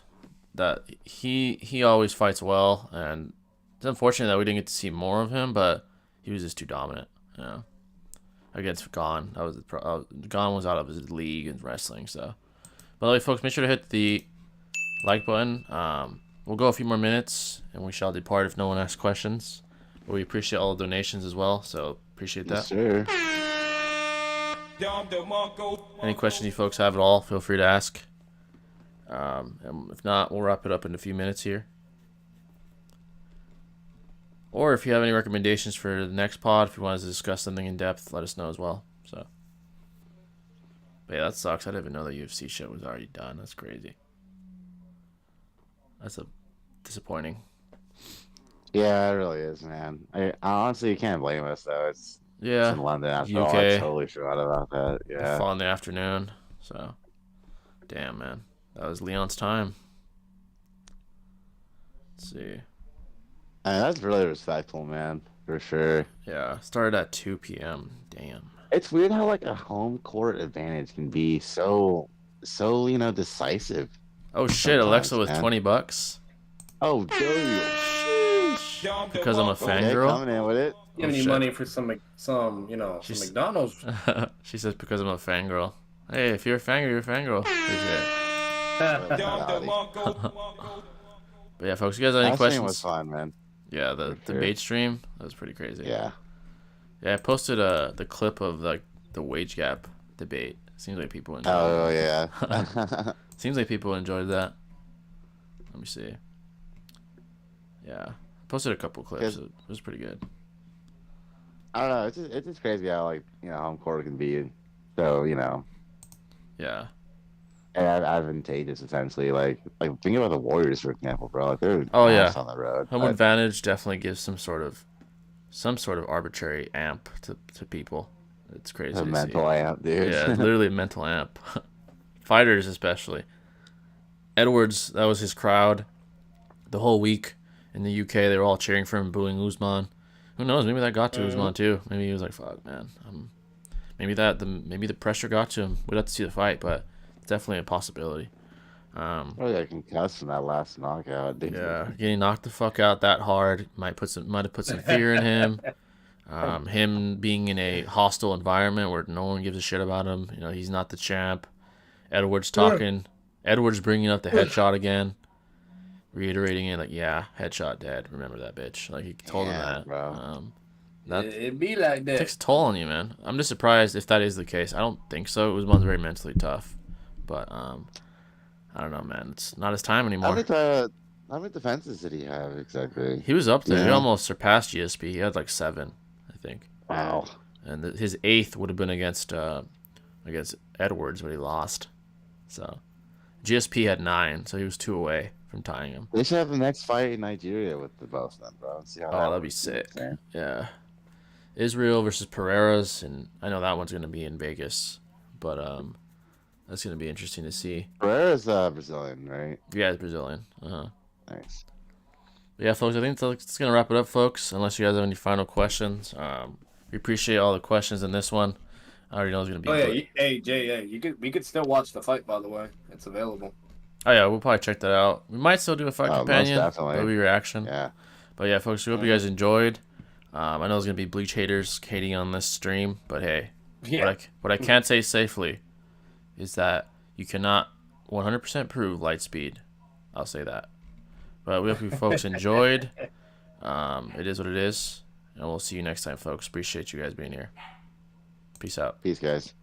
that he always fights well, and it's unfortunate that we didn't get to see more of him, but he was just too dominant, you know. Against Gon, Gon was out of his league in wrestling. So, by the way, folks, make sure to hit the like button. We'll go a few more minutes, and we shall depart if no one asks questions. But we appreciate all the donations as well, so appreciate that. Yes, sir. Any questions you folks have at all, feel free to ask. And if not, we'll wrap it up in a few minutes here. Or if you have any recommendations for the next pod, if you want us to discuss something in depth, let us know as well. So, but yeah, that sucks. I didn't even know the UFC shit was already done. That's crazy. That's a disappointing. Yeah, it really is, man. I honestly, you can't blame us though. It's Yeah, in London after all. UK. I totally forgot about that. They Yeah. fought in the afternoon. So, damn, man, that was Leon's time. Let's see. I mean, that's really respectful, man, for sure. Yeah, started at 2 p.m. Damn. It's weird how like a home court advantage can be so decisive. Oh shit, Sometimes, Alexa with man. $20. Oh, dude. Because I'm a Okay, fangirl. coming in with it. You have any shit. money for some some McDonald's? She says because I'm a fangirl. Hey, if you're a fangirl, you're a fangirl. But yeah, folks, you guys have any That stream questions? was fun, man. Yeah, the For sure. debate stream, that was pretty crazy. Yeah. Yeah, I posted the clip of like the wage gap debate. Seems like people enjoyed Oh it. yeah. Seems like people enjoyed that. Let me see. Yeah, I posted a couple clips. It was pretty good. I don't know. It's just crazy how like home court can be so Yeah. advantageous essentially. Like think about the Warriors for example, bro. Like they're Oh, yeah. ass on the road. Home but- advantage definitely gives some sort of arbitrary amp to people. It's crazy. It's a to mental see. amp, dude. Yeah, literally a mental amp. Fighters especially. Edwards, that was his crowd. The whole week in the UK, they were all cheering for him, booing Usman. Who knows? Maybe that got to Usman too. Maybe he was like, "Fuck, man." Maybe the pressure got to him. We'd have to see the fight, but it's definitely a possibility. Probably got concussed from that last knockout. Dude. Yeah, getting knocked the fuck out that hard might have put some fear in him. Him being in a hostile environment where no one gives a shit about him. He's not the champ. Edwards talking. Edwards bringing up the headshot again, reiterating it like, yeah, headshot dead. Remember that bitch. Like he told him that. Bro. It be like that. Takes a toll on you, man. I'm just surprised if that is the case. I don't think so. Usman's very mentally tough, but I don't know, man. It's not his time anymore. How many defenses did he have exactly? He was up there. He Yeah. almost surpassed GSP. He had like 7, I think. Wow. And his 8th would have been against Edwards, but he lost. So GSP had 9, so he was 2 away from tying him. They should have the next fight in Nigeria with the both of them, bro. See how Oh, that'd be works. sick. Yeah. Yeah. Israel versus Pereira's, and I know that one's going to be in Vegas, but that's going to be interesting to see. Pereira's Brazilian, right? Yeah, it's Brazilian. Nice. But yeah, folks, I think that's going to wrap it up, folks, unless you guys have any final questions. We appreciate all the questions in this one. I already know it's going to be good. Hey Jay, we could still watch the fight, by the way. It's available. Oh, yeah, we'll probably check that out. We might still do a fight Most companion. definitely. That'll be reaction. Yeah. But yeah, folks, we hope you guys enjoyed. I know there's going to be Bleach haters hating on this stream, but hey, Yeah. what I can say safely is that you cannot 100% prove Lightspeed. I'll say that. But we hope you folks enjoyed. It is what it is. And we'll see you next time, folks. Appreciate you guys being here. Peace out. Peace, guys.